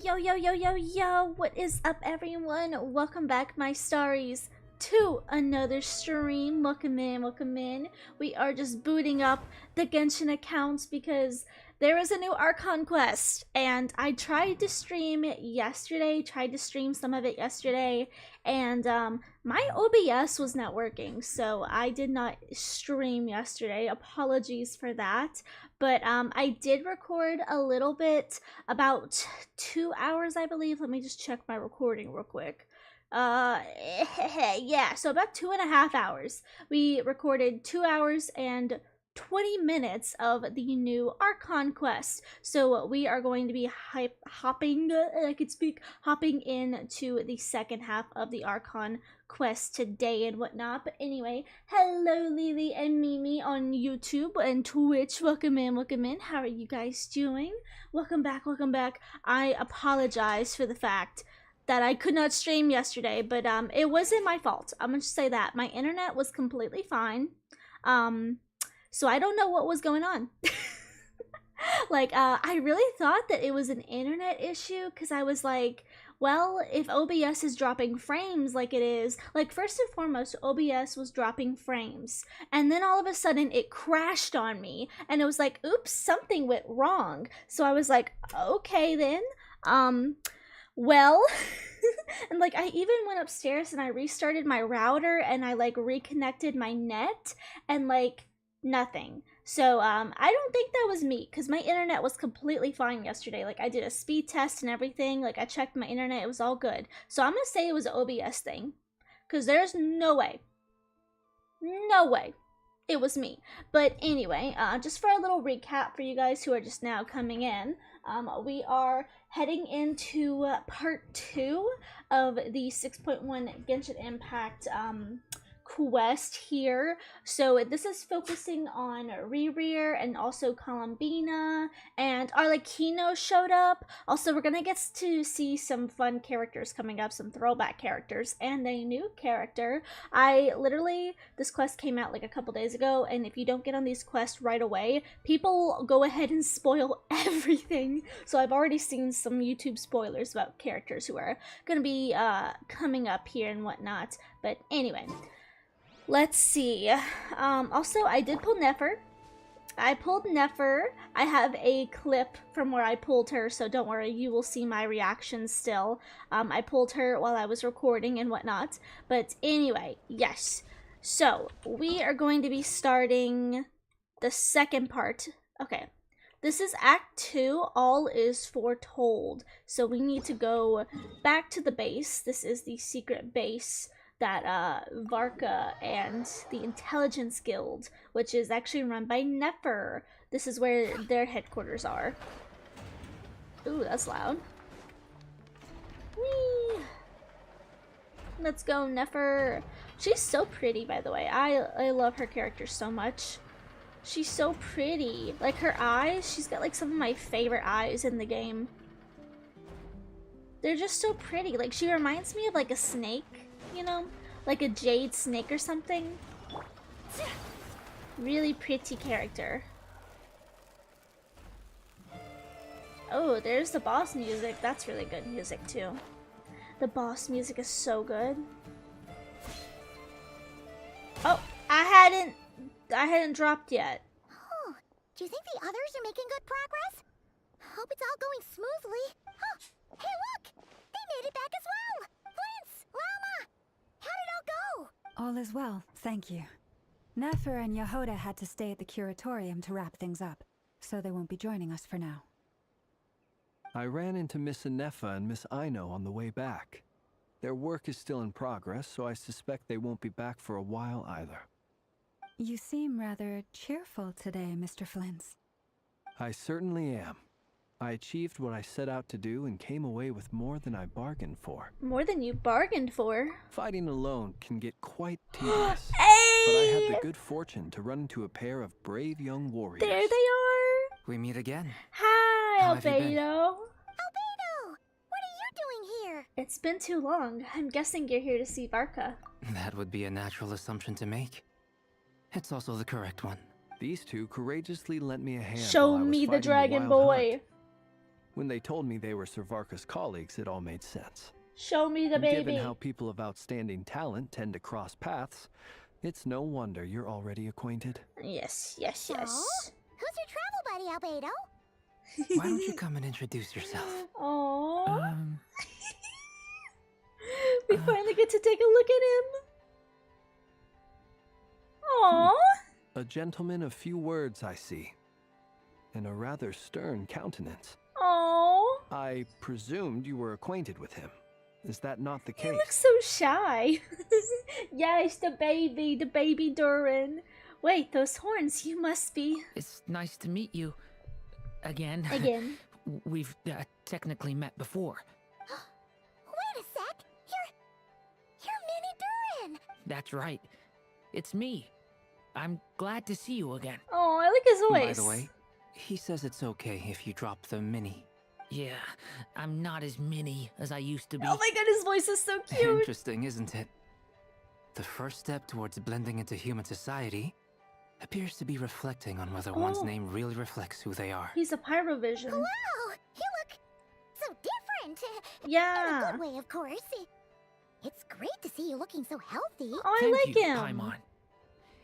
Yo, yo, yo, yo, yo, what is up, everyone? Welcome back, my starries, to another stream. Welcome in, welcome in. We are just booting up the Genshin accounts because there is a new Archon quest, and I tried to stream it yesterday, some of it yesterday, and my OBS was not working, so I did not stream yesterday. Apologies for that. But I did record a little bit, about 2 hours, I believe. Let me just check my recording real quick. Yeah, so about 2.5 hours. We recorded 2 hours and 20 minutes of the new Archon quest. So we are going to be hopping into the second half of the Archon quest today and whatnot. But anyway, hello Lily and Mimi on YouTube and Twitch. Welcome in, welcome in. How are you guys doing? Welcome back, welcome back. I apologize for the fact that I could not stream yesterday, but it wasn't my fault. I'm gonna just say that. My internet was completely fine. So I don't know what was going on. I really thought that it was an internet issue because I was like, well, if OBS is dropping frames like it is, like first and foremost, OBS was dropping frames. And then all of a sudden it crashed on me and it was like, oops, something went wrong. So I was like, okay then, well, and like I even went upstairs and I restarted my router and I like reconnected my net and like nothing. So I don't think that was me because my internet was completely fine yesterday. Like I did a speed test and everything. Like I checked my internet, it was all good. So I'm gonna say it was an OBS thing because there's no way it was me. But anyway, just for a little recap for you guys who are just now coming in, we are heading into part 2 of the 6.1 Genshin Impact quest here. So this is focusing on Rerear and also Columbina, and Arlecchino showed up. Also, we're gonna get to see some fun characters coming up, some throwback characters, and a new character. This quest came out like a couple days ago, and if you don't get on these quests right away, people go ahead and spoil everything. So I've already seen some YouTube spoilers about characters who are gonna be coming up here and whatnot. But anyway, let's see. Also, I did pull Nefer. I pulled Nefer. I have a clip from where I pulled her, so don't worry, you will see my reaction still. I pulled her while I was recording and whatnot. But anyway, yes. So, we are going to be starting the second part. Okay. This is Act 2, All is Foretold. So we need to go back to the base. This is the secret base that Varka and the Intelligence Guild, which is actually run by Nefer. This is where their headquarters are. Ooh, that's loud. Whee! Let's go, Nefer. She's so pretty, by the way. I love her character so much. She's so pretty. Like her eyes, she's got like some of my favorite eyes in the game. They're just so pretty. Like she reminds me of like a snake. You know, like a jade snake or something. Really pretty character. Oh, there's the boss music. That's really good music too. The boss music is so good. Oh, I hadn't dropped yet. Oh, do you think the others are making good progress? Hope it's all going smoothly. Oh, hey look! They made it back as well! Flint's! Lama! How did it all go? All is well, thank you. Nefer and Yehoda had to stay at the curatorium to wrap things up, so they won't be joining us for now. I ran into Miss Anefa and Miss Aino on the way back. Their work is still in progress, so I suspect they won't be back for a while either. You seem rather cheerful today, Mr. Flint's. I certainly am. I achieved what I set out to do and came away with more than I bargained for. More than you bargained for. Fighting alone can get quite tedious. Hey! But I had the good fortune to run into a pair of brave young warriors. There they are! We meet again. Hi, How have you been? Albedo! Albedo! What are you doing here? It's been too long. I'm guessing you're here to see Varka. That would be a natural assumption to make. It's also the correct one. These two courageously lent me a hand Show while I was me the fighting dragon wild boy. hunt. When they told me they were Servarka's colleagues, it all made sense. Show me the And baby. given how people of outstanding talent tend to cross paths, it's no wonder you're already acquainted. Yes, yes, So, yes. who's your travel buddy, Albedo? Why don't you come and introduce yourself? Oh. We finally get to take a look at him. Aww. A gentleman of few words, I see. And a rather stern countenance. Aww. I presumed you were acquainted with him. Is that not the He case? looks so shy. Yes, the baby Durin. Wait, those horns, you must be... It's nice to meet you. Again. Again. We've technically met before. Wait a sec. You're Mini Durin. That's right. It's me. I'm glad to see you again. Oh, I like his voice. By the way, he says it's okay if you drop the mini. Yeah, I'm not as mini as I used to be. Oh my god, his voice is so cute. Interesting, isn't it? The first step towards blending into human society appears to be reflecting on whether one's name really reflects who they are. He's a pyrovision. Wow, you look so different. In Yeah. a good way, of course. It's great to see you looking so healthy. Oh, I Thank like you, him. Paimon.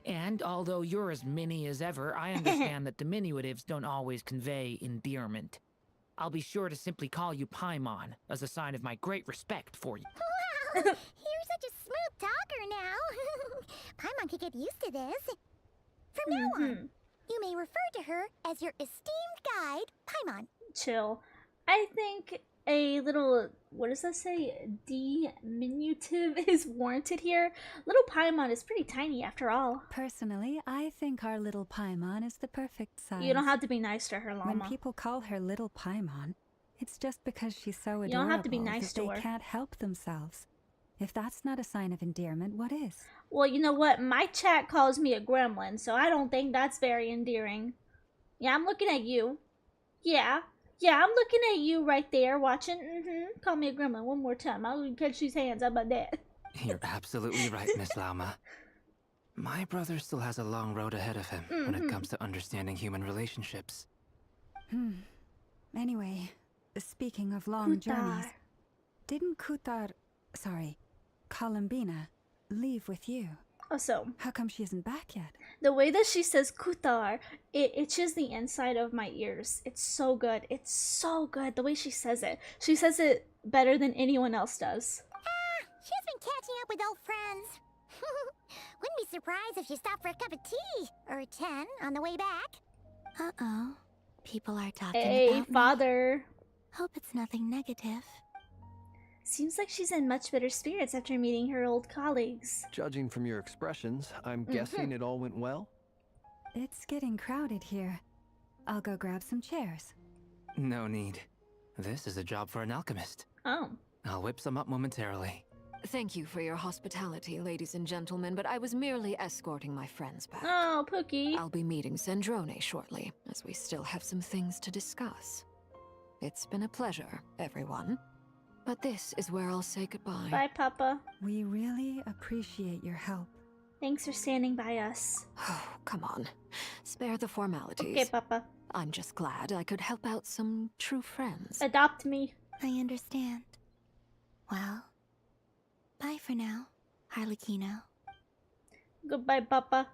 And although you're as mini as ever, I understand that diminutives don't always convey endearment. I'll be sure to simply call you Paimon as a sign of my great respect for you. Wow, you're such a smooth talker now. Paimon could get used to this. From now on, you may refer to her as your esteemed guide, Paimon. Chill. I think a little, what does that say? Diminutive is warranted here. Little Paimon is pretty tiny after all. Personally, I think our little Paimon is the perfect size. You don't have to be nice to her, When Llama. people call her little Paimon, it's just because she's so adorable You don't have to be nice that to they her. can't help themselves. If that's not a sign of endearment, what is? Well, you know what? My chat calls me a gremlin, so I don't think that's very endearing. Yeah, I'm looking at you. Yeah, I'm looking at you right there, watching. Call me a gremlin one more time. I'll catch these hands. How about that? You're absolutely right, Miss Lauma. My brother still has a long road ahead of him when it comes to understanding human relationships. Anyway, speaking of long journeys, Kutar. didn't Columbina, leave with you? Also, How come she isn't back yet? the way that she says Kutar, it itches the inside of my ears. It's so good. It's so good. The way she says it better than anyone else does. She's been catching up with old friends. Wouldn't be surprised if she stopped for a cup of tea or 10 on the way back. Uh-oh. People are talking Hey, about me. father. Hope it's nothing negative. Seems like she's in much better spirits after meeting her old colleagues. Judging from your expressions, I'm guessing it all went well? It's getting crowded here. I'll go grab some chairs. No need. This is a job for an alchemist. Oh. I'll whip some up momentarily. Thank you for your hospitality, ladies and gentlemen, but I was merely escorting my friends back. Oh, Pookie. I'll be meeting Sandrone shortly, as we still have some things to discuss. It's been a pleasure, everyone. But this is where I'll say goodbye. Bye, Papa. We really appreciate your help. Thanks for standing by us. Oh, come on. Spare the formalities. Okay, Papa. I'm just glad I could help out some true friends. Adopt me. I understand. Well, bye for now, Harlequino. Goodbye, Papa.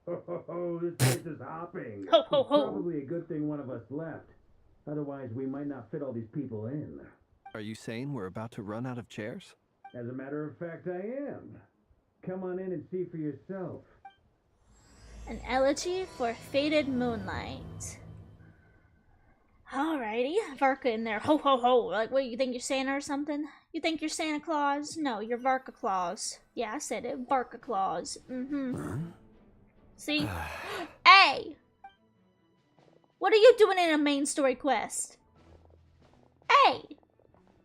Oh, this place is hopping. Ho, ho, ho. Probably a good thing one of us left. Otherwise, we might not fit all these people in. Are you saying we're about to run out of chairs? As a matter of fact, I am. Come on in and see for yourself. An elegy for faded moonlight. Alrighty, Varka in there. Ho ho ho. Like, what, you think you're Santa or something? You think you're Santa Claus? No, you're Varka Claus. Yeah, I said it. Varka Claus. See? Hey! What are you doing in a main story quest? Hey!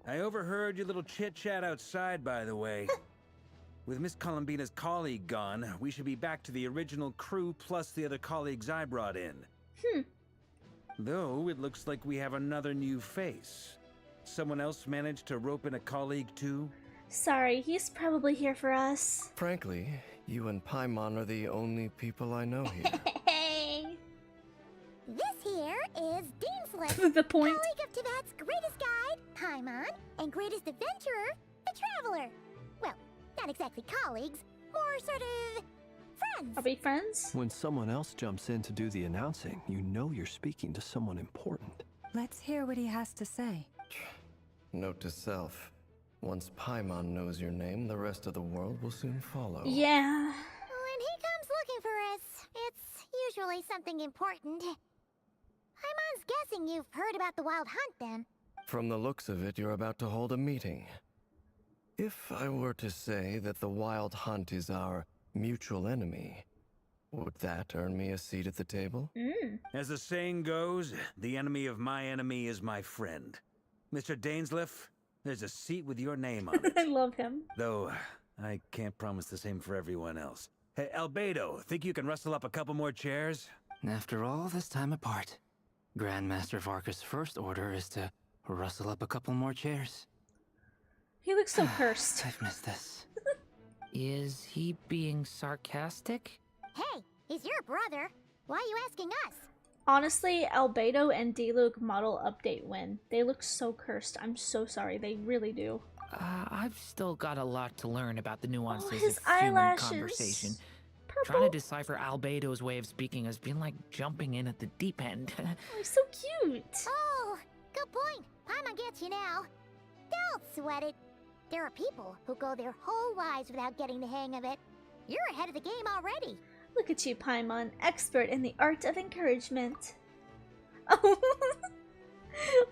I overheard your little chit-chat outside, by the way. With Miss Columbina's colleague gone, we should be back to the original crew plus the other colleagues I brought in. Though, it looks like we have another new face. Someone else managed to rope in a colleague, too? Sorry, he's probably here for us. Frankly, you and Paimon are the only people I know here. Hey! This here is Dean Dainsleif, The point. colleague of Tibet's greatest guide, Paimon, and greatest adventurer, the Traveler. Well, not exactly colleagues, more sort of friends. Are we friends? When someone else jumps in to do the announcing, you know you're speaking to someone important. Let's hear what he has to say. Note to self. Once Paimon knows your name, the rest of the world will soon follow. Yeah. When he comes looking for us, it's usually something important. Paimon's guessing you've heard about the Wild Hunt, then. From the looks of it, you're about to hold a meeting. If I were to say that the Wild Hunt is our mutual enemy, would that earn me a seat at the table? As the saying goes, the enemy of my enemy is my friend. Mr. Dainsleif, there's a seat with your name on it. I love him. Though, I can't promise the same for everyone else. Hey, Albedo, think you can rustle up a couple more chairs? After all this time apart, Grandmaster Varka's first order is to rustle up a couple more chairs. He looks so cursed. I've missed this. Is he being sarcastic? Hey, he's your brother. Why are you asking us? Honestly, Albedo and D-Luke model update win. They look so cursed. I'm so sorry. They really do. I've still got a lot to learn about the nuances his of human eyelashes. conversation. Purple. Trying to decipher Albedo's way of speaking has been like jumping in at the deep end. Oh, he's so cute. Oh, good point. Paimon gets you now. Don't sweat it. There are people who go their whole lives without getting the hang of it. You're ahead of the game already. Look at you, Paimon, expert in the art of encouragement. Oh,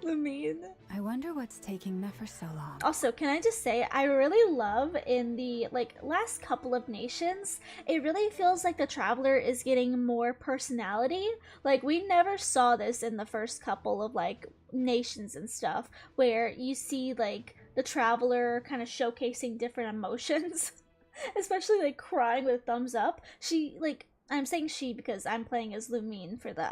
Lumine. I wonder what's taking Nefer so long. Also, can I just say, I really love in the last couple of nations, it really feels like the Traveler is getting more personality. Like, we never saw this in the first couple of nations and stuff, where you see the Traveler kind of showcasing different emotions. Especially crying with thumbs up. She I'm saying she because I'm playing as Lumine for the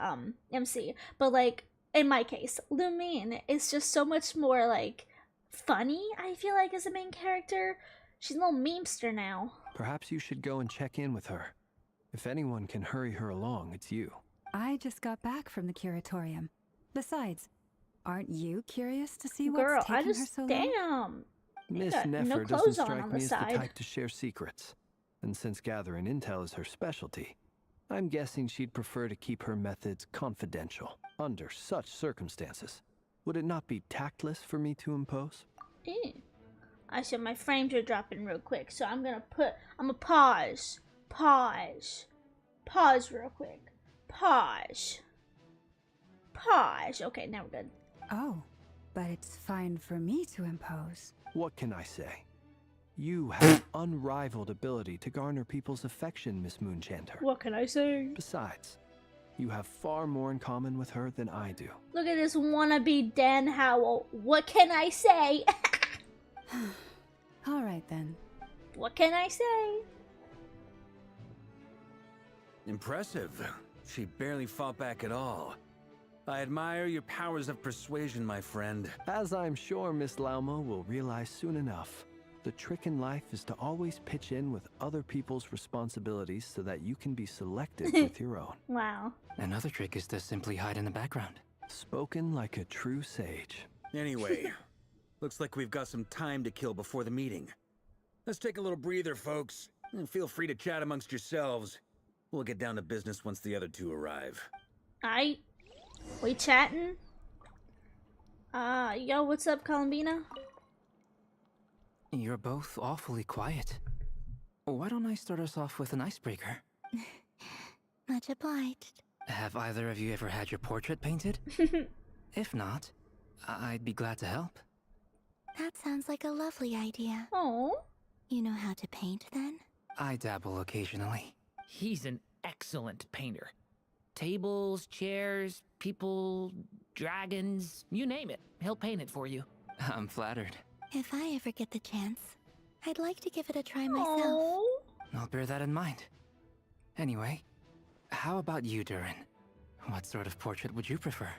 MC, but in my case, Lumine is just so much more funny, I feel like, as a main character. She's a little memester now. Perhaps you should go and check in with her. If anyone can hurry her along, it's you. I just got back from the curatorium. Besides, aren't you curious to see what's Girl, taking I her just so long? damn. Miss got no Nefer clothes doesn't on strike the me as the side. type to share secrets. And since gathering intel is her specialty, I'm guessing she'd prefer to keep her methods confidential under such circumstances. Would it not be tactless for me to impose? I said my frames are dropping real quick, so I'm gonna pause real quick. Pause. Okay, now we're good. Oh, but it's fine for me to impose. What can I say? You have unrivaled ability to garner people's affection, Miss Moonchanter. What can I say? Besides, you have far more in common with her than I do. Look at this wannabe Dan Howell. What can I say? All right then. What can I say? Impressive. She barely fought back at all. I admire your powers of persuasion, my friend. As I'm sure Miss Lauma will realize soon enough, the trick in life is to always pitch in with other people's responsibilities so that you can be selective with your own. Wow. Another trick is to simply hide in the background. Spoken like a true sage. Anyway, looks like we've got some time to kill before the meeting. Let's take a little breather, folks, and feel free to chat amongst yourselves. We'll get down to business once the other two arrive. We chatting? Yo, what's up, Columbina? You're both awfully quiet. Why don't I start us off with an icebreaker? Much obliged. Have either of you ever had your portrait painted? If not, I'd be glad to help. That sounds like a lovely idea. Oh. You know how to paint, then? I dabble occasionally. He's an excellent painter. Tables, chairs, people, dragons, you name it. He'll paint it for you. I'm flattered. If I ever get the chance, I'd like to give it a try myself. Oh. I'll bear that in mind. Anyway, how about you, Durin? What sort of portrait would you prefer?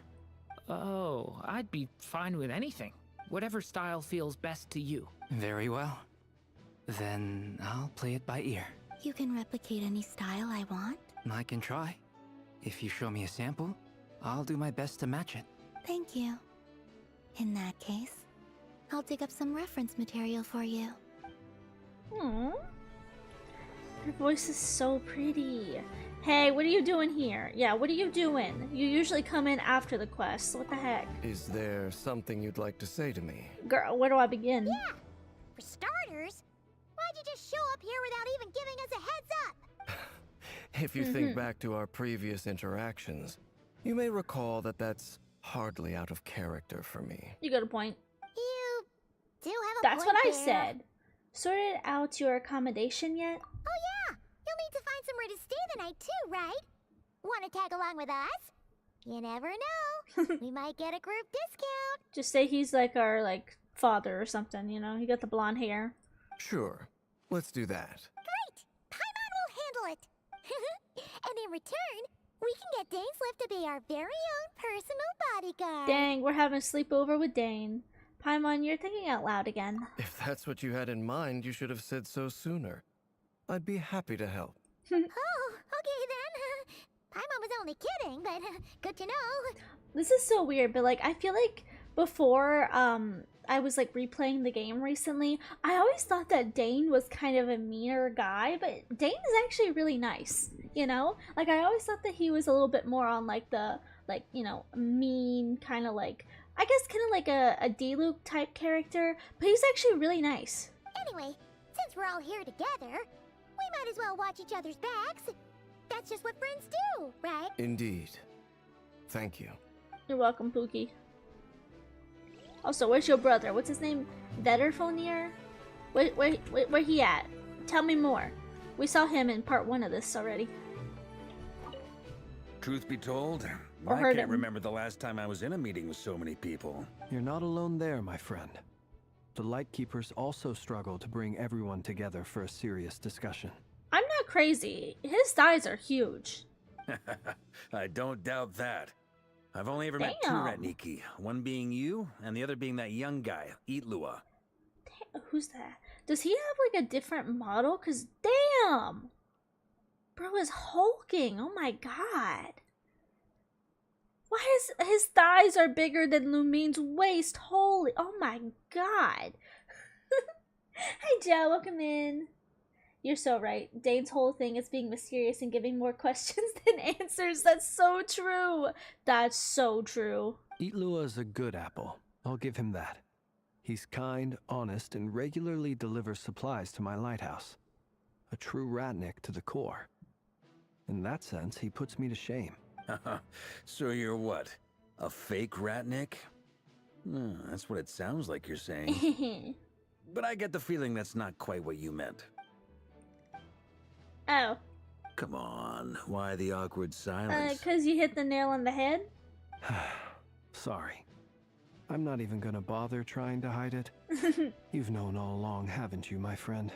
Oh, I'd be fine with anything. Whatever style feels best to you. Very well. Then I'll play it by ear. You can replicate any style I want? I can try. If you show me a sample, I'll do my best to match it. Thank you. In that case, I'll dig up some reference material for you. Aww. Her voice is so pretty. Hey, what are you doing here? Yeah, what are you doing? You usually come in after the quest. What the heck? Is there something you'd like to say to me? Girl, where do I begin? Yeah! For starters, why'd you just show up here without even giving us a heads up? If you think back to our previous interactions, you may recall that that's hardly out of character for me. You got a point. You do have a That's point what I there. said. Sorted out your accommodation yet? Oh yeah! You'll need to find somewhere to stay the night too, right? Wanna tag along with us? You never know. We might get a group discount. Just say he's like our father or something, you know? He got the blonde hair. Sure, let's do that. Great! Paimon will handle it. And in return, we can get Dainslift to be our very own personal bodyguard. Dang, we're having a sleepover with Dane. Paimon, you're thinking out loud again. If that's what you had in mind, you should have said so sooner. I'd be happy to help. Oh, okay then. Paimon was only kidding, but good to know. This is so weird, but I feel like before I was replaying the game recently, I always thought that Dane was kind of a meaner guy, but Dane is actually really nice, you know? I always thought that he was a little bit more on the mean kind of I guess kind of like a D-Luke type character, but he's actually really nice. Anyway, since we're all here together, we might as well watch each other's backs. That's just what friends do, right? Indeed. Thank you. You're welcome, Pookie. Also, where's your brother? What's his name? Vetterfonir? Where he at? Tell me more. We saw him in part 1 of this already. Truth be told, Or I heard can't him. remember the last time I was in a meeting with so many people. You're not alone there, my friend. The Lightkeepers also struggle to bring everyone together for a serious discussion. I'm not crazy. His thighs are huge. I don't doubt that. I've only ever met two Damn. Ratniki, one being you, and the other being that young guy, Itlua. Who's that? Does he have a different model? Cause damn! Bro is hulking. Oh my god. Why is his thighs are bigger than Lumine's waist? Holy, oh my god. Hi Joe, welcome in. You're so right. Dane's whole thing is being mysterious and giving more questions than answers. That's so true. That's so true. Itlua is a good apple. I'll give him that. He's kind, honest, and regularly delivers supplies to my lighthouse. A true Ratnik to the core. In that sense, he puts me to shame. So you're what? A fake Ratnik? That's what it sounds like you're saying. But I get the feeling that's not quite what you meant. Oh. Come on, why the awkward silence? Cause you hit the nail on the head? Sorry. I'm not even gonna bother trying to hide it. You've known all along, haven't you, my friend?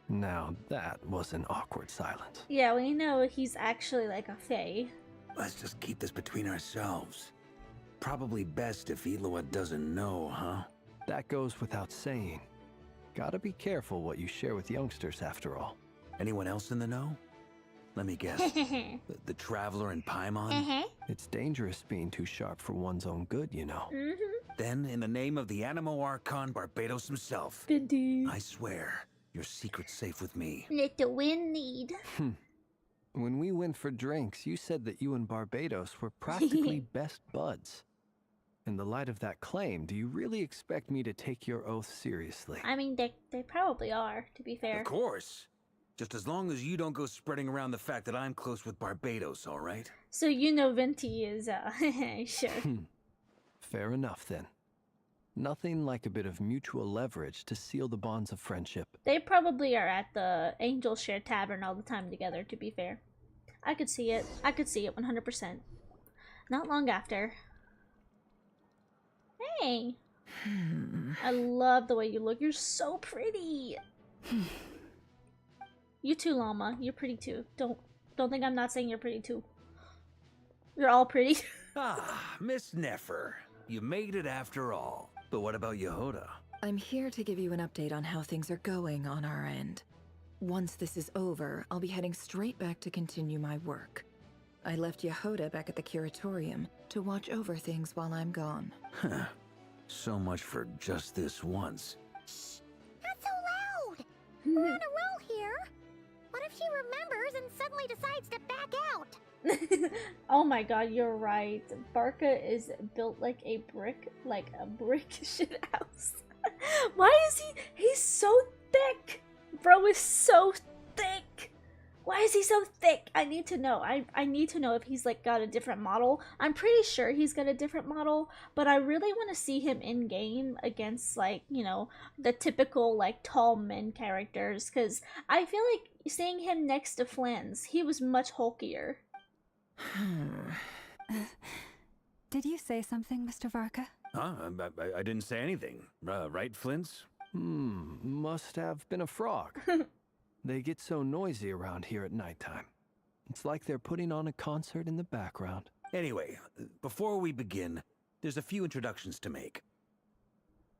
Now, that was an awkward silence. Yeah, we know he's actually a fae. Let's just keep this between ourselves. Probably best if Itlua doesn't know, huh? That goes without saying. Gotta be careful what you share with youngsters, after all. Anyone else in the know? Let me guess. the Traveler and Paimon? It's dangerous being too sharp for one's own good, you know. Then, in the name of the Animo Archon Barbados himself, Indeed. I swear, your secret's safe with me. Let the wind lead. When we went for drinks, you said that you and Barbados were practically best buds. In the light of that claim, do you really expect me to take your oath seriously? I mean, they probably are, to be fair. Of course. Just as long as you don't go spreading around the fact that I'm close with Barbados, all right? So you know Venti is, sure. Fair enough, then. Nothing like a bit of mutual leverage to seal the bonds of friendship. They probably are at the Angel Share Tavern all the time together, to be fair. I could see it. I could see it 100%. Not long after. Hey! I love the way you look. You're so pretty! You too, Llama. You're pretty too. Don't think I'm not saying you're pretty too. You're all pretty. Miss Nefer. You made it after all. But what about Yehoda? I'm here to give you an update on how things are going on our end. Once this is over, I'll be heading straight back to continue my work. I left Yehoda back at the curatorium to watch over things while I'm gone. Huh. So much for just this once. Shh! Not so loud! We're on a roll here. What if she remembers and suddenly decides to back out? Oh my god, you're right. Barca is built like a brick shit house. Why is he's so thick? Bro is so thick. Why is he so thick? I need to know. I need to know if he's like got a different model. I'm pretty sure he's got a different model, but I really want to see him in game against like, you know, the typical like tall men characters, because I feel like seeing him next to Flans, he was much hulkier. Did you say something, Mr. Varka? Huh? I didn't say anything. Right, Flints? Must have been a frog. They get so noisy around here at nighttime. It's like they're putting on a concert in the background. Anyway, before we begin, there's a few introductions to make.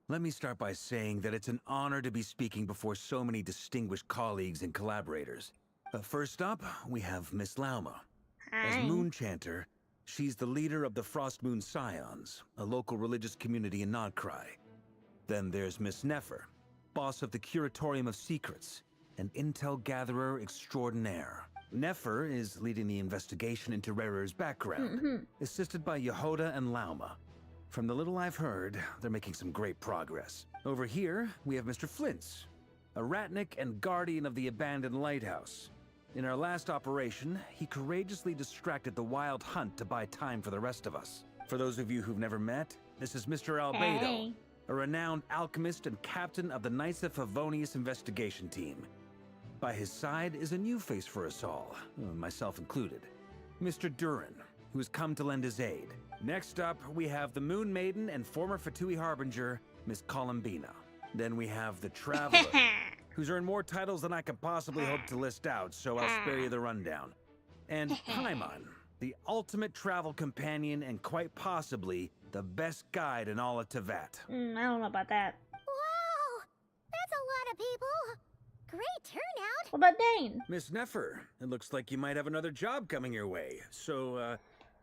Let me start by saying that it's an honor to be speaking before so many distinguished colleagues and collaborators. First up, we have Miss Lauma. As Moon Chanter, she's the leader of the Frost Moon Scions, a local religious community in KRAI. Then there's Miss Nefer, boss of the Curatorium of Secrets, an intel gatherer extraordinaire. Nefer is leading the investigation into Rerer's background, assisted by Yehoda and Lauma. From the little I've heard, they're making some great progress. Over here, we have Mr. Flintz, a ratnik and guardian of the abandoned lighthouse. In our last operation, he courageously distracted the Wild Hunt to buy time for the rest of us. For those of you who've never met, this is Mr. Albedo, a renowned alchemist and captain of the Knights of Favonius investigation team. By his side is a new face for us all, myself included, Mr. Durin, who has come to lend his aid. Next up, we have the Moon Maiden and former Fatui Harbinger, Miss Columbina. Then we have the Traveler, who's earned more titles than I could possibly hope to list out, so I'll spare you the rundown. And Paimon, the ultimate travel companion and quite possibly the best guide in all of Tevat. I don't know about that. Wow! That's a lot of people! Great turnout! What about Dane? Miss Nefer, it looks like you might have another job coming your way. So,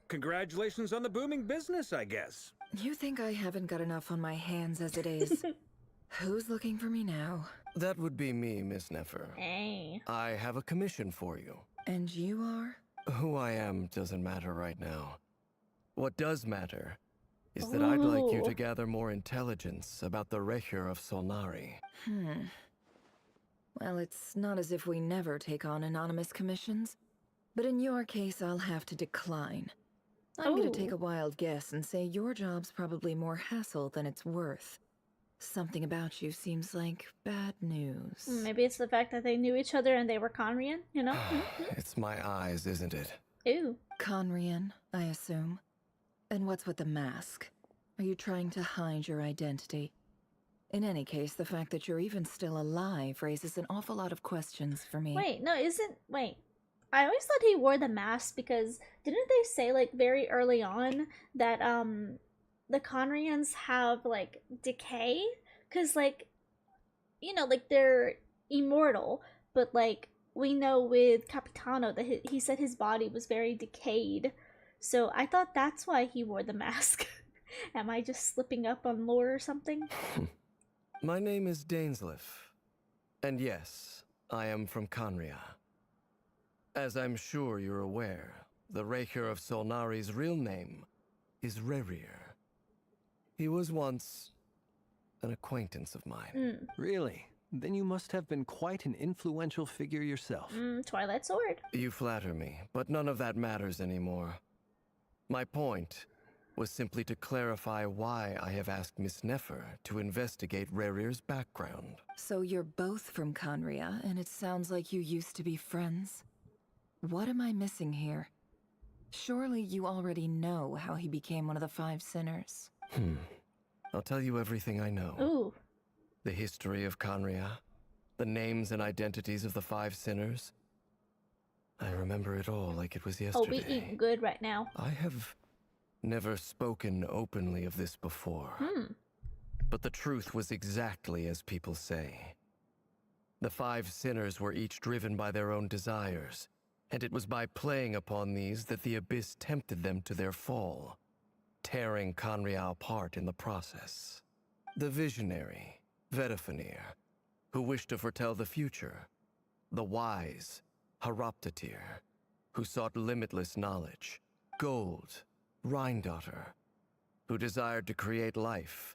congratulations on the booming business, I guess. You think I haven't got enough on my hands as it is? Who's looking for me now? That would be me, Miss Nefer. Hey. I have a commission for you. And you are? Who I am doesn't matter right now. What does matter is that I'd like you to gather more intelligence about the Recher of Solnari. Well, it's not as if we never take on anonymous commissions. But in your case, I'll have to decline. I'm gonna take a wild guess and say your job's probably more hassle than it's worth. Something about you seems like bad news. Maybe it's the fact that they knew each other and they were Conrian, you know? It's my eyes, isn't it? Ew. Conrian, I assume. And what's with the mask? Are you trying to hide your identity? In any case, the fact that you're even still alive raises an awful lot of questions for me. Wait, no, wait. I always thought he wore the mask because didn't they say like very early on that the Conrians have like decay? Cause like, you know, like they're immortal, but like we know with Capitano that he said his body was very decayed. So I thought that's why he wore the mask. Am I just slipping up on lore or something? My name is Dainsleif. And yes, I am from Conria. As I'm sure you're aware, the Recher of Solnari's real name is Rerir. He was once an acquaintance of mine. Really? Then you must have been quite an influential figure yourself. Twilight Sword. You flatter me, but none of that matters anymore. My point was simply to clarify why I have asked Miss Nefer to investigate Rerir's background. So you're both from Conria, and it sounds like you used to be friends? What am I missing here? Surely you already know how he became one of the Five Sinners. I'll tell you everything I know. Ooh. The history of Conria, the names and identities of the Five Sinners. I remember it all like it was yesterday. Oh, we eat good right now. I have never spoken openly of this before. But the truth was exactly as people say. The Five Sinners were each driven by their own desires, And it was by playing upon these that the Abyss tempted them to their fall, tearing KRAI apart in the process. The visionary, Vedifenir, who wished to foretell the future. The wise, Haroptatir, who sought limitless knowledge. Gold, Rhindaughter, who desired to create life.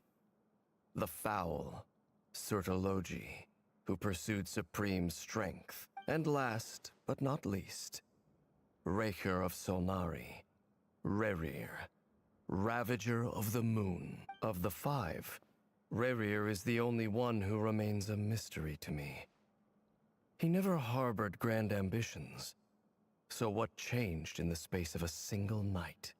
The foul, Surtologi, who pursued supreme strength. And last, but not least, Raker of Solnari, Rerir, Ravager of the Moon. Of the five, Rerir is the only one who remains a mystery to me. He never harbored grand ambitions. So what changed in the space of a single night?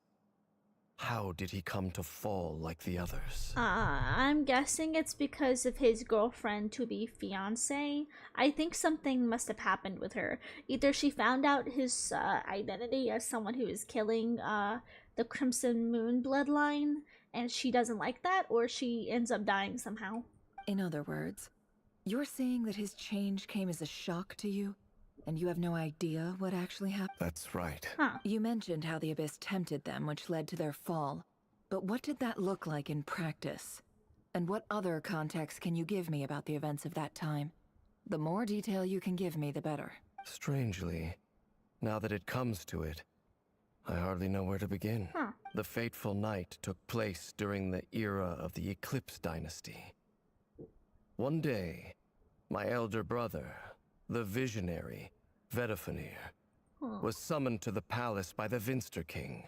How did he come to fall like the others? I'm guessing it's because of his girlfriend to be fiance. I think something must have happened with her. Either she found out his identity as someone who is killing the Crimson Moon bloodline, and she doesn't like that, or she ends up dying somehow. In other words, you're saying that his change came as a shock to you, and you have no idea what actually happened? That's right. Huh. You mentioned how the Abyss tempted them, which led to their fall. But what did that look like in practice? And what other context can you give me about the events of that time? The more detail you can give me, the better. Strangely, now that it comes to it, I hardly know where to begin. Huh. The fateful night took place during the era of the Eclipse Dynasty. One day, my elder brother, the visionary, Vedifenir, was summoned to the palace by the Vinster King,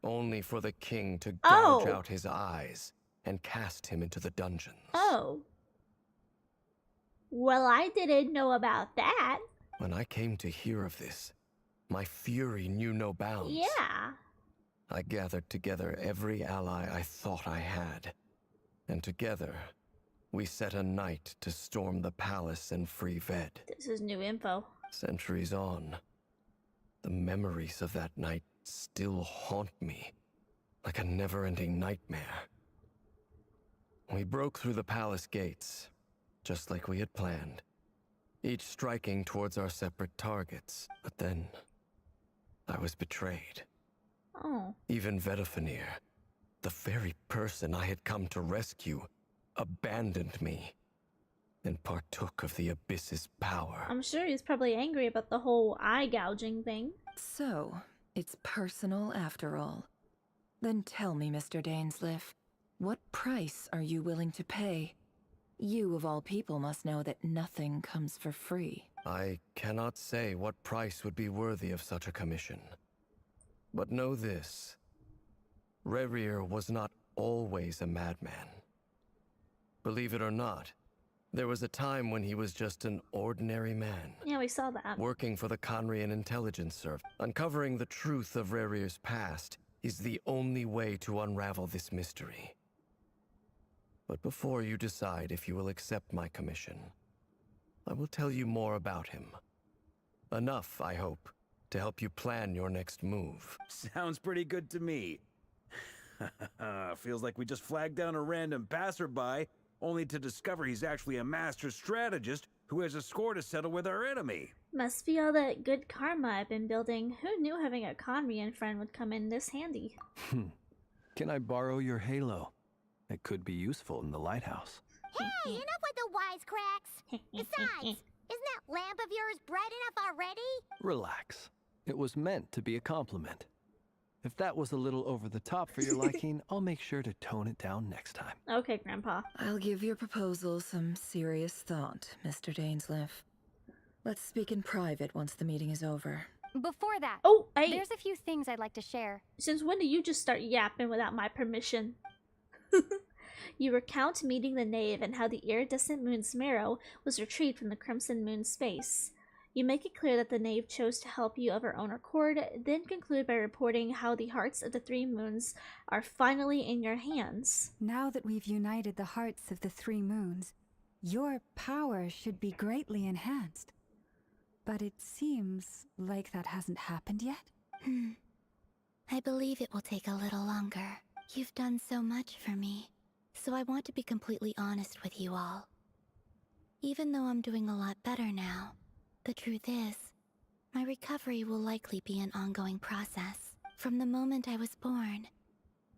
only for the king to gouge out his eyes and cast him into the dungeons. Oh. Well, I didn't know about that. When I came to hear of this, my fury knew no bounds. Yeah. I gathered together every ally I thought I had, and together we set a night to storm the palace and free Ved. This is new info. Centuries on, the memories of that night still haunt me like a never-ending nightmare. We broke through the palace gates, just like we had planned, each striking towards our separate targets. But then, I was betrayed. Oh. Even Vedifenir, the very person I had come to rescue, abandoned me and partook of the Abyss's power. I'm sure he's probably angry about the whole eye gouging thing. So, it's personal after all. Then tell me, Mr. Dainsleif, what price are you willing to pay? You, of all people, must know that nothing comes for free. I cannot say what price would be worthy of such a commission. But know this. Rerir was not always a madman. Believe it or not, there was a time when he was just an ordinary man. Yeah, we saw that. Working for the Conrian Intelligence Service. Uncovering the truth of Rerir's past is the only way to unravel this mystery. But before you decide if you will accept my commission, I will tell you more about him. Enough, I hope, to help you plan your next move. Sounds pretty good to me. Feels like we just flagged down a random passerby, only to discover he's actually a master strategist who has a score to settle with our enemy. Must be all that good karma I've been building. Who knew having a Conrian friend would come in this handy? Can I borrow your halo? It could be useful in the lighthouse. Hey, enough with the wisecracks! Besides, isn't that lamp of yours bright enough already? Relax. It was meant to be a compliment. If that was a little over the top for your liking, I'll make sure to tone it down next time. Okay, Grandpa. I'll give your proposal some serious thought, Mr. Dainsleif. Let's speak in private once the meeting is over. Before that, Oh, hey. there's a few things I'd like to share. Since when do you just start yapping without my permission? You recount meeting the knave and how the iridescent moon's marrow was retrieved from the Crimson Moon's space. You make it clear that the knave chose to help you of her own accord, then conclude by reporting how the hearts of the three moons are finally in your hands. Now that we've united the hearts of the three moons, your power should be greatly enhanced. But it seems like that hasn't happened yet. I believe it will take a little longer. You've done so much for me, so I want to be completely honest with you all. Even though I'm doing a lot better now, the truth is, My recovery will likely be an ongoing process. From the moment I was born,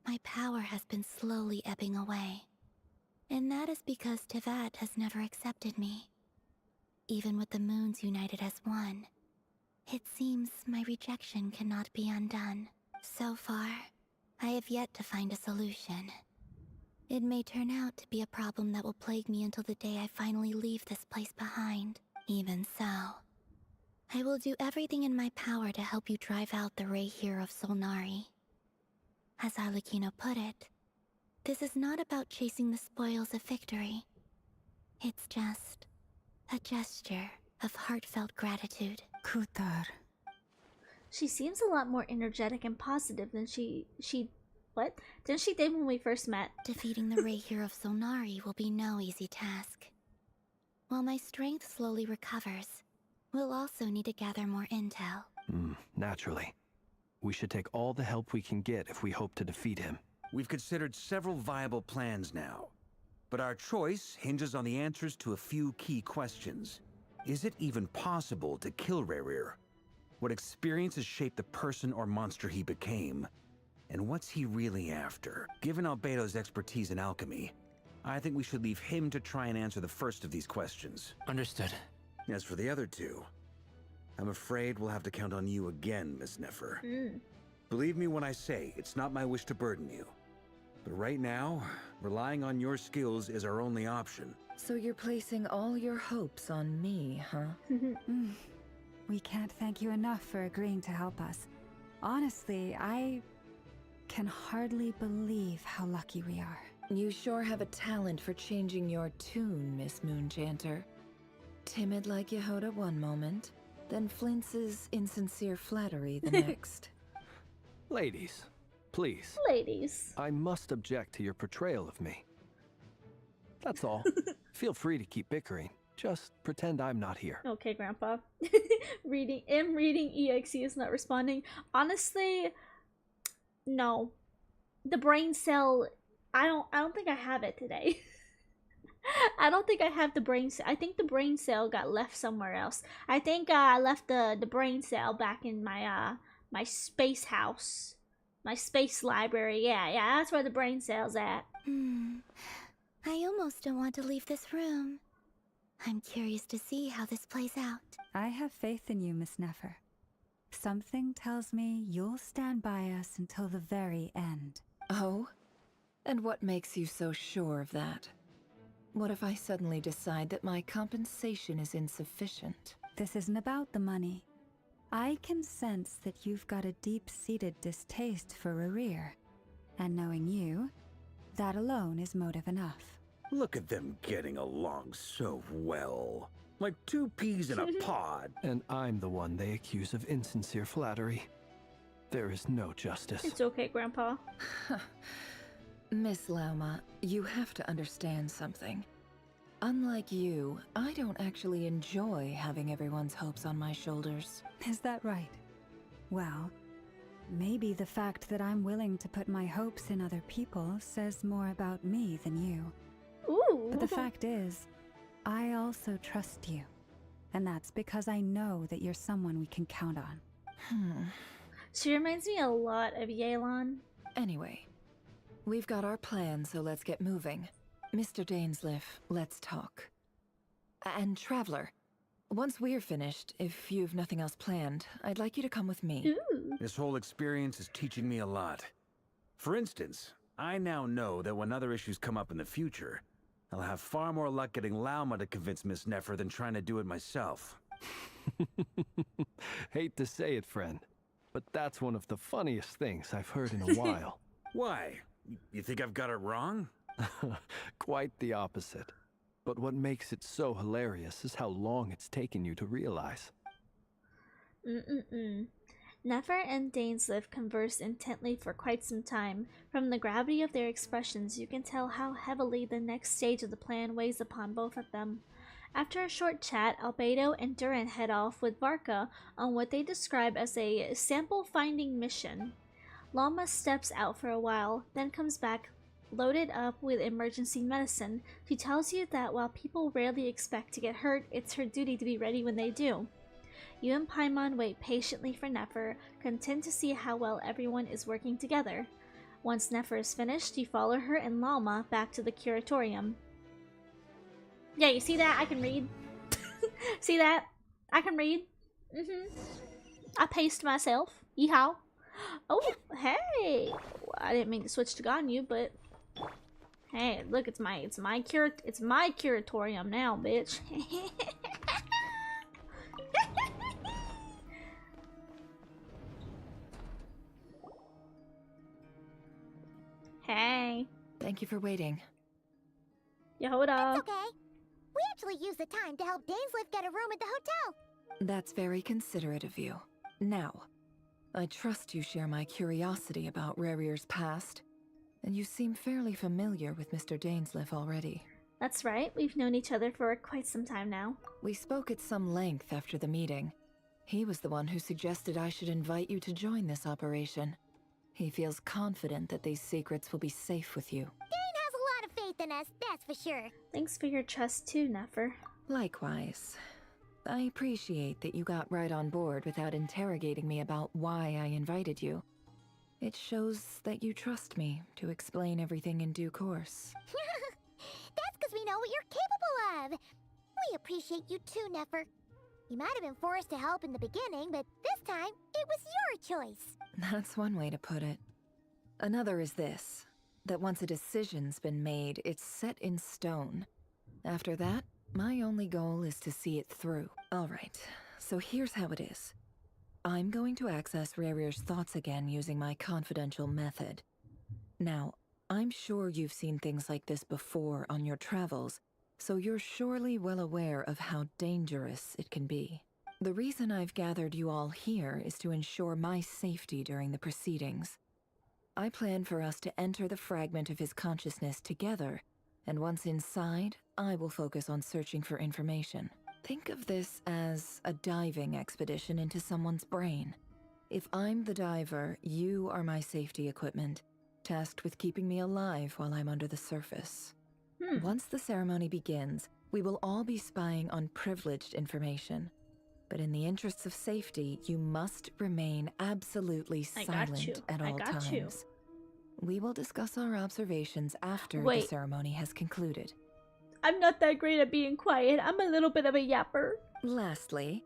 my power has been slowly ebbing away. And that is because Tevat has never accepted me. Even with the moons united as one, it seems my rejection cannot be undone. So far, I have yet to find a solution. It may turn out to be a problem that will plague me until the day I finally leave this place behind. Even so, I will do everything in my power to help you drive out the Rahier of Solnari. As Arlecchino put it, this is not about chasing the spoils of victory. It's just a gesture of heartfelt gratitude. Kutar. She seems a lot more energetic and positive than she did when we first met. Defeating the Rahier of Solnari will be no easy task. While my strength slowly recovers, we'll also need to gather more intel. Naturally. We should take all the help we can get if we hope to defeat him. We've considered several viable plans now, but our choice hinges on the answers to a few key questions. Is it even possible to kill Rahier? What experiences shaped the person or monster he became? And what's he really after? Given Albedo's expertise in alchemy, I think we should leave him to try and answer the first of these questions. Understood. As for the other two, I'm afraid we'll have to count on you again, Miss Nefer. Believe me when I say it's not my wish to burden you. But right now, relying on your skills is our only option. So you're placing all your hopes on me, huh? We can't thank you enough for agreeing to help us. Honestly, I can hardly believe how lucky we are. You sure have a talent for changing your tune, Miss Moonchanter. Timid like Yehoda one moment, then flinches insincere flattery the next. Ladies, please. Ladies. I must object to your portrayal of me. That's all. Feel free to keep bickering. Just pretend I'm not here. Okay, Grandpa. reading EXE is not responding. Honestly, no. The brain cell, I don't think I have it today. I don't think I have the brain cell. I think the brain cell got left somewhere else. I think I left the brain cell back in my my space house. My space library. Yeah, that's where the brain cell's at. I almost don't want to leave this room. I'm curious to see how this plays out. I have faith in you, Miss Nefer. Something tells me you'll stand by us until the very end. Oh? And what makes you so sure of that? What if I suddenly decide that my compensation is insufficient? This isn't about the money. I can sense that you've got a deep-seated distaste for Rahier. And knowing you, that alone is motive enough. Look at them getting along so well. Like two peas in a pod. And I'm the one they accuse of insincere flattery. There is no justice. It's okay, Grandpa. Miss Lauma, you have to understand something. Unlike you, I don't actually enjoy having everyone's hopes on my shoulders. Is that right? Well, maybe the fact that I'm willing to put my hopes in other people says more about me than you. Ooh. But the fact is, I also trust you. And that's because I know that you're someone we can count on. She reminds me a lot of Yelan. Anyway, we've got our plan, so let's get moving. Mr. Dainsliff, let's talk. And Traveler, once we're finished, if you've nothing else planned, I'd like you to come with me. Ooh. This whole experience is teaching me a lot. For instance, I now know that when other issues come up in the future, I'll have far more luck getting Lauma to convince Miss Nefer than trying to do it myself. Hate to say it, friend, but that's one of the funniest things I've heard in a while. Why? You think I've got it wrong? Quite the opposite. But what makes it so hilarious is how long it's taken you to realize. Nefer and Dainsliff conversed intently for quite some time. From the gravity of their expressions, you can tell how heavily the next stage of the plan weighs upon both of them. After a short chat, Albedo and Duran head off with Varka on what they describe as a sample-finding mission. Llama steps out for a while, then comes back loaded up with emergency medicine. She tells you that while people rarely expect to get hurt, it's her duty to be ready when they do. You and Paimon wait patiently for Nefer, content to see how well everyone is working together. Once Nefer is finished, you follow her and Lalma back to the curatorium. Yeah, you see that? I can read. See that? I can read. I paced myself. Yeehaw. Oh, hey. Well, I didn't mean to switch to Ganyu, but hey, look, it's my curatorium now, bitch. Hey. Thank you for waiting. Yehoda. It's okay. We actually used the time to help Dainsleif get a room at the hotel. That's very considerate of you. Now, I trust you share my curiosity about Rarier's past, and you seem fairly familiar with Mr. Dainsleif already. That's right. We've known each other for quite some time now. We spoke at some length after the meeting. He was the one who suggested I should invite you to join this operation. He feels confident that these secrets will be safe with you. Dane has a lot of faith in us, that's for sure. Thanks for your trust too, Nefer. Likewise. I appreciate that you got right on board without interrogating me about why I invited you. It shows that you trust me to explain everything in due course. That's because we know what you're capable of. We appreciate you too, Nefer. You might have been forced to help in the beginning, but this time, it was your choice. That's one way to put it. Another is this, that once a decision's been made, it's set in stone. After that, my only goal is to see it through. Alright, so here's how it is. I'm going to access Rarier's thoughts again using my confidential method. Now, I'm sure you've seen things like this before on your travels, so you're surely well aware of how dangerous it can be. The reason I've gathered you all here is to ensure my safety during the proceedings. I plan for us to enter the fragment of his consciousness together, and once inside, I will focus on searching for information. Think of this as a diving expedition into someone's brain. If I'm the diver, you are my safety equipment, tasked with keeping me alive while I'm under the surface. Once the ceremony begins, we will all be spying on privileged information. But in the interests of safety, you must remain absolutely silent at all times. We will discuss our observations after the ceremony has concluded. I'm not that great at being quiet. I'm a little bit of a yapper. Lastly,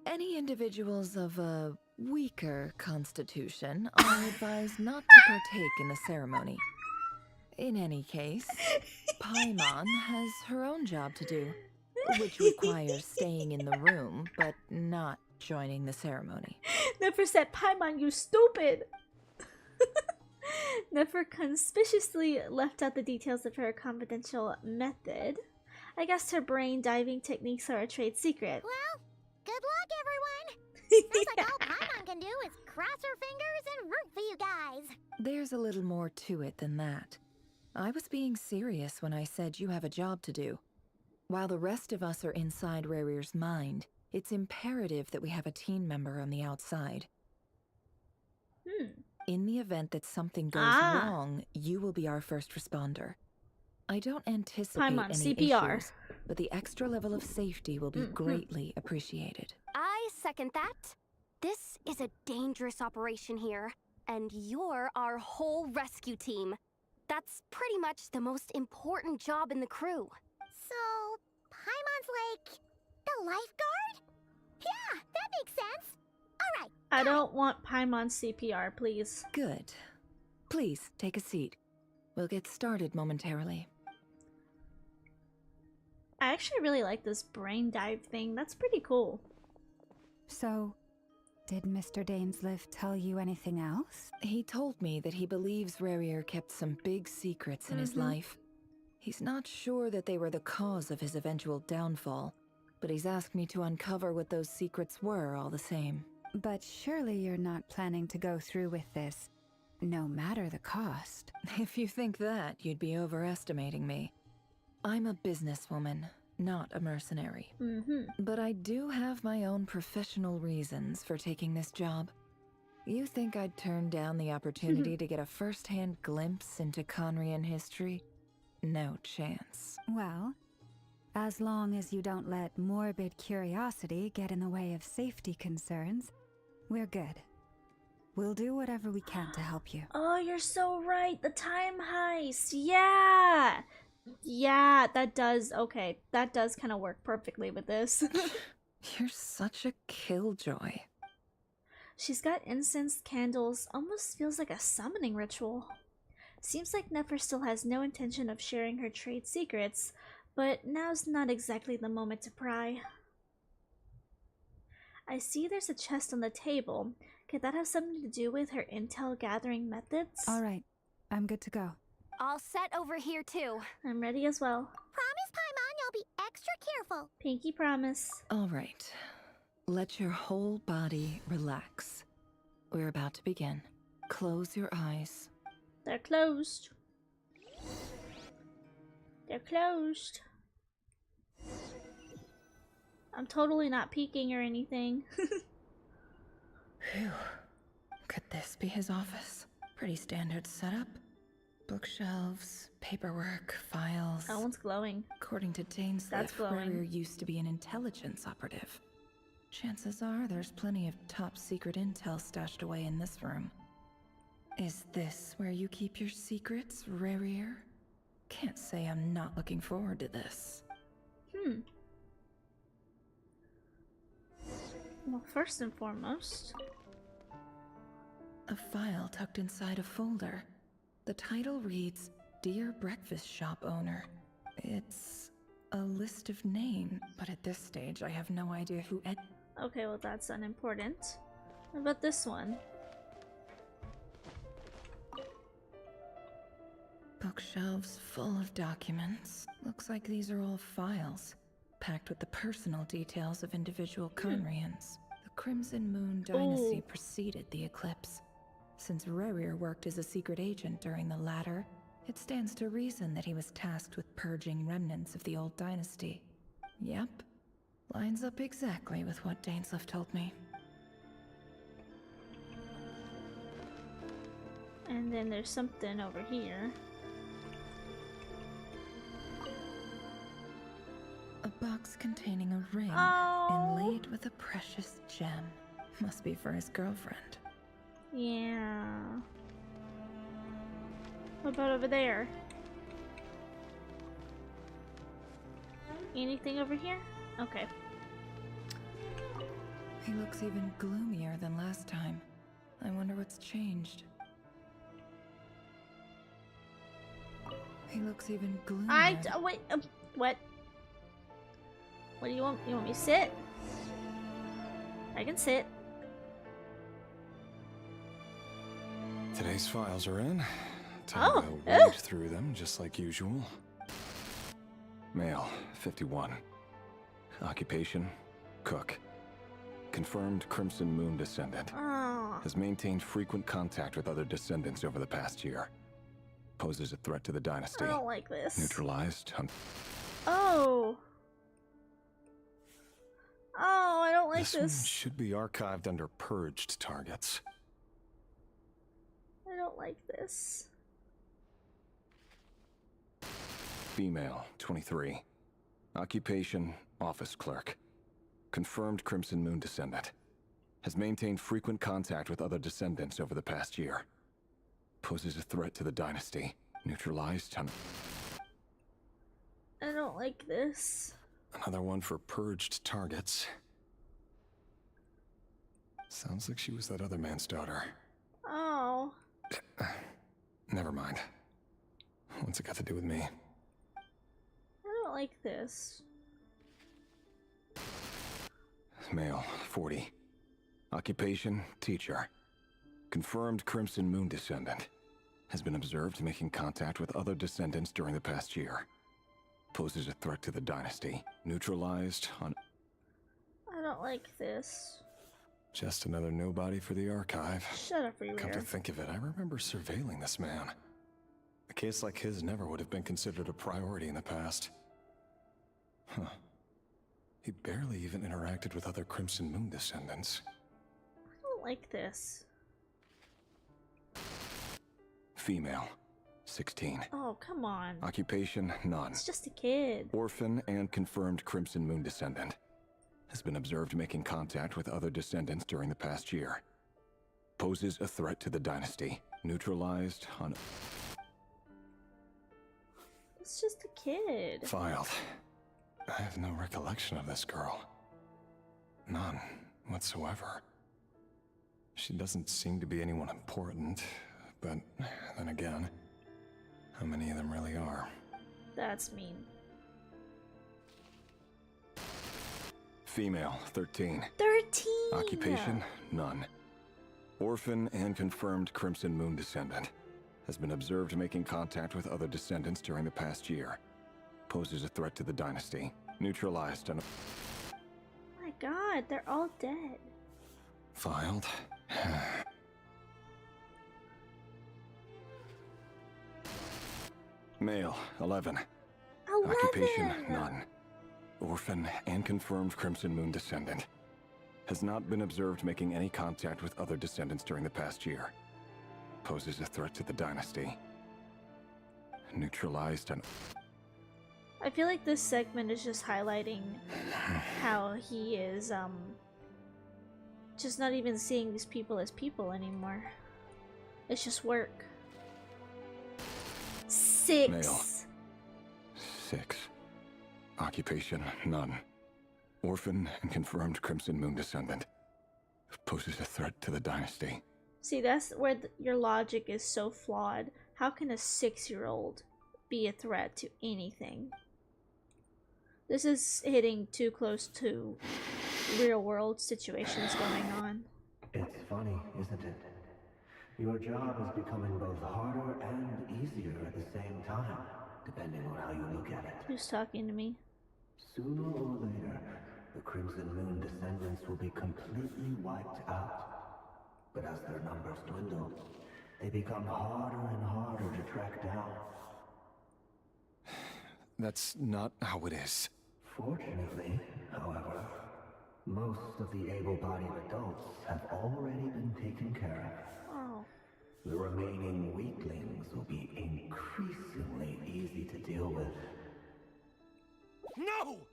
any individuals of a weaker constitution are advised not to partake in the ceremony. In any case, Paimon has her own job to do, which requires staying in the room, but not joining the ceremony. Nefer said, Paimon, you stupid! Nefer conspicuously left out the details of her confidential method. I guess her brain diving techniques are a trade secret. Well, good luck, everyone! Sounds like all Paimon can do is cross her fingers and root for you guys. There's a little more to it than that. I was being serious when I said you have a job to do. While the rest of us are inside Rarier's mind, it's imperative that we have a team member on the outside. In the event that something goes wrong, you will be our first responder. I don't anticipate Paimon, any CPR. issues, but the extra level of safety will be greatly appreciated. I second that. This is a dangerous operation here, and you're our whole rescue team. That's pretty much the most important job in the crew. So, Paimon's like the lifeguard? Yeah, that makes sense. Alright. I don't want Paimon CPR, please. Good. Please, take a seat. We'll get started momentarily. I actually really like this brain dive thing. That's pretty cool. So, did Mr. Dainsleif tell you anything else? He told me that he believes Rarier kept some big secrets in his life. He's not sure that they were the cause of his eventual downfall, but he's asked me to uncover what those secrets were all the same. But surely you're not planning to go through with this, no matter the cost. If you think that, you'd be overestimating me. I'm a businesswoman, not a mercenary. But I do have my own professional reasons for taking this job. You think I'd turn down the opportunity to get a first-hand glimpse into Conrian history? No chance. Well, As long as you don't let morbid curiosity get in the way of safety concerns, we're good. We'll do whatever we can to help you. Oh, you're so right. The time heist. Yeah. Yeah, that does. Okay, that does kind of work perfectly with this. You're such a killjoy. She's got incense, candles, almost feels like a summoning ritual. Seems like Nefer still has no intention of sharing her trade secrets, but now's not exactly the moment to pry. I see there's a chest on the table. Could that have something to do with her intel gathering methods? All right, I'm good to go. All set over here, too. I'm ready as well. Promise, Paimon, you'll be extra careful. Pinky promise. All right. Let your whole body relax. We're about to begin. Close your eyes. They're closed. They're closed. I'm totally not peeking or anything. Phew. Could this be his office? Pretty standard setup. Bookshelves, paperwork, files. That one's glowing. According to Dane's That's glowing. Freer used to be an intelligence operative. Chances are there's plenty of top secret intel stashed away in this room. Is this where you keep your secrets, Rerir? Can't say I'm not looking forward to this. Well, first and foremost... A file tucked inside a folder. The title reads, Dear Breakfast Shop Owner. It's a list of names, but at this stage I have no idea who Okay, well that's unimportant. What about this one? Bookshelves full of documents. Looks like these are all files, packed with the personal details of individual Conrians. The Crimson Moon Dynasty preceded the eclipse. Since Rerir worked as a secret agent during the latter, it stands to reason that he was tasked with purging remnants of the old dynasty. Yep. Lines up exactly with what Dainsleif told me. And then there's something over here. A box containing a ring inlaid with a precious gem. Must be for his girlfriend. Yeah. What about over there? Anything over here? Okay. He looks even gloomier than last time. I wonder what's changed. He looks even gloomier. Wait, what? What do you want? You want me to sit? I can sit. Today's files are in. Time to wade through them just like usual. Male, 51. Occupation, cook. Confirmed Crimson Moon descendant. Has maintained frequent contact with other descendants over the past year. Poses a threat to the dynasty. I don't like this. Neutralized. Oh, I don't like This one this. should be archived under purged targets. I don't like this. Female, 23. Occupation, office clerk. Confirmed Crimson Moon descendant. Has maintained frequent contact with other descendants over the past year. Poses a threat to the dynasty. Neutralized. I don't like this. Another one for purged targets. Sounds like she was that other man's daughter. Oh. Never mind. What's it got to do with me? I don't like this. Male, 40. Occupation, teacher. Confirmed Crimson Moon descendant. Has been observed making contact with other descendants during the past year. Poses a threat to the dynasty. Neutralized on... I don't like this. Just another nobody for the archive. Shut up, Rerir. Come to think of it, I remember surveilling this man. A case like his never would have been considered a priority in the past. Huh. He barely even interacted with other Crimson Moon descendants. I don't like this. Female, 16. Oh, come on. Occupation, none. It's just a kid. Orphan and confirmed Crimson Moon descendant. Has been observed making contact with other descendants during the past year. Poses a threat to the dynasty. Neutralized on... It's just a kid. Filed. I have no recollection of this girl. None whatsoever. She doesn't seem to be anyone important, but then again, how many of them really are? That's mean. Female, 13. 13! Occupation, none. Orphan and confirmed Crimson Moon descendant. Has been observed making contact with other descendants during the past year. Poses a threat to the dynasty. Neutralized on... My god, they're all dead. Filed. Male, 11. 11! Occupation, none. Orphan and confirmed Crimson Moon descendant. Has not been observed making any contact with other descendants during the past year. Poses a threat to the dynasty. Neutralized on... I feel like this segment is just highlighting how he is, just not even seeing these people as people anymore. It's just work. 6. Male. 6. Occupation, none. Orphan and confirmed Crimson Moon descendant. Poses a threat to the dynasty. See, that's where your logic is so flawed. How can a 6-year-old be a threat to anything? This is hitting too close to real-world situations going on. It's funny, isn't it? Your job is becoming both harder and easier at the same time, depending on how you look at it. Who's talking to me? Sooner or later, the Crimson Moon descendants will be completely wiped out. But as their numbers dwindle, they become harder and harder to track down. That's not how it is. Fortunately, however, most of the able-bodied adults have already been taken care of. Oh. The remaining weaklings will be increasingly easy to deal with. No!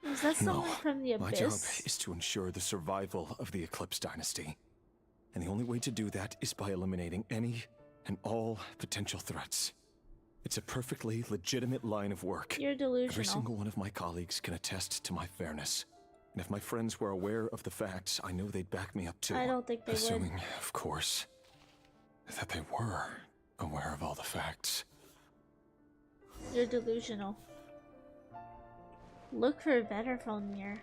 Is that someone from the My job Abyss? is to ensure the survival of the Eclipse Dynasty. And the only way to do that is by eliminating any and all potential threats. It's a perfectly legitimate line of work. You're delusional. Every single one of my colleagues can attest to my fairness. And if my friends were aware of the facts, I know they'd back me up too. I don't think they Assuming, would. of course, that they were aware of all the facts. You're delusional. Look for Vetterfilmir.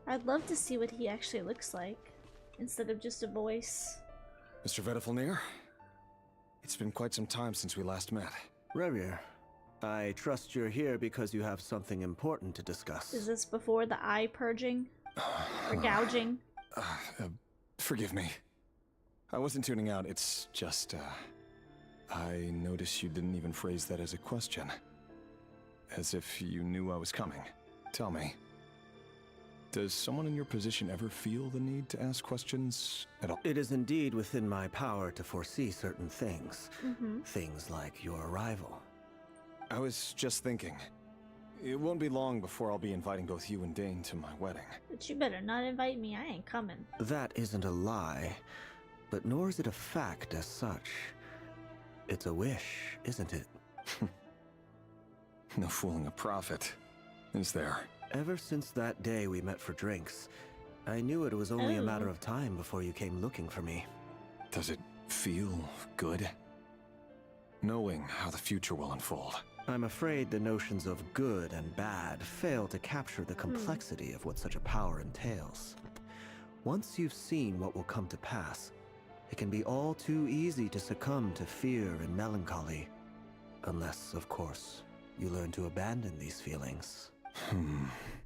I'd love to see what he actually looks like, instead of just a voice. Mr. Vettelfilnir, it's been quite some time since we last met. Rerir, I trust you're here because you have something important to discuss. Is this before the eye purging? Or gouging? Forgive me. I wasn't tuning out, it's just, I noticed you didn't even phrase that as a question. As if you knew I was coming. Tell me, does someone in your position ever feel the need to ask questions at all? It is indeed within my power to foresee certain things. Mm-hmm. Things like your arrival. I was just thinking. It won't be long before I'll be inviting both you and Dane to my wedding. But you better not invite me, I ain't coming. That isn't a lie, but nor is it a fact as such. It's a wish, isn't it? No fooling a prophet, is there? Ever since that day we met for drinks, I knew it was only a matter of time before you came looking for me. Does it feel good? Knowing how the future will unfold. I'm afraid the notions of good and bad fail to capture the complexity of what such a power entails. Once you've seen what will come to pass, it can be all too easy to succumb to fear and melancholy. Unless, of course, you learn to abandon these feelings.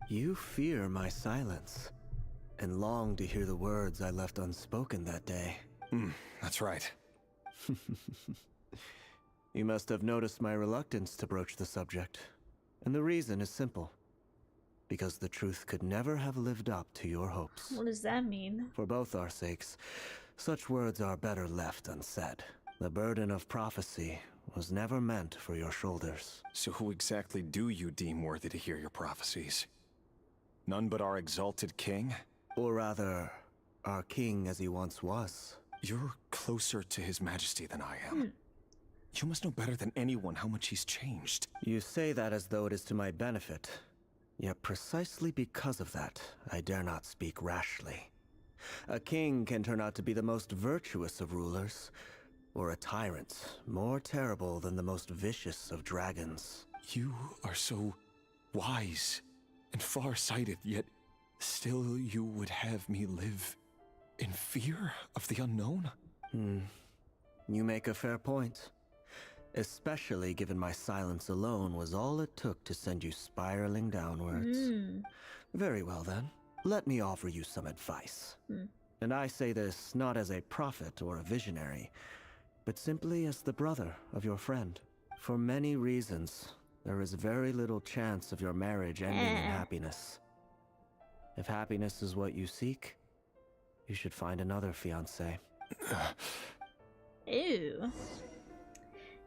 You fear my silence, and long to hear the words I left unspoken that day. That's right. You must have noticed my reluctance to broach the subject. And the reason is simple. because the truth could never have lived up to your hopes. What does that mean? For both our sakes, such words are better left unsaid. The burden of prophecy was never meant for your shoulders. So who exactly do you deem worthy to hear your prophecies? None but our exalted king? Or rather, our king as he once was. You're closer to his majesty than I am. You must know better than anyone how much he's changed. You say that as though it is to my benefit. Yet precisely because of that, I dare not speak rashly. A king can turn out to be the most virtuous of rulers, or a tyrant more terrible than the most vicious of dragons. You are so wise and far-sighted, yet still you would have me live in fear of the unknown? You make a fair point. Especially given my silence alone was all it took to send you spiraling downwards. Very well then, let me offer you some advice. And I say this not as a prophet or a visionary, but simply as the brother of your friend. For many reasons, there is very little chance of your marriage ending in happiness. If happiness is what you seek, you should find another fiancé. Ew.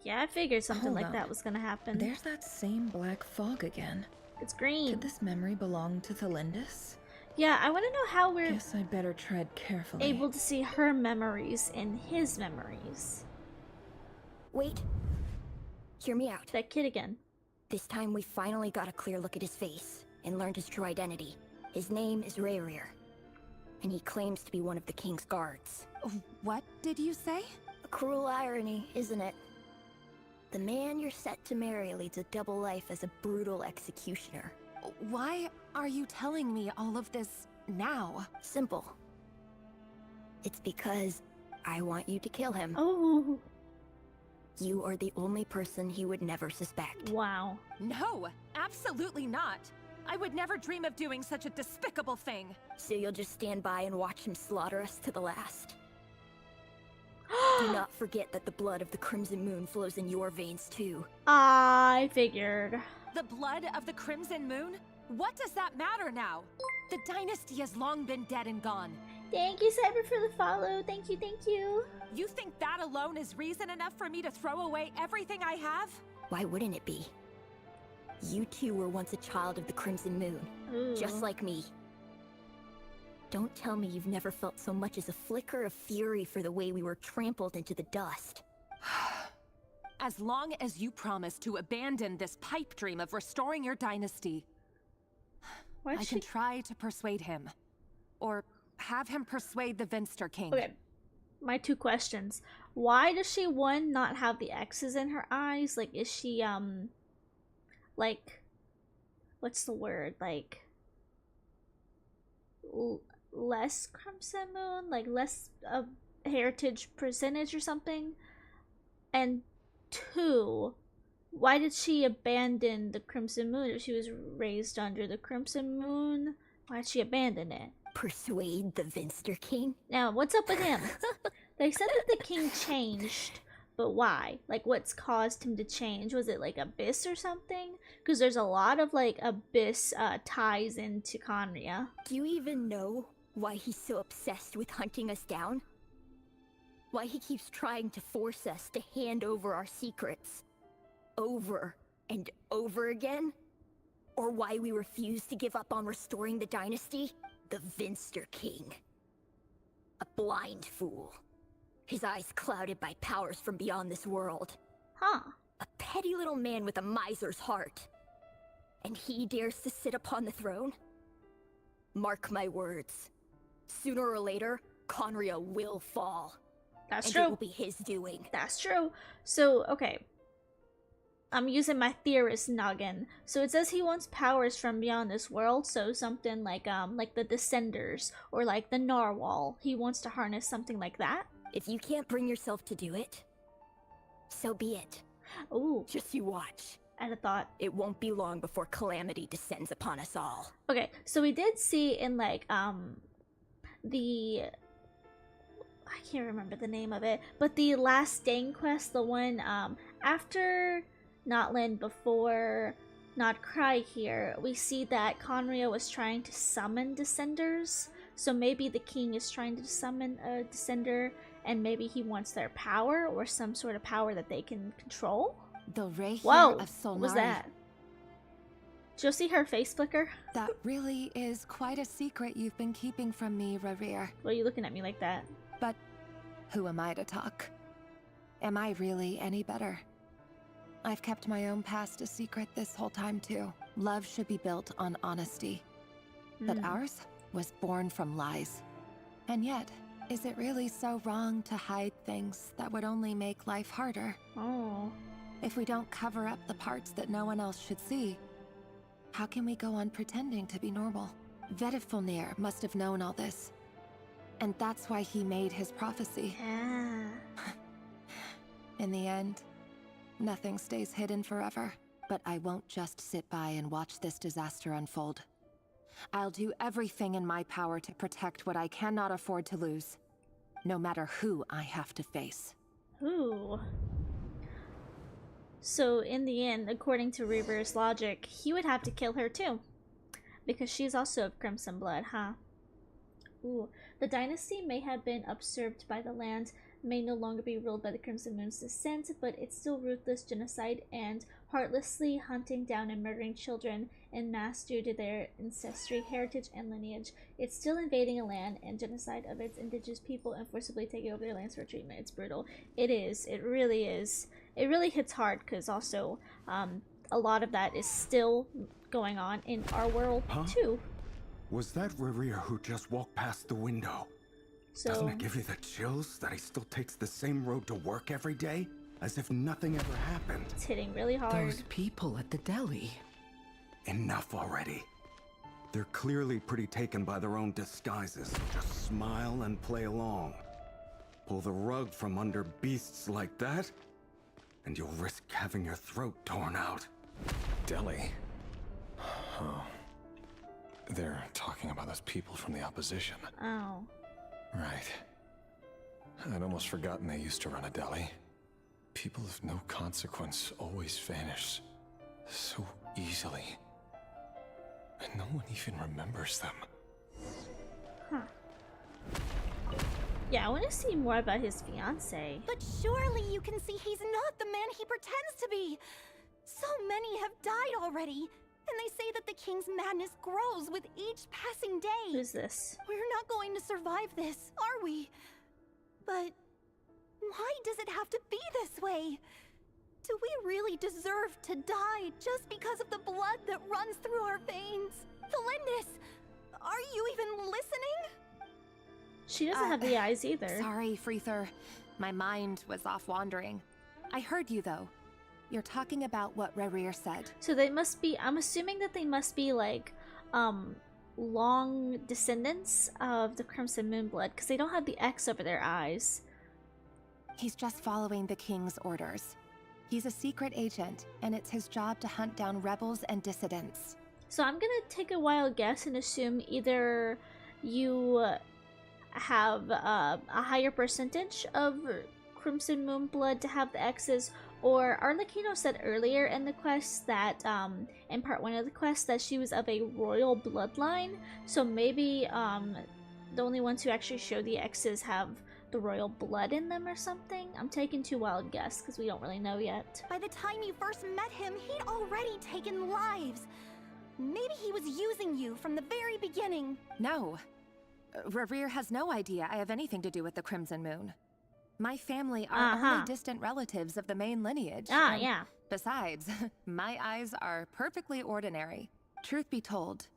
Yeah, I figured something Hold like on. that was gonna happen. There's that same black fog again. It's green. Did this memory belong to Thelindis? Yeah, I want to know how we're Guess I'd better tread carefully. able to see her memories in his memories. Wait. Hear me out. That kid again. This time we finally got a clear look at his face and learned his true identity. His name is Rayrir, and he claims to be one of the king's guards. What did you say? A cruel irony, isn't it? The man you're set to marry leads a double life as a brutal executioner. Why are you telling me all of this now? Simple. It's because I want you to kill him. Oh, You are the only person he would never suspect. wow. No, absolutely not. I would never dream of doing such a despicable thing. So you'll just stand by and watch him slaughter us to the last. Do not forget that the blood of the Crimson Moon flows in your veins too. I figured. The blood of the Crimson Moon? What does that matter now? The dynasty has long been dead and gone. Thank you, Cyber, for the follow. Thank you, thank you. You think that alone is reason enough for me to throw away everything I have? Why wouldn't it be? You two were once a child of the Crimson Moon, Ooh. just like me. Don't tell me you've never felt so much as a flicker of fury for the way we were trampled into the dust. As long as you promise to abandon this pipe dream of restoring your dynasty, Why'd I she... can try to persuade him. Or have him persuade the Vinster King. Okay, my two questions. Why does she, one, not have the X's in her eyes? Like, is she, like, what's the word? Like, less Crimson Moon? Like, less of heritage percentage or something? And two, why did she abandon the Crimson Moon if she was raised under the Crimson Moon? Why'd she abandon it? Persuade the Vinster King? Now, what's up with him? They said that the king changed, but why? Like, what's caused him to change? Was it like Abyss or something? Because there's a lot of like Abyss ties into Conria. Do you even know why he's so obsessed with hunting us down? Why he keeps trying to force us to hand over our secrets over and over again? Or why we refuse to give up on restoring the dynasty? The Vinster King. A blind fool. His eyes clouded by powers from beyond this world. Huh. A petty little man with a miser's heart. And he dares to sit upon the throne? Mark my words. Sooner or later, Conria will fall. That's and true. it will be his doing. That's true. So, okay. I'm using my theorist noggin. So it says he wants powers from beyond this world, so something like the Descenders or like the Narwhal. He wants to harness something like that. If you can't bring yourself to do it, so be it. Ooh, Just you watch. I'd have thought. It won't be long before calamity descends upon us all. Okay, so we did see in like the I can't remember the name of it, but the last Dane quest, the one after Notlin, before not KRAI here, we see that Conria was trying to summon Descenders. So maybe the king is trying to summon a Descender, and maybe he wants their power or some sort of power that they can control. The Reiki Whoa! of Solnari. What was that? Did you see her face flicker? That really is quite a secret you've been keeping from me, Rarir. Why are you looking at me like that? But who am I to talk? Am I really any better? I've kept my own past a secret this whole time too. Love should be built on honesty. But ours was born from lies. And yet, is it really so wrong to hide things that would only make life harder? Oh. If we don't cover up the parts that no one else should see, how can we go on pretending to be normal? Vedifulnir must have known all this. And that's why he made his prophecy. In the end, nothing stays hidden forever. But I won't just sit by and watch this disaster unfold. I'll do everything in my power to protect what I cannot afford to lose, no matter who I have to face. Ooh. So in the end, according to Reaver's logic, he would have to kill her too. Because she's also of crimson blood, huh? Ooh. The dynasty may have been usurped by the land, may no longer be ruled by the Crimson Moon's descent, but it's still ruthless genocide and heartlessly hunting down and murdering children en masse due to their ancestry, heritage, and lineage. It's still invading a land and genocide of its indigenous people and forcibly taking over their lands for treatment. It's brutal. It is. It really is. It really hits hard because also a lot of that is still going on in our world too. Was that Rarir who just walked past the window? So, doesn't it give you the chills that he still takes the same road to work every day? As if nothing ever happened. It's hitting really hard. Those people at the deli. Enough already. They're clearly pretty taken by their own disguises. Just smile and play along. Pull the rug from under beasts like that, and you'll risk having your throat torn out. Deli? Oh. They're talking about those people from the opposition. Oh. Right. I'd almost forgotten they used to run a deli. People of no consequence always vanish so easily. And no one even remembers them. Huh. Yeah, I want to see more about his fiancée. But surely you can see he's not the man he pretends to be. So many have died already. And they say that the king's madness grows with each passing day. Who's this? We're not going to survive this, are we? But why does it have to be this way? Do we really deserve to die just because of the blood that runs through our veins? Felindis, are you even listening? She doesn't have the eyes either. Sorry, Freether. My mind was off wandering. I heard you, though. You're talking about what Rarir said. So they must be, I'm assuming that they must be like, long descendants of the Crimson Moonblood, because they don't have the X over their eyes. He's just following the king's orders. He's a secret agent, and it's his job to hunt down rebels and dissidents. So I'm gonna take a wild guess and assume either you have a higher percentage of Crimson Moonblood to have the X's, or Arlecchino said earlier in the quest that, in part 1 of the quest, that she was of a royal bloodline, so maybe, the only ones who actually show the X's have the royal blood in them or something? I'm taking too wild a guess, because we don't really know yet. By the time you first met him, he'd already taken lives. Maybe he was using you from the very beginning. No. Rarir has no idea I have anything to do with the Crimson Moon. My family are only distant relatives of the main lineage. Yeah. Besides, my eyes are perfectly ordinary. Truth be told,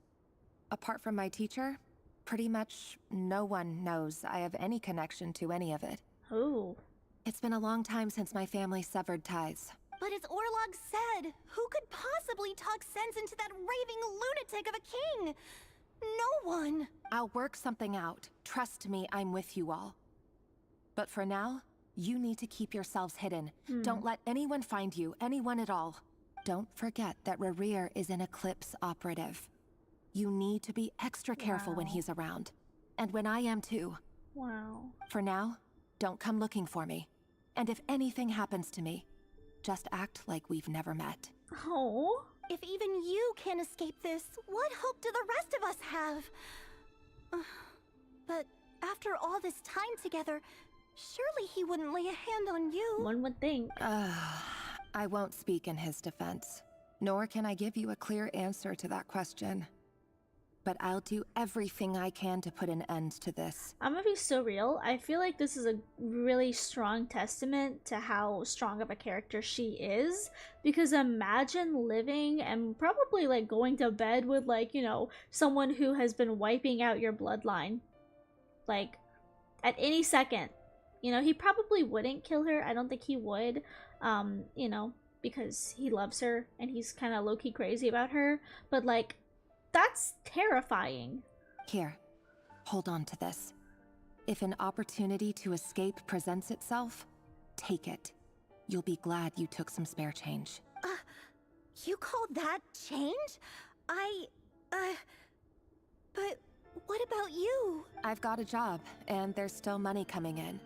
apart from my teacher, pretty much no one knows I have any connection to any of it. Ooh. It's been a long time since my family severed ties. But as Orlog said, who could possibly talk sense into that raving lunatic of a king? No one. I'll work something out. Trust me, I'm with you all. But for now, you need to keep yourselves hidden. Don't let anyone find you, anyone at all. Don't forget that Rarir is an Eclipse operative. You need to be extra careful when he's around. And when I am too. Wow. For now, don't come looking for me. And if anything happens to me, just act like we've never met. Oh. If even you can't escape this, what hope do the rest of us have? But after all this time together, surely he wouldn't lay a hand on you. One would think. I won't speak in his defense, nor can I give you a clear answer to that question. But I'll do everything I can to put an end to this. I'm gonna be so real. I feel like this is a really strong testament to how strong of a character she is. Because imagine living and probably like going to bed with like, you know, someone who has been wiping out your bloodline. Like, at any second. You know, he probably wouldn't kill her. I don't think he would. You know, because he loves her and he's kind of low-key crazy about her. But like, that's terrifying. Here, hold on to this. If an opportunity to escape presents itself, take it. You'll be glad you took some spare change. You call that change? But what about you? I've got a job, and there's still money coming in.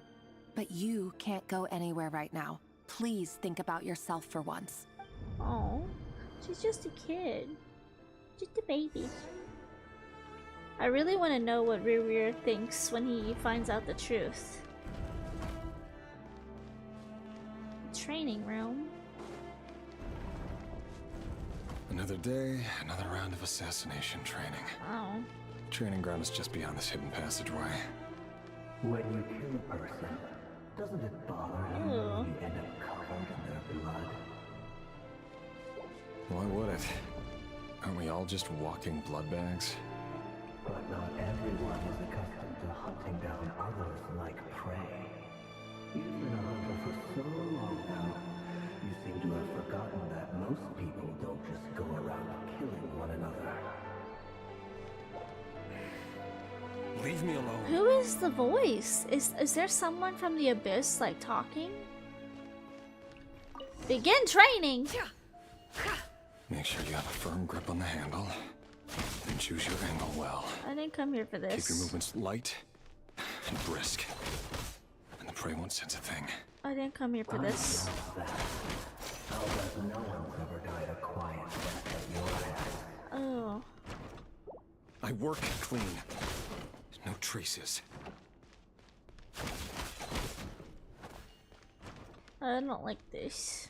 But you can't go anywhere right now. Please think about yourself for once. Oh, she's just a kid. Just a baby. I really want to know what Rear thinks when he finds out the truth. Training room. Another day, another round of assassination training. Oh. Training ground is just beyond this hidden passageway. When you kill a person, doesn't it bother you when you end up covered in their blood? Why would it? Aren't we all just walking blood bags? But not everyone is accustomed to hunting down others like prey. You've been a hunter for so long now, you seem to have forgotten that most people don't just go around killing one another. Leave me alone. Who is the voice? Is there someone from the abyss like talking? Begin training! Make sure you have a firm grip on the handle. Then choose your angle well. I didn't come here for this. Keep your movements light and brisk. And the prey won't sense a thing. I didn't come here for this. How does no one's ever died a quiet death at your hands? Oh. I work clean. No traces. I don't like this.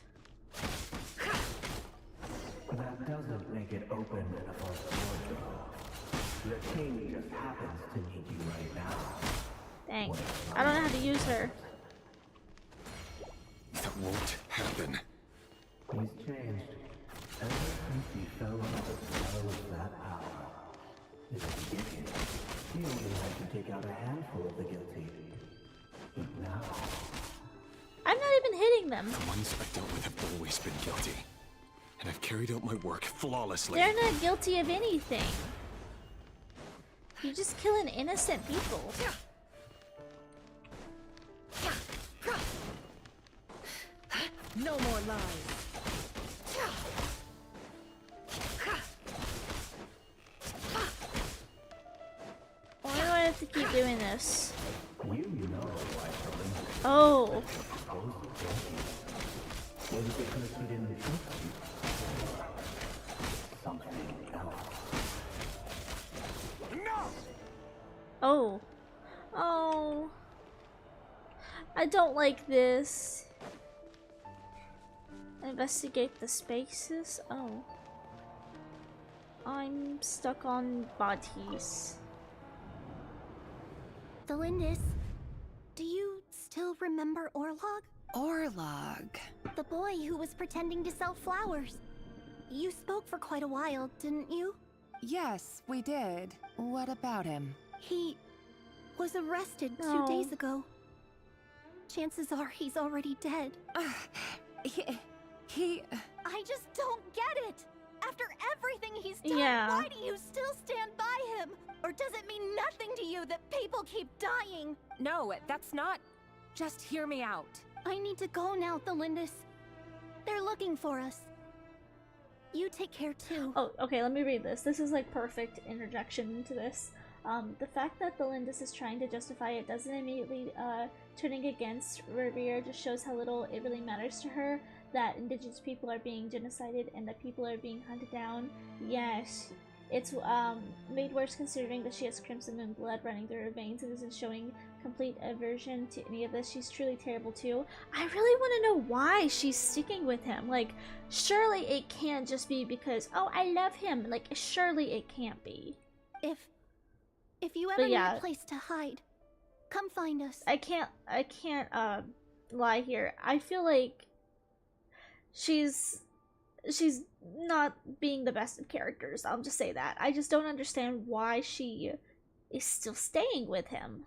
That doesn't make it open and a false wardrobe. The king just happens to need you right now. Dang. I don't know how to use her. That won't happen. He's changed. Ever since he fell under the spell of that power. In the beginning, he only had to take out a handful of the guilty. But now... I'm not even hitting them. The ones I dealt with have always been guilty. And I've carried out my work flawlessly. They're not guilty of anything. You're just killing innocent people. No more lies. Why do I have to keep doing this? You know why something... Oh. Was it because he didn't trust you? Something else. Oh. Oh. I don't like this. Investigate the spaces? Oh. I'm stuck on bodies. The Lindis, do you still remember Orlog? Orlog? The boy who was pretending to sell flowers. You spoke for quite a while, didn't you? Yes, we did. What about him? He was arrested No. 2 days ago. Chances are he's already dead. He... I just don't get it! After everything he's done, Yeah. why do you still stand by him? Or does it mean nothing to you that people keep dying? No, that's not... Just hear me out. I need to go now, Thelindis. They're looking for us. You take care too. Oh, okay, let me read this. This is like perfect interjection into this. The fact that the Lindis is trying to justify it doesn't immediately turning against Revere just shows how little it really matters to her. that indigenous people are being genocided and that people are being hunted down. Yes, it's made worse considering that she has Crimson Moon blood running through her veins and isn't showing complete aversion to any of this. She's truly terrible too. I really want to know why she's sticking with him. Like, surely it can't just be because, oh, I love him. Like, surely it can't be. If you ever need a place to hide, come find us. I can't lie here. I feel like she's not being the best of characters. I'll just say that. I just don't understand why she is still staying with him.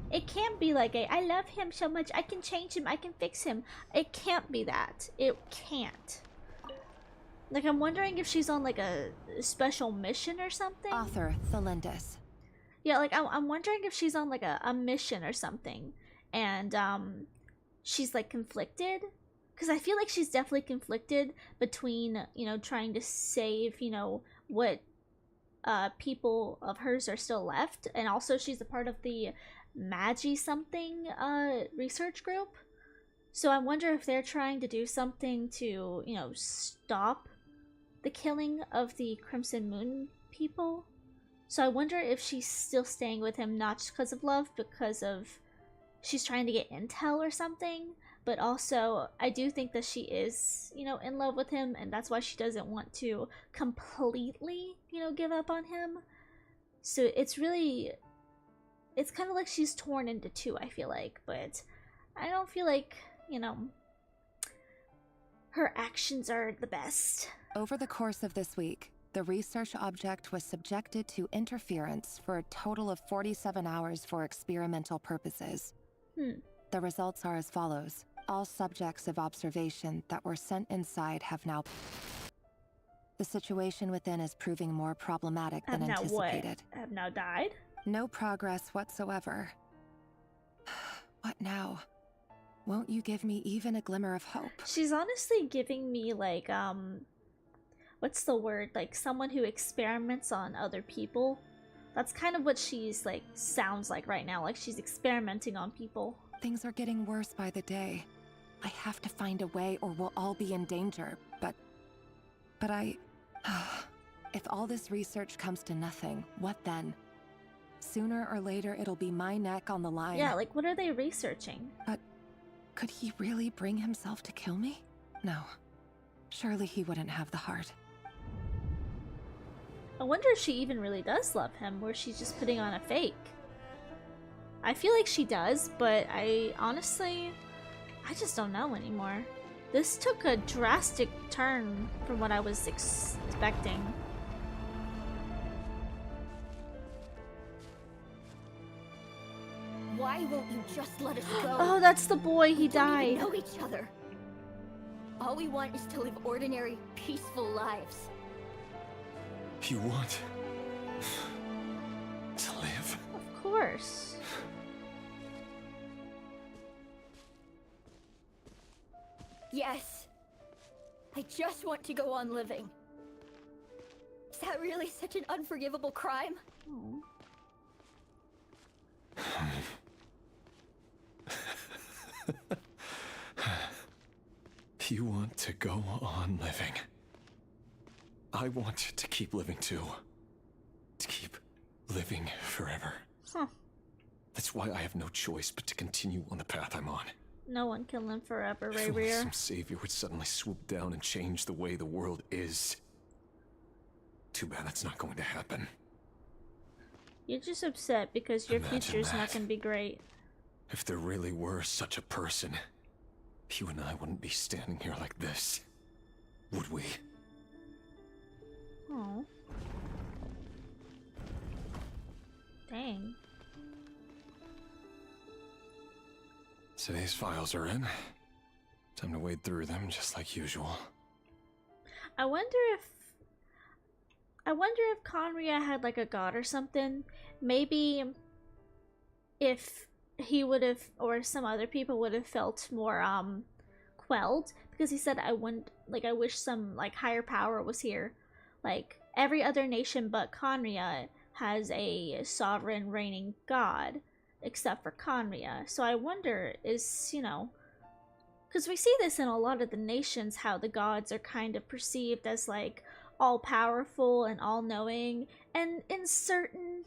It can't be like I love him so much, I can change him, I can fix him. It can't be that. It can't. Like, I'm wondering if she's on like a special mission or something. Author Thelendis. Yeah, like I'm wondering if she's on like a mission or something, and she's like conflicted, because I feel like she's definitely conflicted between, you know, trying to save, you know, what people of hers are still left, and also she's a part of the Magi something research group. So I wonder if they're trying to do something to, you know, stop the killing of the Crimson Moon people. So I wonder if she's still staying with him, not just because of love, because of she's trying to get intel or something. But also, I do think that she is, you know, in love with him, and that's why she doesn't want to completely, you know, give up on him. So it's really, it's kind of like she's torn into two, I feel like. But I don't feel like, you know, her actions are the best. Over the course of this week, the research object was subjected to interference for a total of 47 hours for experimental purposes. The results are as follows. All subjects of observation that were sent inside have now... The situation within is proving more problematic than anticipated. Have now died? No progress whatsoever. What now? Won't you give me even a glimmer of hope? She's honestly giving me like, what's the word? Like someone who experiments on other people. That's kind of what she's like, sounds like right now. Like she's experimenting on people. Things are getting worse by the day. I have to find a way or we'll all be in danger. But if all this research comes to nothing, what then? Sooner or later, it'll be my neck on the line. Yeah, like what are they researching? But could he really bring himself to kill me? No. Surely he wouldn't have the heart. I wonder if she even really does love him, or she's just putting on a fake. I feel like she does, but I just don't know anymore. This took a drastic turn from what I was expecting. Why won't you just let us go? Oh, that's the boy. He died. We don't even know each other. All we want is to live ordinary, peaceful lives. You want to live? Of course. Yes. I just want to go on living. Is that really such an unforgivable crime? Oh. You want to go on living. I want to keep living too. To keep living forever. Huh. That's why I have no choice but to continue on the path I'm on. No one can live forever, If only Rayrear. some savior would suddenly swoop down and change the way the world is. Too bad that's not going to happen. You're just upset because your Imagine future's not that. gonna be great. If there really were such a person, you and I wouldn't be standing here like this, would we? Oh. Dang. Today's files are in. Time to wade through them just like usual. I wonder if Conria had like a god or something. Maybe if he would have, or some other people would have felt more quelled, because he said I wish some like higher power was here. Like every other nation but Conria has a sovereign reigning god except for Conria. So I wonder, is, you know, because we see this in a lot of the nations, how the gods are kind of perceived as like all powerful and all knowing, and in certain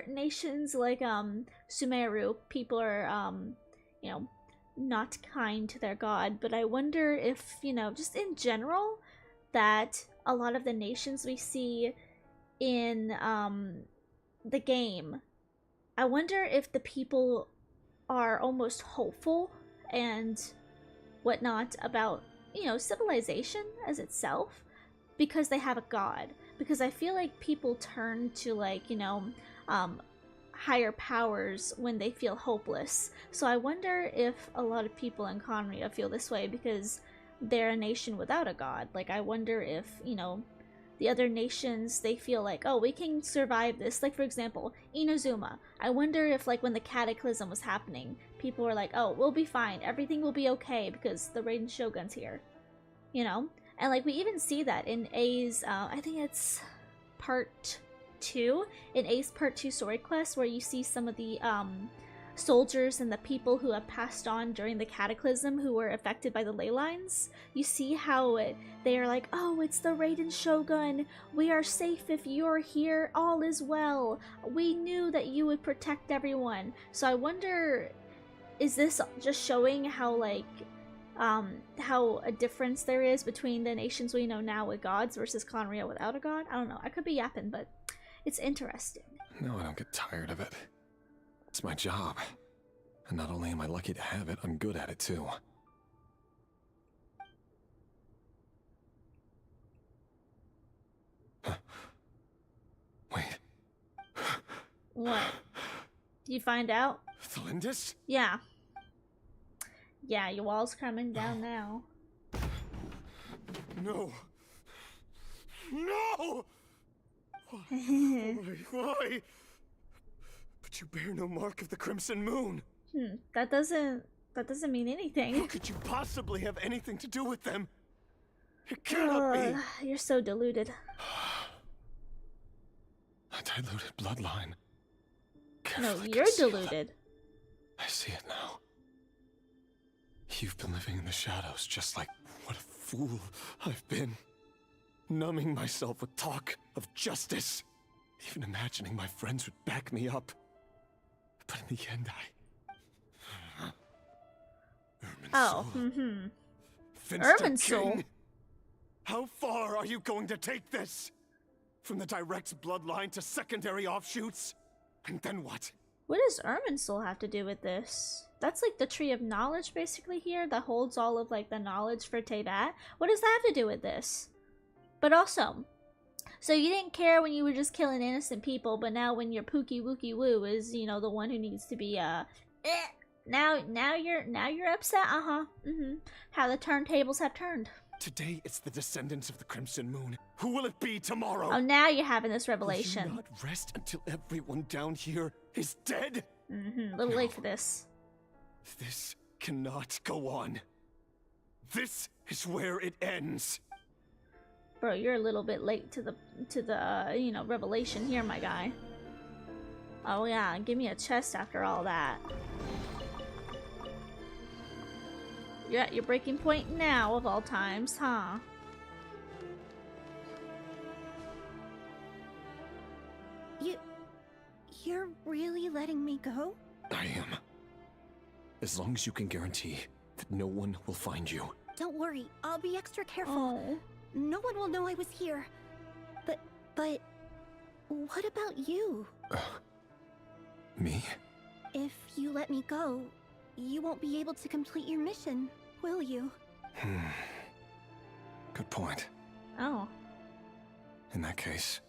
nations like Sumeru, people are you know, not kind to their god. But I wonder if, you know, just in general, that a lot of the nations we see in the game, I wonder if the people are almost hopeful and whatnot about, you know, civilization as itself, because they have a god. Because I feel like people turn to, like, you know, higher powers when they feel hopeless. So I wonder if a lot of people in Conria feel this way because they're a nation without a god. Like, I wonder if, you know, the other nations, they feel like, oh, we can survive this. Like, for example, Inazuma. I wonder if, like, when the Cataclysm was happening, people were like, oh, we'll be fine. Everything will be okay because the Raiden Shogun's here. You know? And, like, we even see that in A's, I think it's part 2, in A's part 2 story quest, where you see some of the, soldiers and the people who have passed on during the Cataclysm who were affected by the ley lines. You see how they are like, oh, it's the Raiden Shogun, we are safe if you're here, all is well, we knew that you would protect everyone. So I wonder, is this just showing how, like, how a difference there is between the nations we know now with gods versus Conria without a god? I don't know, I could be yapping, but it's interesting. No, I don't get tired of it. It's my job. And not only am I lucky to have it, I'm good at it too. Wait. What? Did you find out? Thalindis? Yeah. Yeah, your wall's coming down now. No. No! Why? But you bear no mark of the Crimson Moon. That doesn't mean anything. How could you possibly have anything to do with them? It cannot be. You're so deluded. A diluted bloodline. No, Carefully you're concealed. deluded. I see it now. You've been living in the shadows just like what a fool I've been. Numbing myself with talk of justice. Even imagining my friends would back me up. But in the end, Irminsul. How far are you going to take this? From the direct bloodline to secondary offshoots? And then what? What does Irminsul have to do with this? That's like the tree of knowledge basically here that holds all of like the knowledge for Teyvat. What does that have to do with this? But also, so you didn't care when you were just killing innocent people, but now when your Pookie Wookie Woo is, you know, the one who needs to be now you're upset, how the turntables have turned. Today it's the descendants of the Crimson Moon. Who will it be tomorrow? Oh, now you're having this revelation. Will you not rest until everyone down here is dead? A little late for this. This cannot go on. This is where it ends. Bro, you're a little bit late to the you know, revelation here, my guy. Oh yeah, give me a chest after all that. You're at your breaking point now, of all times, huh? You're really letting me go? I am. As long as you can guarantee that no one will find you. Don't worry, I'll be extra careful. Oh. No one will know I was here. But what about you? Me? If you let me go, you won't be able to complete your mission, will you? Good point. Oh. In that case,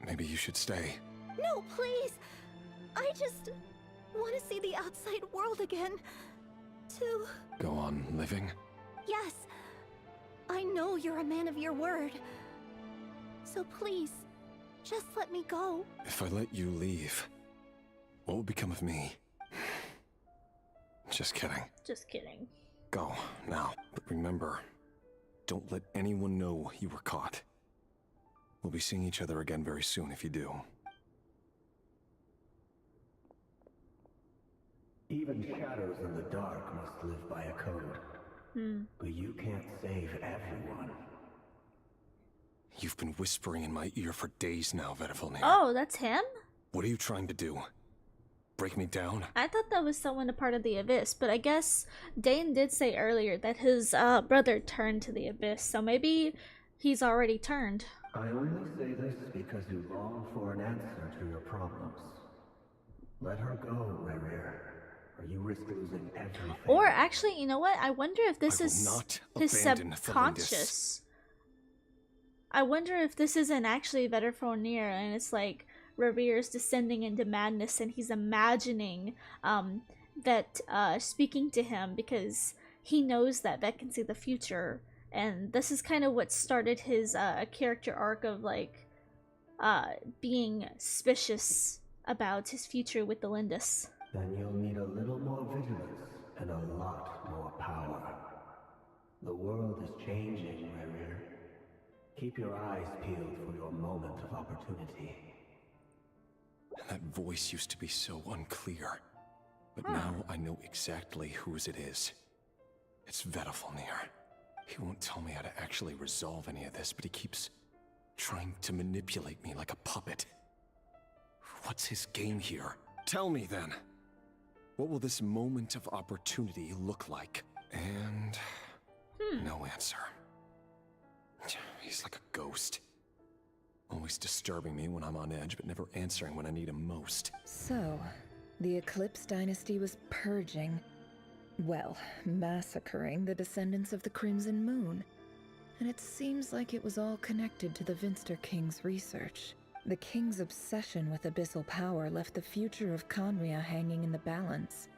maybe you should stay. No, please! I just want to see the outside world again. To... Go on living? Yes. I know you're a man of your word. So please, just let me go. If I let you leave, what will become of me? Just kidding. Just kidding. Go, now. But remember, don't let anyone know you were caught. We'll be seeing each other again very soon if you do. Even shadows in the dark must live by a code. But you can't save everyone. You've been whispering in my ear for days now, Vedifilnir. Oh, that's him? What are you trying to do? Break me down? I thought that was someone a part of the Abyss, but I guess Dane did say earlier that his brother turned to the Abyss, so maybe he's already turned. I only say this because you long for an answer to your problems. Let her go, Rerir, or you risk losing everything. Or actually, you know what? I wonder if this I will is not his abandon subconscious. I wonder if this isn't actually Vedifilnir and it's like Rerir's descending into madness and he's imagining Vet speaking to him because he knows that Vet can see the future. And this is kind of what started his character arc of like being suspicious about his future with the Lindis. Then you'll need a little more vigilance and a lot more power. The world is changing, Rerir. Keep your eyes peeled for your moment of opportunity. That voice used to be so unclear. But now I know exactly whose it is. It's Vedifilnir. He won't tell me how to actually resolve any of this, but he keeps trying to manipulate me like a puppet. What's his game here? Tell me then. What will this moment of opportunity look like? And no answer. He's like a ghost. Always disturbing me when I'm on edge, but never answering when I need him most. So, the Eclipse Dynasty was purging, well, massacring the descendants of the Crimson Moon. And it seems like it was all connected to the Vinster King's research. The King's obsession with abyssal power left the future of Khaenri'ah hanging in the balance.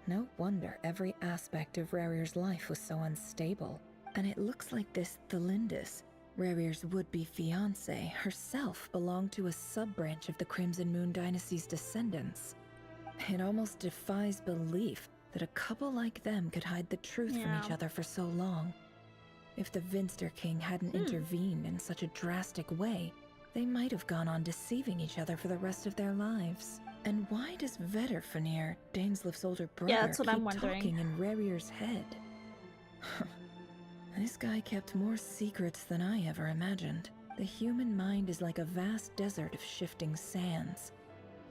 No wonder every aspect of Rerir's life was so unstable. And it looks like this Thelindis, Rerir's would-be fiancée, herself belonged to a sub-branch of the Crimson Moon Dynasty's descendants. It almost defies belief that a couple like them could hide the truth from each other for so long. If the Vinster King hadn't intervened in such a drastic way, they might have gone on deceiving each other for the rest of their lives. And why does Vedifilnir, Dainslif's older brother, that's what keep I'm wondering. talking in Rerir's head? This guy kept more secrets than I ever imagined. The human mind is like a vast desert of shifting sands.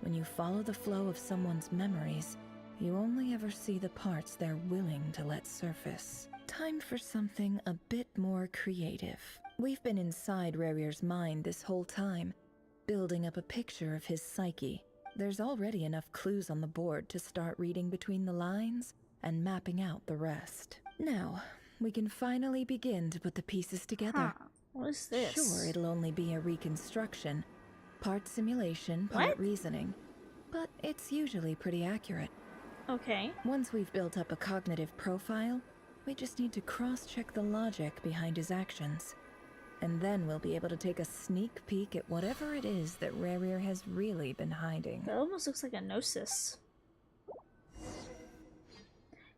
When you follow the flow of someone's memories, you only ever see the parts they're willing to let surface. Time for something a bit more creative. We've been inside Rerir's mind this whole time, building up a picture of his psyche. There's already enough clues on the board to start reading between the lines and mapping out the rest. Now, we can finally begin to put the pieces together. What is this? Sure, it'll only be a reconstruction. Part simulation, part reasoning. But it's usually pretty accurate. Okay. Once we've built up a cognitive profile, we just need to cross-check the logic behind his actions. And then we'll be able to take a sneak peek at whatever it is that Rerir has really been hiding. That almost looks like a gnosis.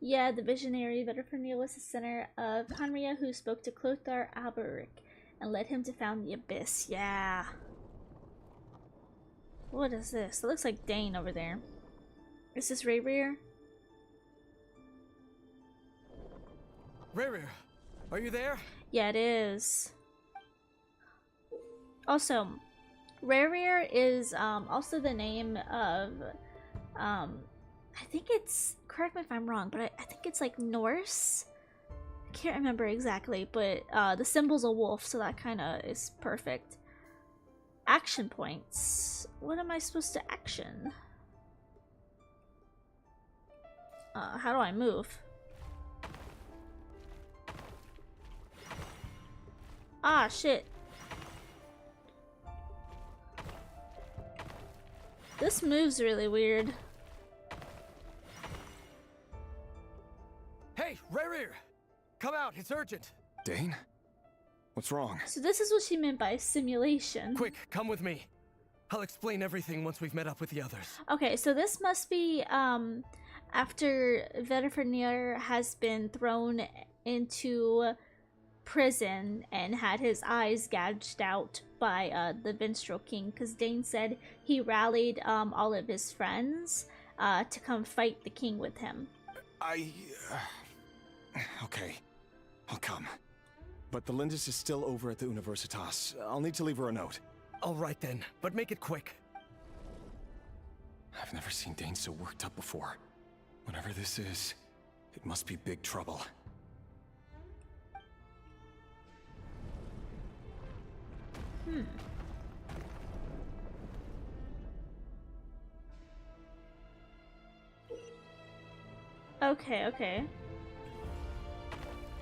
Yeah, the visionary Vedifilnir was the center of Khaenri'ah who spoke to Clothar Alberic and led him to found the Abyss. Yeah. What is this? It looks like Dane over there. Is this Rerir? Rerir, are you there? Yeah, it is. Also, Rerir is also the name of I think it's, correct me if I'm wrong, but I think it's like Norse. I can't remember exactly, but the symbol's a wolf, so that kind of is perfect. Action points. What am I supposed to action? How do I move? Ah, shit. This move's really weird. Hey, Rerir! Come out, it's urgent! Dane? What's wrong? So this is what she meant by simulation. Quick, come with me. I'll explain everything once we've met up with the others. Okay, so this must be after Vedifilnir has been thrown into prison and had his eyes gouged out by the Vinstral King, because Dane said he rallied all of his friends to come fight the king with him. Okay, I'll come. But the Lindis is still over at the Universitas. I'll need to leave her a note. All right then, but make it quick. I've never seen Dane so worked up before. Whatever this is, it must be big trouble. Okay.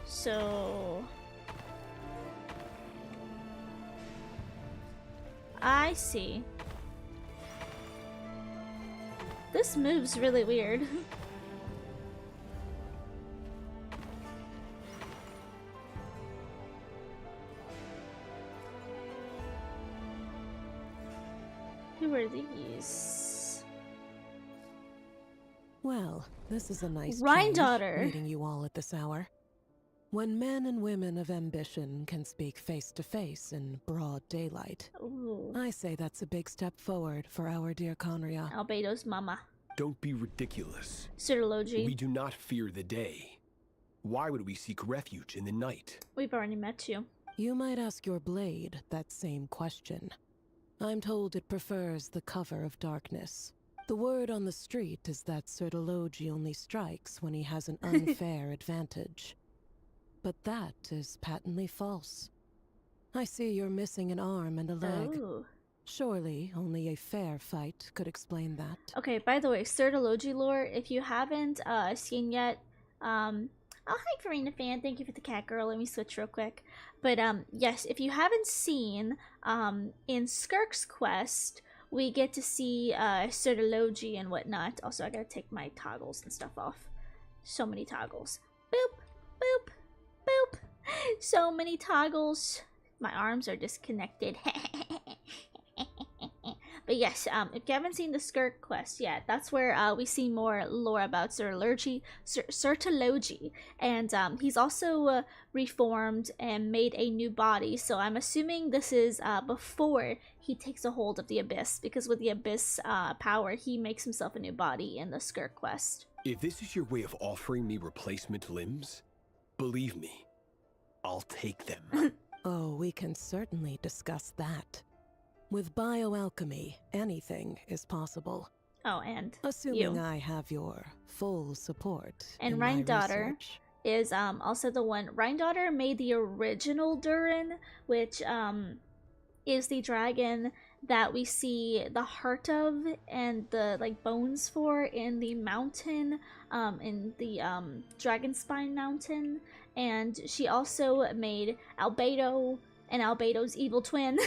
So... I see. This move's really weird. Who are these? Well, this is a nice Rhine change, daughter. meeting you all at this hour. When men and women of ambition can speak face to face in broad daylight, Ooh. I say that's a big step forward for our dear Conria. Albedo's mama. Don't be ridiculous. Certology. We do not fear the day. Why would we seek refuge in the night? We've already met you. You might ask your blade that same question. I'm told it prefers the cover of darkness. The word on the street is that Certology only strikes when he has an unfair advantage. But that is patently false. I see you're missing an arm and a leg. Oh. Surely only a fair fight could explain that. Okay, by the way, Certology lore, if you haven't seen yet, oh, hi Farina fan, thank you for the cat girl. Let me switch real quick. But yes, if you haven't seen, in Skirk's quest, we get to see Certology and whatnot. Also, I gotta take my toggles and stuff off. So many toggles. Boop, boop, boop. So many toggles. My arms are disconnected. But yes, if you haven't seen the Skirk quest yet, that's where we see more lore about Certology, and he's also reformed and made a new body. So I'm assuming this is before he takes a hold of the Abyss, because with the Abyss power, he makes himself a new body in the Skirk quest. If this is your way of offering me replacement limbs, believe me, I'll take them. Oh, we can certainly discuss that. With bioalchemy, anything is possible. Oh, and assuming you. I have your full support. And in Rhine my Daughter research. is also the one. Rhine Daughter made the original Durin, which is the dragon that we see the heart of and the like bones for in the mountain, in the Dragon Spine Mountain. And she also made Albedo and Albedo's evil twin.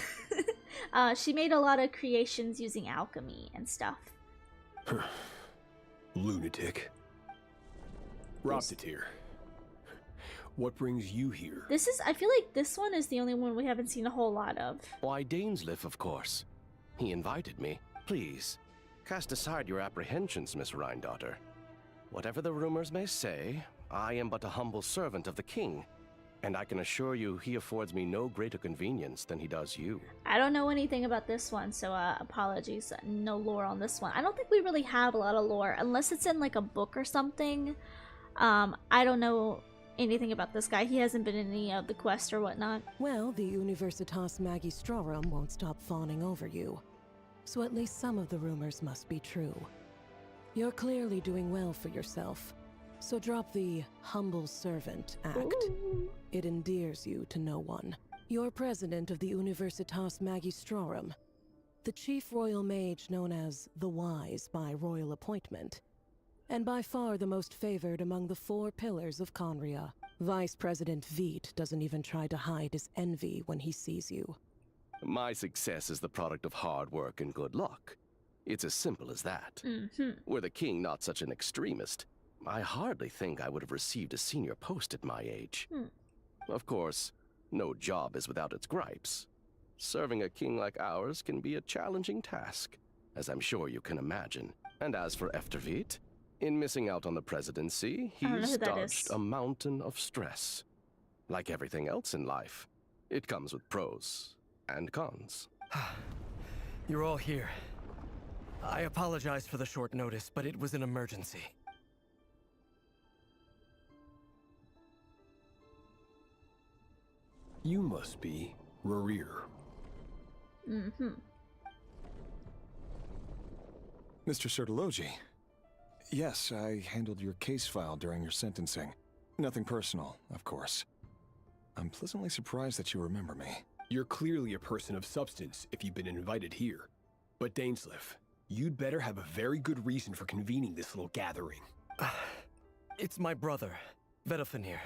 She made a lot of creations using alchemy and stuff. Lunatic. Roptatir. What brings you here? This is, I feel like this one is the only one we haven't seen a whole lot of. Why, Dainsleif, of course. He invited me. Please, cast aside your apprehensions, Miss Rhine-daughter. Whatever the rumors may say, I am but a humble servant of the king, and I can assure you he affords me no greater convenience than he does you. I don't know anything about this one, so apologies. No lore on this one. I don't think we really have a lot of lore, unless it's in like a book or something. I don't know anything about this guy. He hasn't been in any of the quests or whatnot. Well, the Universitas Magistrorum won't stop fawning over you. So at least some of the rumors must be true. You're clearly doing well for yourself. So drop the humble servant act. Ooh. It endears you to no one. You're president of the Universitas Magistrorum, the chief royal mage known as the Wise by royal appointment, and by far the most favored among the 4 pillars of Conria. Vice President Veet doesn't even try to hide his envy when he sees you. My success is the product of hard work and good luck. It's as simple as that. Were the king not such an extremist, I hardly think I would have received a senior post at my age. Of course, no job is without its gripes. Serving a king like ours can be a challenging task, as I'm sure you can imagine. And as for Efterveet, in missing out on the presidency, he's dodged a mountain of stress. Like everything else in life, it comes with pros and cons. You're all here. I apologize for the short notice, but it was an emergency. You must be Rerir. Mm-hmm. Mr. Sertologi. Yes, I handled your case file during your sentencing. Nothing personal, of course. I'm pleasantly surprised that you remember me. You're clearly a person of substance if you've been invited here. But Dainsleif, you'd better have a very good reason for convening this little gathering. It's my brother, Vedofenir.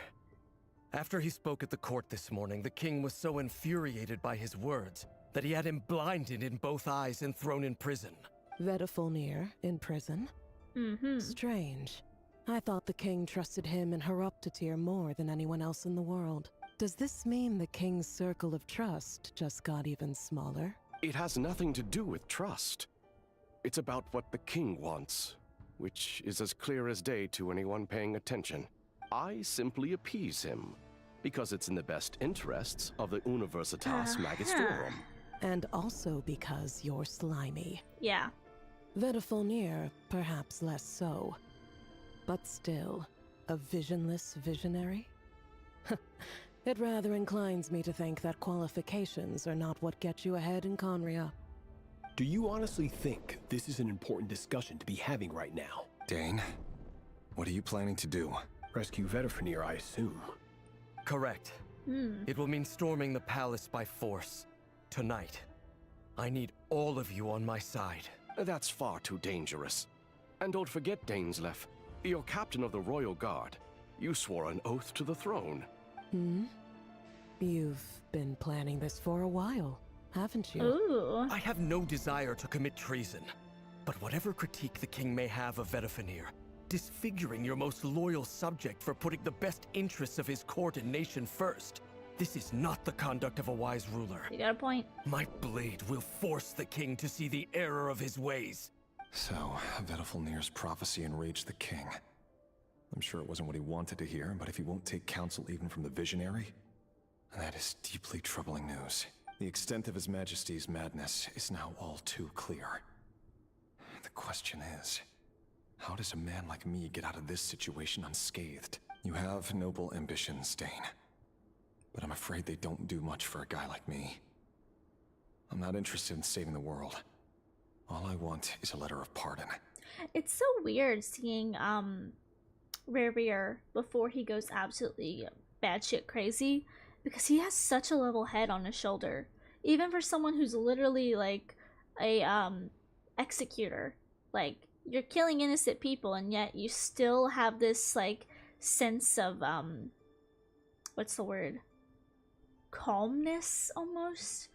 After he spoke at the court this morning, the king was so infuriated by his words that he had him blinded in both eyes and thrown in prison. Vedofenir in prison? Mm-hmm. Strange. I thought the king trusted him and Heroptatir more than anyone else in the world. Does this mean the king's circle of trust just got even smaller? It has nothing to do with trust. It's about what the king wants, which is as clear as day to anyone paying attention. I simply appease him, because it's in the best interests of the Universitas Magistrorum. And also because you're slimy. Yeah. Vedofenir, perhaps less so. But still, a visionless visionary? It rather inclines me to think that qualifications are not what get you ahead in Conria. Do you honestly think this is an important discussion to be having right now? Dane, what are you planning to do? Rescue Vedofenir, I assume. Correct. It will mean storming the palace by force. Tonight. I need all of you on my side. That's far too dangerous. And don't forget, Dainsleif, you're captain of the Royal Guard. You swore an oath to the throne. You've been planning this for a while, haven't you? Ooh. I have no desire to commit treason. But whatever critique the king may have of Vedofenir, disfiguring your most loyal subject for putting the best interests of his court and nation first, this is not the conduct of a wise ruler. You got a point. My blade will force the king to see the error of his ways. So, Vedofenir's prophecy enraged the king. I'm sure it wasn't what he wanted to hear, but if he won't take counsel even from the visionary, that is deeply troubling news. The extent of His Majesty's madness is now all too clear. The question is, how does a man like me get out of this situation unscathed? You have noble ambitions, Dane. But I'm afraid they don't do much for a guy like me. I'm not interested in saving the world. All I want is a letter of pardon. It's so weird seeing Rerir before he goes absolutely batshit crazy, because he has such a level head on his shoulder. Even for someone who's literally like a executor. Like, you're killing innocent people and yet you still have this like sense of what's the word? Calmness almost.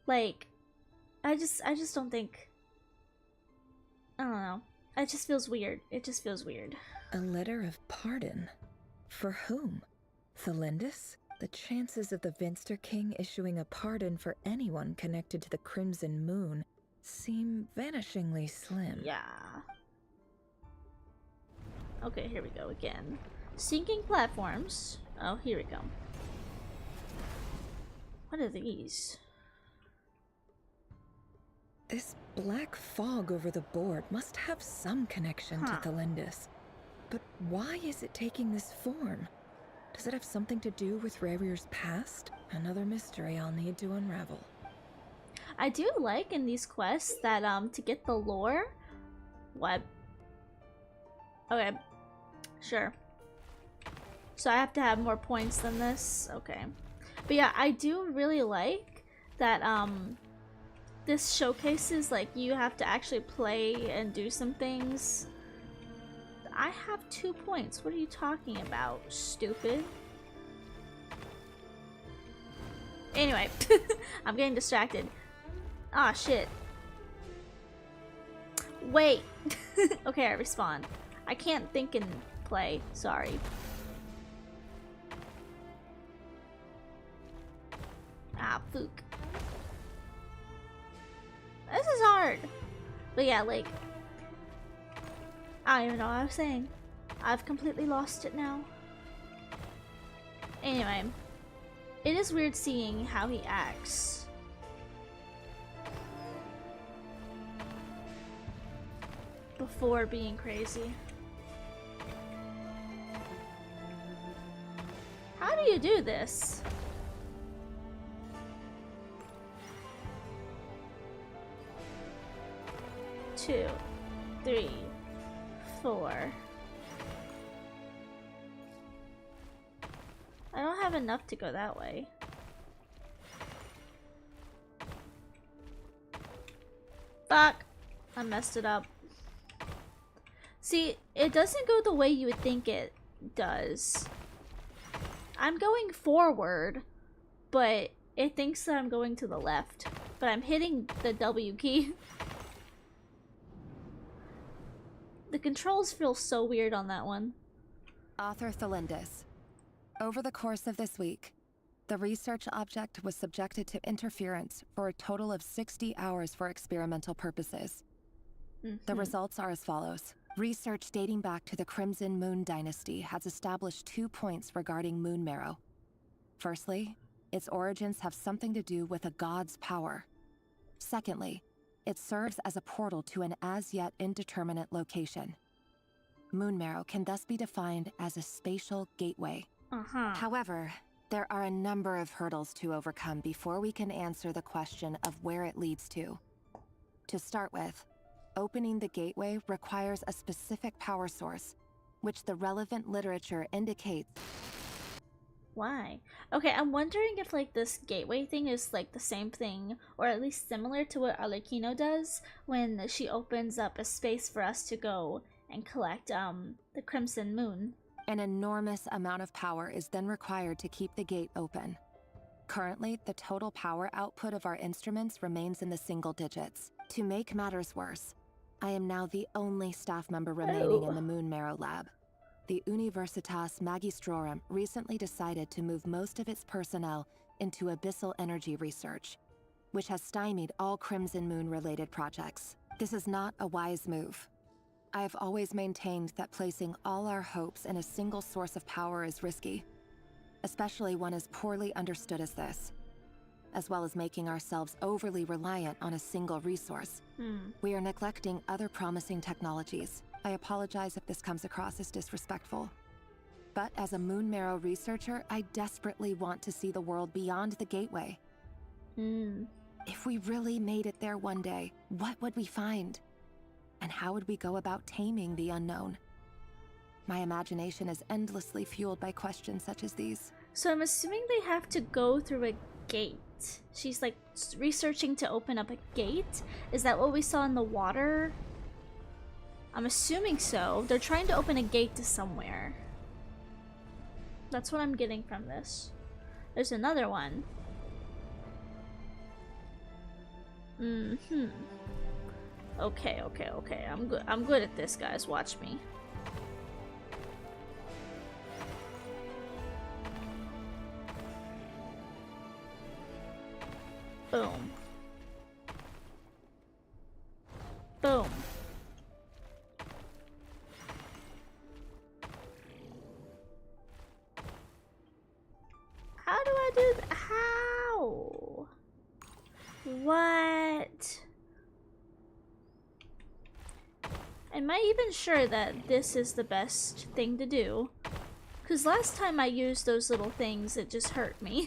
Like, I just don't think, I don't know. It just feels weird. It just feels weird. A letter of pardon? For whom? Thelindis? The chances of the Vinster King issuing a pardon for anyone connected to the Crimson Moon seem vanishingly slim. Yeah. Okay, here we go again. Sinking platforms. Oh, here we go. What are these? This black fog over the board must have some connection to Thelindis. But why is it taking this form? Does it have something to do with Rerir's past? Another mystery I'll need to unravel. I do like in these quests that to get the lore. What? Okay. Sure. So I have to have more points than this? Okay. But yeah, I do really like that this showcases like you have to actually play and do some things. I have 2 points. What are you talking about, stupid? Anyway, I'm getting distracted. Ah, shit. Wait. Okay, I respawn. I can't think and play. Sorry. Ah, fook. This is hard. But yeah, like, I don't even know what I was saying. I've completely lost it now. Anyway, it is weird seeing how he acts. before being crazy. How do you do this? Two, three, four. I don't have enough to go that way. Fuck! I messed it up. See, it doesn't go the way you would think it does. I'm going forward, but it thinks that I'm going to the left. But I'm hitting the W key. The controls feel so weird on that one. Author Thelindis. Over the course of this week, the research object was subjected to interference for a total of 60 hours for experimental purposes. The results are as follows. Research dating back to the Crimson Moon Dynasty has established 2 points regarding moon marrow. Firstly, its origins have something to do with a god's power. Secondly, it serves as a portal to an as-yet indeterminate location. Moon marrow can thus be defined as a spatial gateway. However, there are a number of hurdles to overcome before we can answer the question of where it leads to. To start with, opening the gateway requires a specific power source, which the relevant literature indicates. Why? Okay, I'm wondering if like this gateway thing is like the same thing, or at least similar to what Arlecchino does when she opens up a space for us to go and collect the Crimson Moon. An enormous amount of power is then required to keep the gate open. Currently, the total power output of our instruments remains in the single digits. To make matters worse, I am now the only staff member remaining in the Moon Marrow lab. The Universitas Magistrorum recently decided to move most of its personnel into abyssal energy research, which has stymied all Crimson Moon-related projects. This is not a wise move. I have always maintained that placing all our hopes in a single source of power is risky, especially one as poorly understood as this, as well as making ourselves overly reliant on a single resource. We are neglecting other promising technologies. I apologize if this comes across as disrespectful. But as a Moon Marrow researcher, I desperately want to see the world beyond the gateway. If we really made it there one day, what would we find? And how would we go about taming the unknown? My imagination is endlessly fueled by questions such as these. So I'm assuming they have to go through a gate. She's like researching to open up a gate? Is that what we saw in the water? I'm assuming so. They're trying to open a gate to somewhere. That's what I'm getting from this. There's another one. Okay. I'm good at this, guys. Watch me. Boom. Boom. How do I do that? How? What? Am I even sure that this is the best thing to do? Because last time I used those little things, it just hurt me.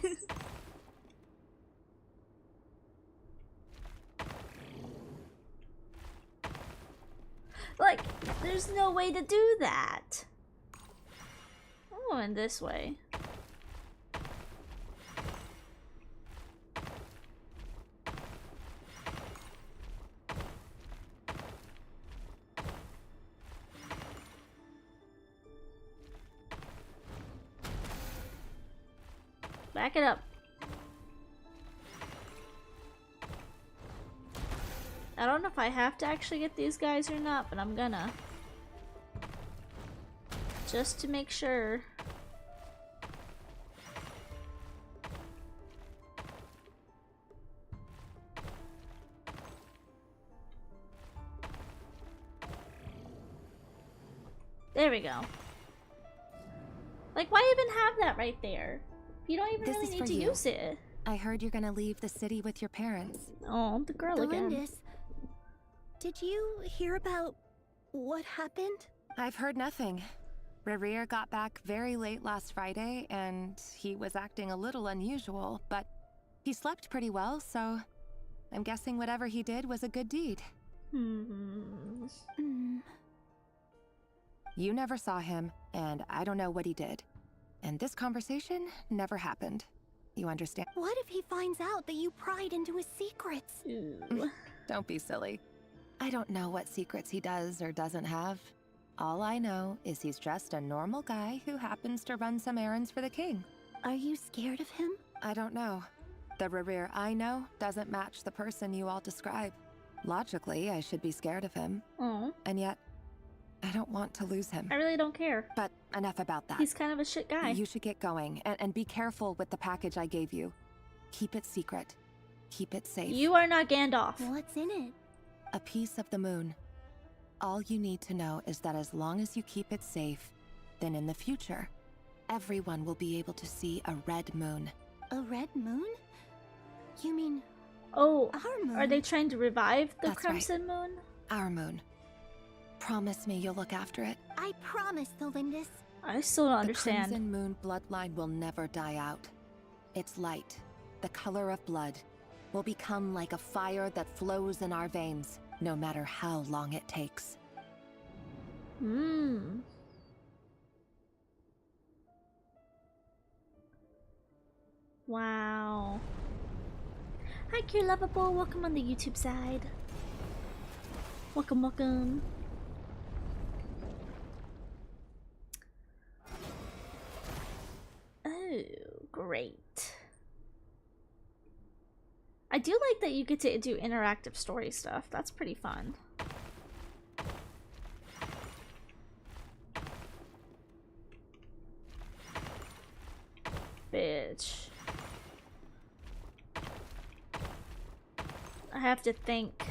Like, there's no way to do that. I'm going this way. Back it up. I don't know if I have to actually get these guys or not, but I'm gonna. Just to make sure. There we go. Like, why even have that right there? You don't even really need to use it. I heard you're gonna leave the city with your parents. Oh, the girl again. Did you hear about What happened? I've heard nothing. Rerir got back very late last Friday, and he was acting a little unusual, but he slept pretty well, so I'm guessing whatever he did was a good deed. You never saw him, and I don't know what he did. And this conversation never happened. You understand? What if he finds out that you pried into his secrets? Don't be silly. I don't know what secrets he does or doesn't have. All I know is he's just a normal guy who happens to run some errands for the king. Are you scared of him? I don't know. The Rerir I know doesn't match the person you all describe. Logically, I should be scared of him. And yet, I don't want to lose him. I really don't care. But enough about that. He's kind of a shit guy. You should get going, and be careful with the package I gave you. Keep it secret. Keep it safe. You are not Gandalf. What's in it? A piece of the moon. All you need to know is that as long as you keep it safe, then in the future, everyone will be able to see a red moon. A red moon? You mean... Oh, our moon? Are they trying to revive the That's Crimson Moon? Our moon. Promise me you'll look after it. I promise, Thelindis. I still don't understand. The Crimson Moon bloodline will never die out. Its light, the color of blood, will become like a fire that flows in our veins, no matter how long it takes. Wow. Hi, Cure Lovable. Welcome on the YouTube side. Welcome, welcome. Oh, great. I do like that you get to do interactive story stuff. That's pretty fun. Bitch. I have to think.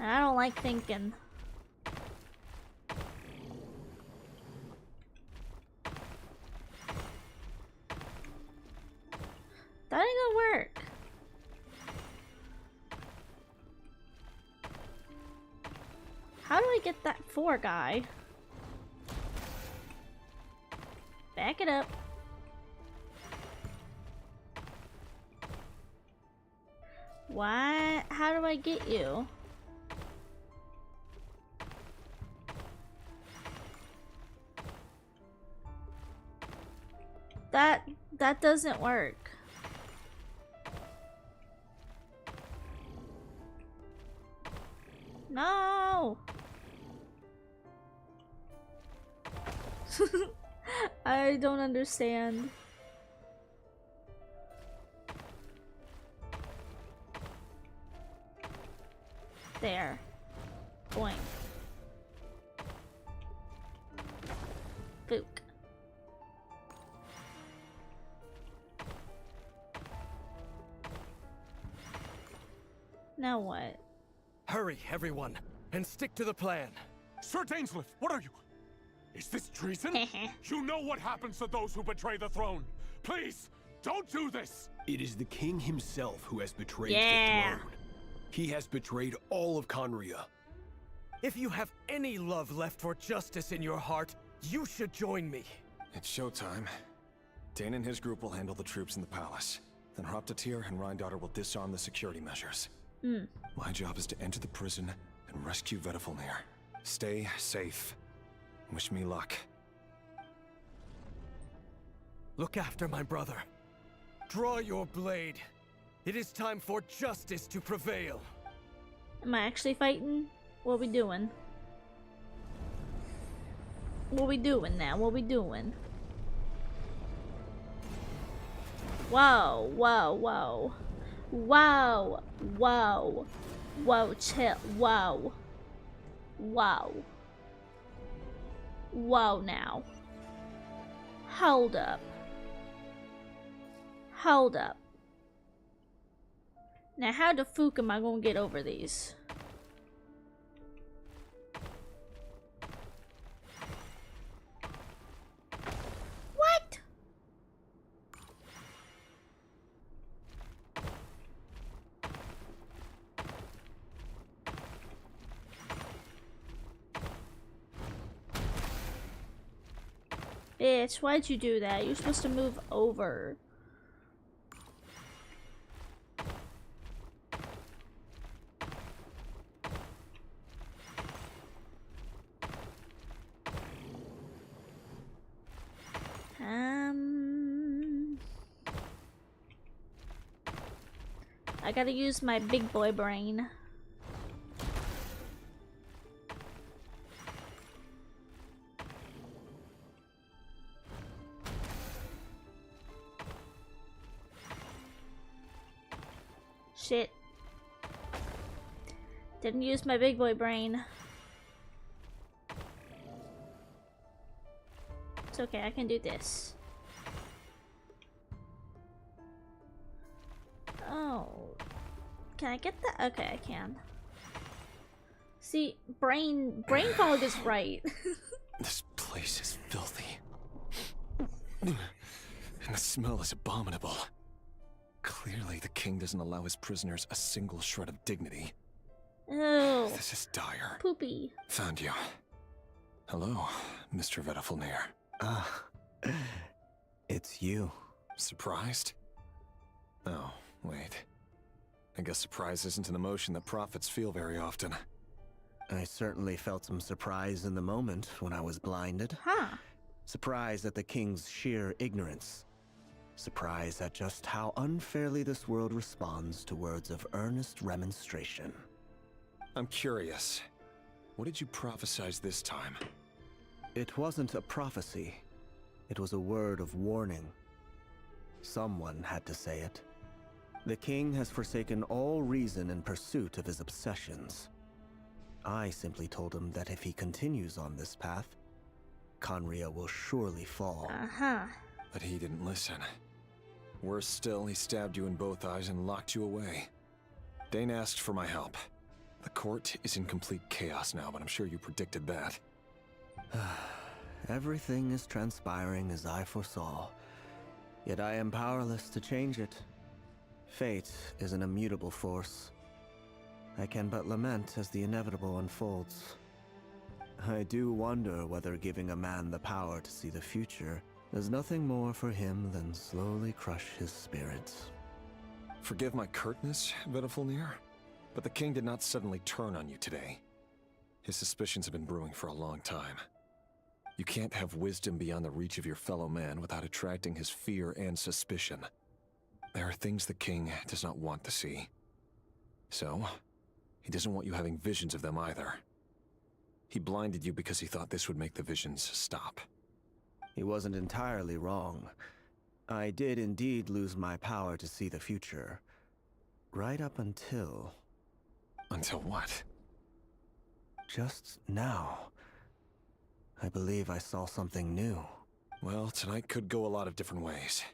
And I don't like thinking. That ain't gonna work. How do I get that 4 guy? Back it up. What? How do I get you? That doesn't work. No. I don't understand. There. Boing. Book. Now what? Hurry, everyone, and stick to the plan. Sir Dainsleif, what are you? Is this treason? You know what happens to those who betray the throne. Please, don't do this! It is the king himself who has betrayed the throne. He has betrayed all of Conria. If you have any love left for justice in your heart, you should join me. It's showtime. Dane and his group will handle the troops in the palace. Then Hraptatir and Rhindaughter will disarm the security measures. My job is to enter the prison and rescue Vedifalnir. Stay safe. Wish me luck. Look after my brother. Draw your blade. It is time for justice to prevail. Am I actually fighting? What we doing? What we doing now? What we doing? Whoa, whoa, whoa. Whoa, whoa. Whoa, chill. Whoa. Whoa. Whoa now. Hold up. Hold up. Now how the fuck am I gonna get over these? What? Bitch, why'd you do that? You're supposed to move over. I gotta use my big boy brain. Shit. Didn't use my big boy brain. It's okay, I can do this. Oh. Can I get that? Okay, I can. See, brain fog is right. This place is filthy. And the smell is abominable. Clearly, the king doesn't allow his prisoners a single shred of dignity. Ew. This is dire. Poopy. Found you. Hello, Mr. Vedafulnir. It's you. Surprised? Oh, wait. I guess surprise isn't an emotion that prophets feel very often. I certainly felt some surprise in the moment when I was blinded. Huh. Surprise at the king's sheer ignorance. Surprise at just how unfairly this world responds to words of earnest remonstration. I'm curious. What did you prophesize this time? It wasn't a prophecy. It was a word of warning. Someone had to say it. The king has forsaken all reason in pursuit of his obsessions. I simply told him that if he continues on this path, Khaenri'ah will surely fall. But he didn't listen. Worse still, he stabbed you in both eyes and locked you away. Dane asked for my help. The court is in complete chaos now, but I'm sure you predicted that. Everything is transpiring as I foresaw, yet I am powerless to change it. Fate is an immutable force. I can but lament as the inevitable unfolds. I do wonder whether giving a man the power to see the future does nothing more for him than slowly crush his spirits. Forgive my curtness, Vedafulnir, but the king did not suddenly turn on you today. His suspicions have been brewing for a long time. You can't have wisdom beyond the reach of your fellow man without attracting his fear and suspicion. There are things the king does not want to see. So, he doesn't want you having visions of them either. He blinded you because he thought this would make the visions stop. He wasn't entirely wrong. I did indeed lose my power to see the future. Right up until... Until what? Just now. I believe I saw something new. Well, tonight could go a lot of different ways.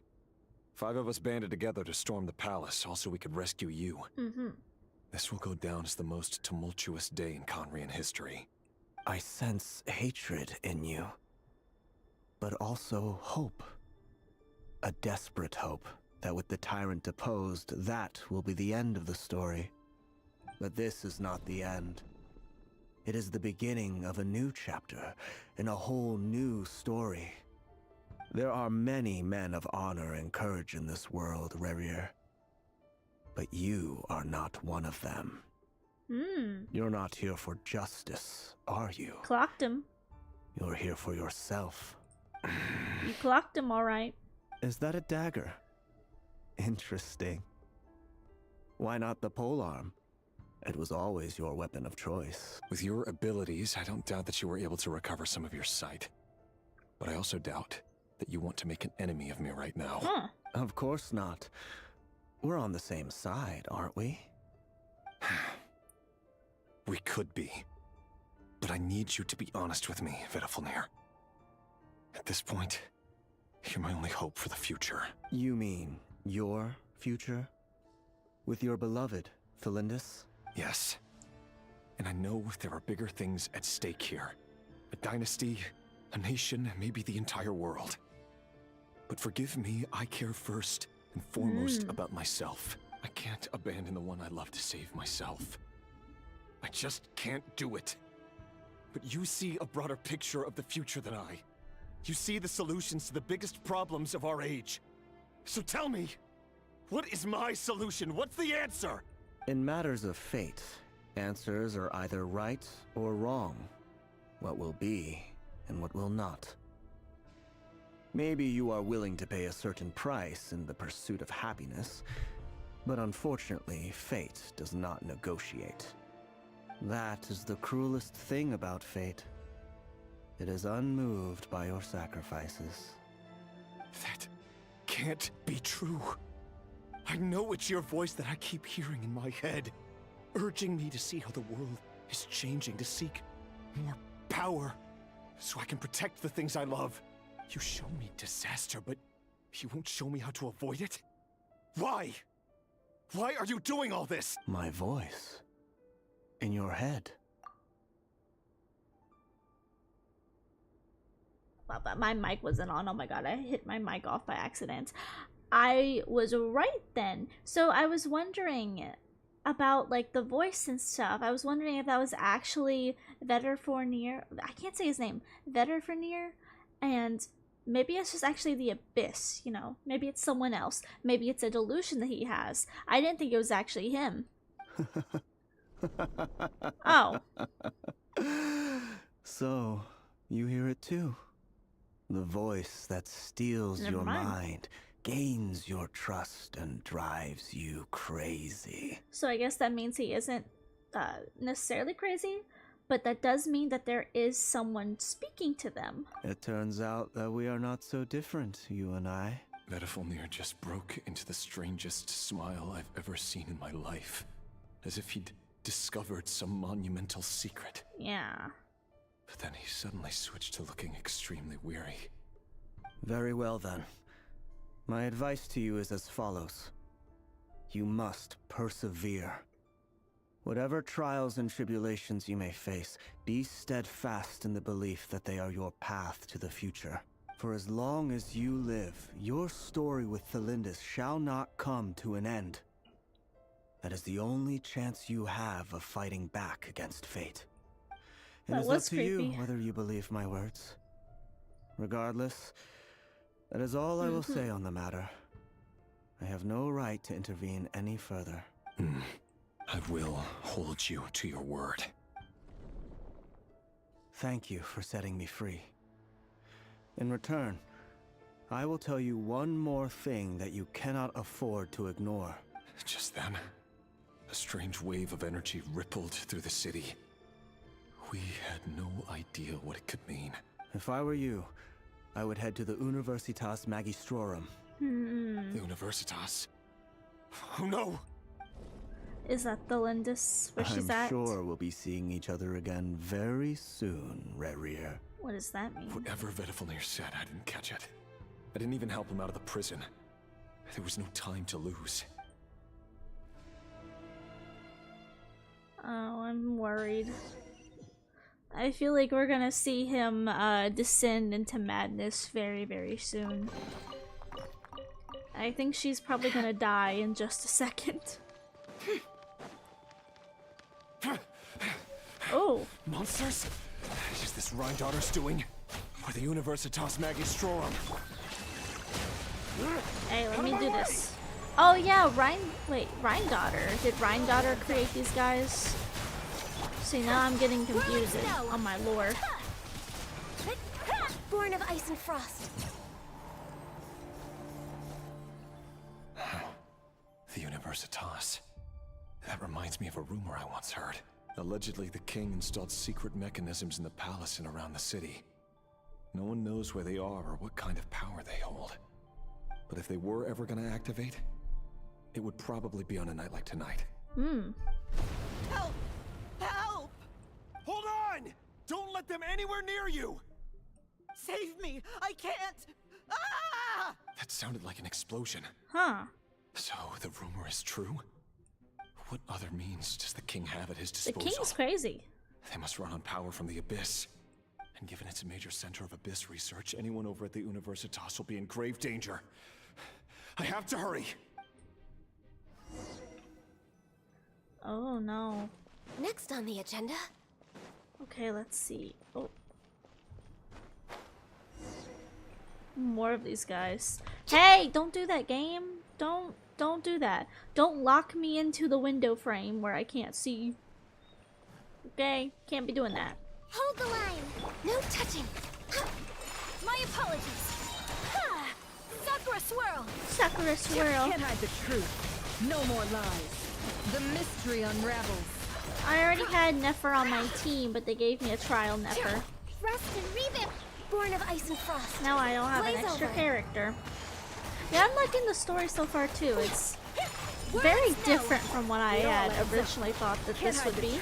5 of us banded together to storm the palace, also we could rescue you. This will go down as the most tumultuous day in Khaenri'ah history. I sense hatred in you. But also hope. A desperate hope that with the tyrant deposed, that will be the end of the story. But this is not the end. It is the beginning of a new chapter, in a whole new story. There are many men of honor and courage in this world, Rerir. But you are not one of them. You're not here for justice, are you? Clocked him. You're here for yourself. You clocked him, alright. Is that a dagger? Interesting. Why not the polearm? It was always your weapon of choice. With your abilities, I don't doubt that you were able to recover some of your sight. But I also doubt that you want to make an enemy of me right now. Of course not. We're on the same side, aren't we? We could be. But I need you to be honest with me, Vedafulnir. At this point, you're my only hope for the future. You mean your future? With your beloved, Felindus? Yes. And I know there are bigger things at stake here. A dynasty, a nation, maybe the entire world. But forgive me, I care first and foremost about myself. I can't abandon the one I love to save myself. I just can't do it. But you see a broader picture of the future than I. You see the solutions to the biggest problems of our age. So tell me, what is my solution? What's the answer? In matters of fate, answers are either right or wrong. What will be and what will not. Maybe you are willing to pay a certain price in the pursuit of happiness, but unfortunately, fate does not negotiate. That is the cruelest thing about fate. It is unmoved by your sacrifices. That can't be true. I know it's your voice that I keep hearing in my head, urging me to see how the world is changing, to seek more power, so I can protect the things I love. You show me disaster, but you won't show me how to avoid it? Why? Why are you doing all this? My voice. In your head. Wow, my mic wasn't on. Oh my god, I hit my mic off by accident. I was right then. So I was wondering about like the voice and stuff. I was wondering if that was actually Vetterfornier. I can't say his name. Vetterfornier. And maybe it's just actually the Abyss, you know. Maybe it's someone else. Maybe it's a delusion that he has. I didn't think it was actually him. Oh. So, you hear it too. The voice that steals Never your mind. mind, gains your trust, and drives you crazy. So I guess that means he isn't necessarily crazy, but that does mean that there is someone speaking to them. It turns out that we are not so different, you and I. Vedifulnir just broke into the strangest smile I've ever seen in my life. As if he'd discovered some monumental secret. Yeah. But then he suddenly switched to looking extremely weary. Very well then. My advice to you is as follows. You must persevere. Whatever trials and tribulations you may face, be steadfast in the belief that they are your path to the future. For as long as you live, your story with Thelindis shall not come to an end. That is the only chance you have of fighting back against fate. It That is was up to you creepy. whether you believe my words. Regardless, that is all I will say on the matter. I have no right to intervene any further. I will hold you to your word. Thank you for setting me free. In return, I will tell you one more thing that you cannot afford to ignore. Just then, a strange wave of energy rippled through the city. We had no idea what it could mean. If I were you, I would head to the Universitas Magistrorum. The Universitas? Oh no! Is that the Lindis where she's I'm at? sure we'll be seeing each other again very soon, Rerir. What does that mean? Whatever Vedifulnir said, I didn't catch it. I didn't even help him out of the prison. There was no time to lose. Oh, I'm worried. I feel like we're gonna see him descend into madness very, very soon. I think she's probably gonna die in just a second. Oh. Monsters? Is this Rhindaughter's doing? Or the Universitas Magistrorum? Hey, let me do this. Oh yeah, Rhindaughter. Did Rhindaughter create these guys? See, now I'm getting confused on my lore. Born of ice and frost. The Universitas. That reminds me of a rumor I once heard. Allegedly, the king installed secret mechanisms in the palace and around the city. No one knows where they are or what kind of power they hold. But if they were ever gonna activate, it would probably be on a night like tonight. Help! Help! Hold on! Don't let them anywhere near you! Save me! I can't! Ah! That sounded like an explosion. Huh. So, the rumor is true? What other means does the king have at his The disposal? king's crazy. They must run on power from the Abyss. And given it's a major center of Abyss research, anyone over at the Universitas will be in grave danger. I have to hurry! Oh no. Next on the agenda. Okay, let's see. Oh. More of these guys. Hey, don't do that, game. Don't do that. Don't lock me into the window frame where I can't see. Okay? Can't be doing that. Hold the line. No touching. My apologies. Ha! Sakura swirl. Sakura swirl. Can't hide the truth. No more lies. The mystery unravels. I already had Nefer on my team, but they gave me a trial Nefer. Rust and revamp. Born of ice and frost. Now I don't have an Blaze extra over. character. Yeah, I'm liking the story so far too. It's very different from what I had originally thought that this would be.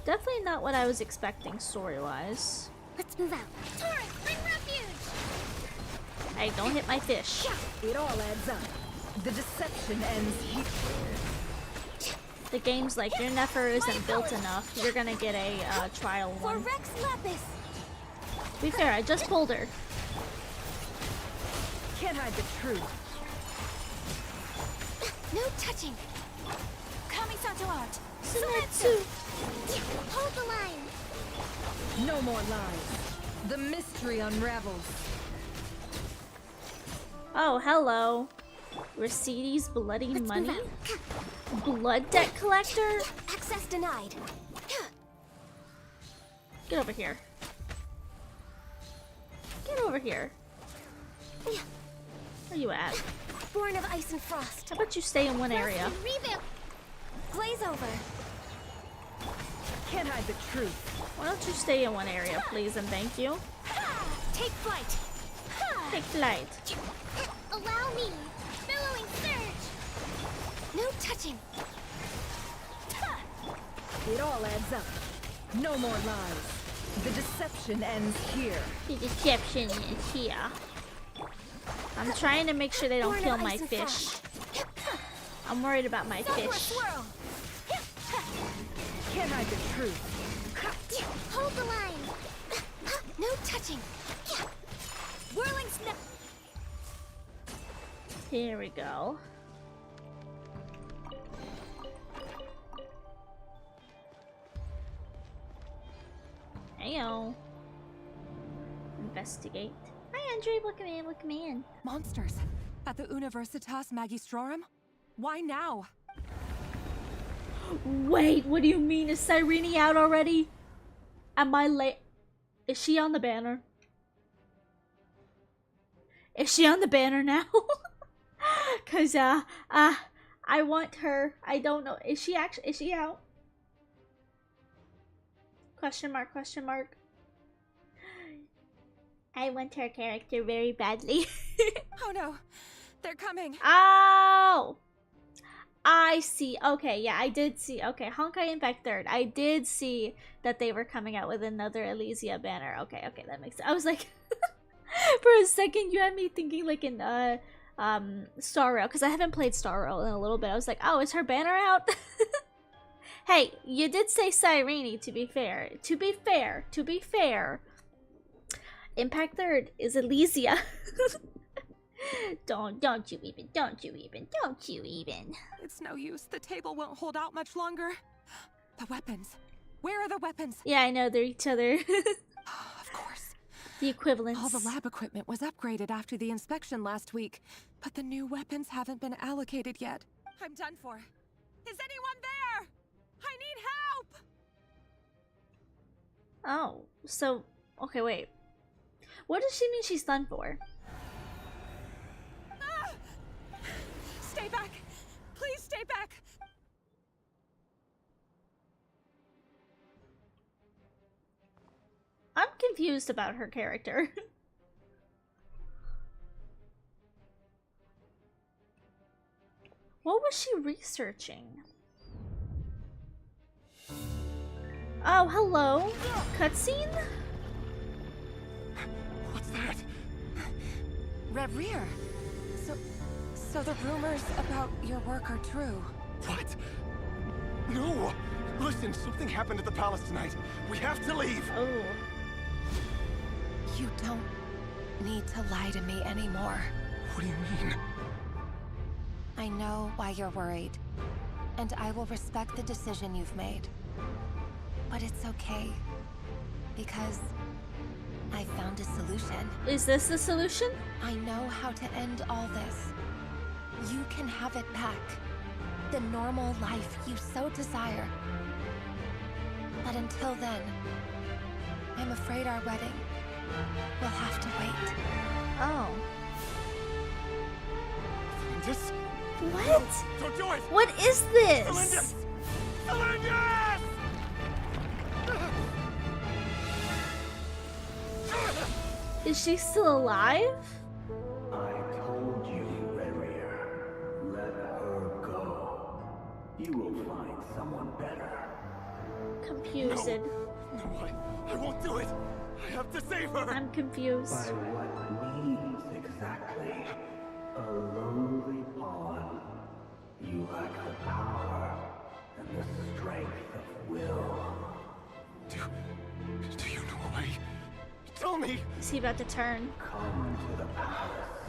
Definitely not what I was expecting story-wise. Let's move out. Torrent, bring refuge. Hey, don't hit my fish. It all adds up. The deception ends here. The game's like, your Nefer isn't built enough. You're gonna get a trial one. For Rex Lapis. To be fair, I just pulled her. Can't hide the truth. No touching. Kamisato art. Sumetsu. Hold the line. No more lies. The mystery unravels. Oh, hello. Recedes bloody money? Blood debt collector? Access denied. Get over here. Get over here. Where you at? Born of ice and frost. How about you stay in one area? Revamp. Glaze over. Can't hide the truth. Why don't you stay in one area, please, and thank you? Take flight. Take flight. Allow me. Billowing surge. No touching. It all adds up. No more lies. The deception ends here. The deception is here. I'm trying to make sure they don't kill my fish. I'm worried about my fish. Can't hide the truth. Hold the line. No touching. Whirling snap. Here we go. Heyo. Investigate. Hi, Andre. Look at me. Look at me in. Monsters at the Universitas Magistrorum? Why now? Wait, what do you mean? Is Cyrene out already? Am I late? Is she on the banner? Is she on the banner now? Cause I want her. I don't know. Is she out? Question mark, question mark. I want her character very badly. Oh no, they're coming. Oh! I see. Okay, yeah, I did see. Okay, Honkai Impact 3rd. I did see that they were coming out with another Elysia banner. Okay, that makes sense. I was like, for a second, you had me thinking like in Star Rail, because I haven't played Star Rail in a little bit. I was like, oh, is her banner out? Hey, you did say Cyrene, to be fair. To be fair. Impact 3rd is Elysia. Don't you even. It's no use. The table won't hold out much longer. The weapons. Where are the weapons? Yeah, I know, they're each other. Of course. The equivalents. All the lab equipment was upgraded after the inspection last week, but the new weapons haven't been allocated yet. I'm done for. Is anyone there? I need help! Oh, so, okay, wait. What does she mean she's done for? Stay back! Please stay back! I'm confused about her character. What was she researching? Oh, hello. Cutscene? What's that? Reverie. So the rumors about your work are true. What? No! Listen, something happened at the palace tonight. We have to leave. Oh. You don't need to lie to me anymore. What do you mean? I know why you're worried, and I will respect the decision you've made. But it's okay. because I found a solution. Is this the solution? I know how to end all this. You can have it back. The normal life you so desire. But until then, I'm afraid our wedding will have to wait. Oh. This? What? Don't do it! What is this? Celindus! Celindus! Is she still alive? I told you, Rarier. Let her go. You will find someone better. Confused. No, I won't do it! I have to save her! I'm confused. By what means exactly? A lowly pawn. You lack the power and the strength of will. Do you know a way? Tell me! Is he about to turn? Come to the palace.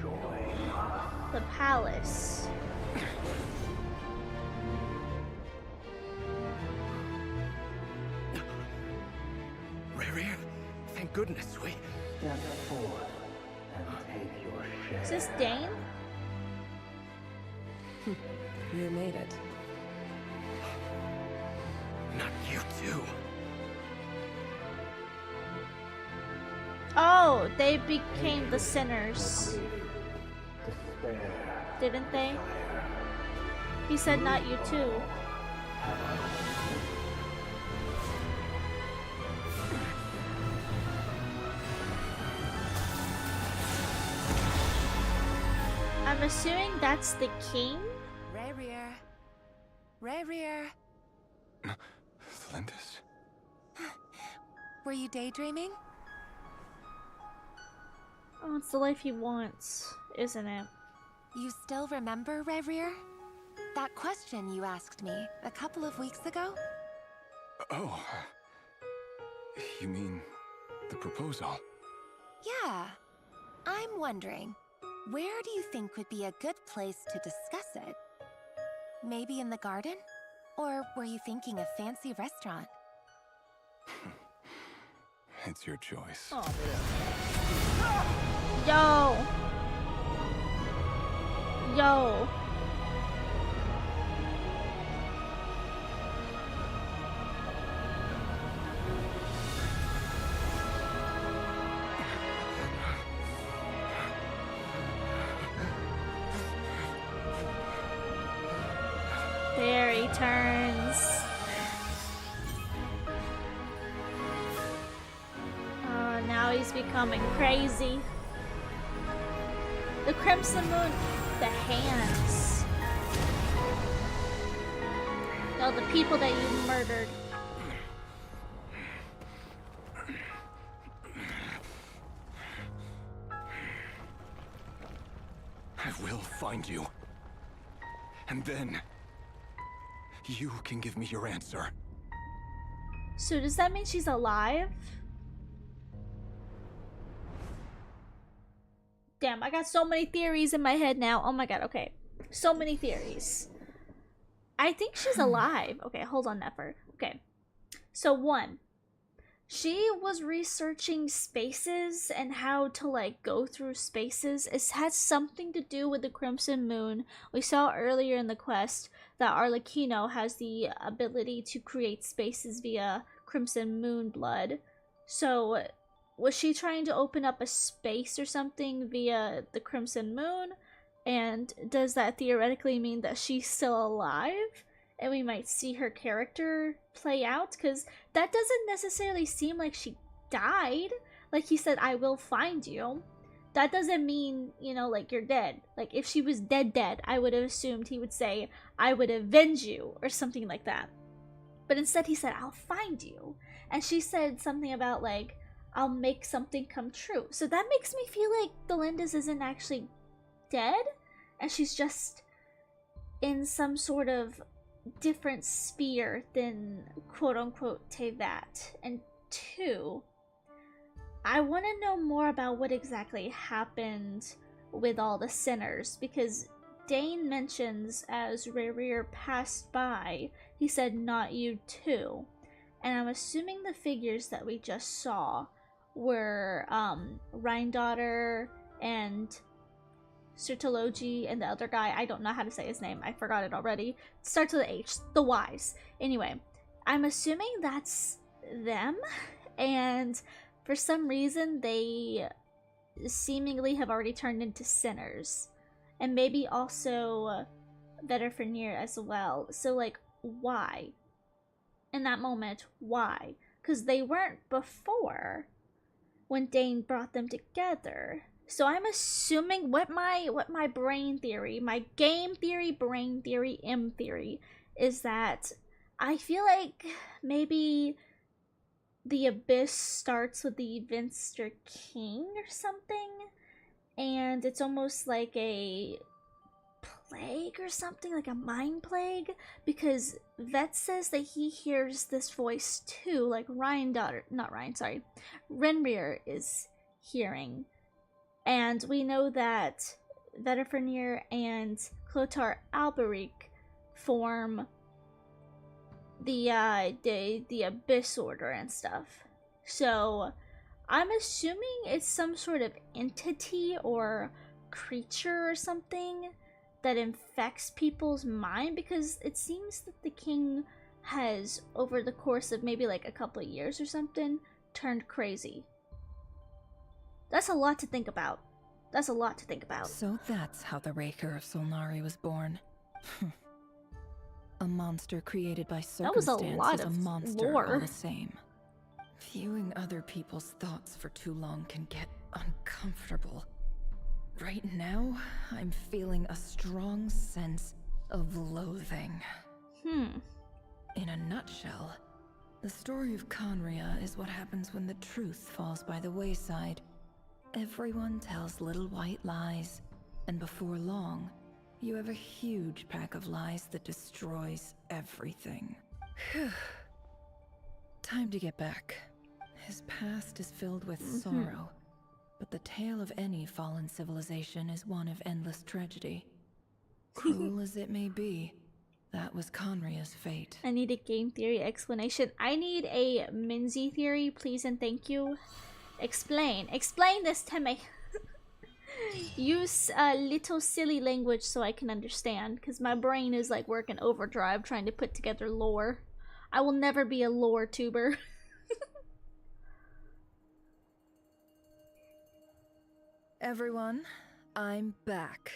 Join us. The palace. Rarier, thank goodness we... Step forth and take your share. Is this Dane? You made it. Not you too. Oh, they became the sinners. Despair. Didn't they? He said not you too. I'm assuming that's the king? Rarier. Rarier. Celindus? Were you daydreaming? Oh, it's the life he wants, isn't it? You still remember, Rarier? That question you asked me a couple of weeks ago? Oh. You mean the proposal? Yeah. I'm wondering, where do you think would be a good place to discuss it? Maybe in the garden? Or were you thinking a fancy restaurant? It's your choice. Oh, Yo! Yo! There he turns. Oh, now he's becoming crazy. The Crimson Moon, the hands. No, the people that you murdered. I will find you. And then you can give me your answer. So does that mean she's alive? Damn, I got so many theories in my head now. Oh my god, okay. So many theories. I think she's alive. Okay, hold on, Nefer. Okay. So one, she was researching spaces and how to like go through spaces. It has something to do with the Crimson Moon. We saw earlier in the quest that Arlecchino has the ability to create spaces via Crimson Moon blood. So was she trying to open up a space or something via the Crimson Moon? And does that theoretically mean that she's still alive? And we might see her character play out? Because that doesn't necessarily seem like she died. Like he said, I will find you. That doesn't mean, you know, like you're dead. Like if she was dead, I would have assumed he would say, I would avenge you or something like that. But instead he said, I'll find you. And she said something about like, I'll make something come true. So that makes me feel like Delindis isn't actually dead. And she's just in some sort of different sphere than quote-unquote Tevat. And two, I want to know more about what exactly happened with all the sinners, because Dane mentions as Rarier passed by, he said, not you too. and I'm assuming the figures that we just saw were Rhindaughter and Sertologi and the other guy. I don't know how to say his name. I forgot it already. It starts with an H. The Wise. Anyway, I'm assuming that's them, and for some reason they seemingly have already turned into sinners, and maybe also Vedderfenir as well. So like, why? In that moment, why? Because they weren't before when Dane brought them together. So I'm assuming what my brain theory, my game theory, brain theory, M theory, is that I feel like maybe the Abyss starts with the Vinster King or something, and it's almost like a plague or something, like a mind plague, because Vet says that he hears this voice too, like Renrir is hearing. And we know that Vedderfenir and Clotar Alberic form the Abyss Order and stuff. So I'm assuming it's some sort of entity or creature or something that infects people's mind, because it seems that the king has, over the course of maybe like a couple of years or something, turned crazy. That's a lot to think about. That's a lot to think about. So that's how the Raker of Solnari was born. A monster created by circumstance That was a lot is a of monster lore. all the same. Viewing other people's thoughts for too long can get uncomfortable. Right now, I'm feeling a strong sense of loathing. In a nutshell, the story of Conria is what happens when the truth falls by the wayside. Everyone tells little white lies, and before long, you have a huge pack of lies that destroys everything. Time to get back. His past is filled with sorrow, but the tale of any fallen civilization is one of endless tragedy. Cruel as it may be, that was Conria's fate. I need a game theory explanation. I need a Minzy theory, please and thank you. Explain this to me. Use a little silly language so I can understand, because my brain is like working overdrive trying to put together lore. I will never be a lore tuber. Everyone, I'm back.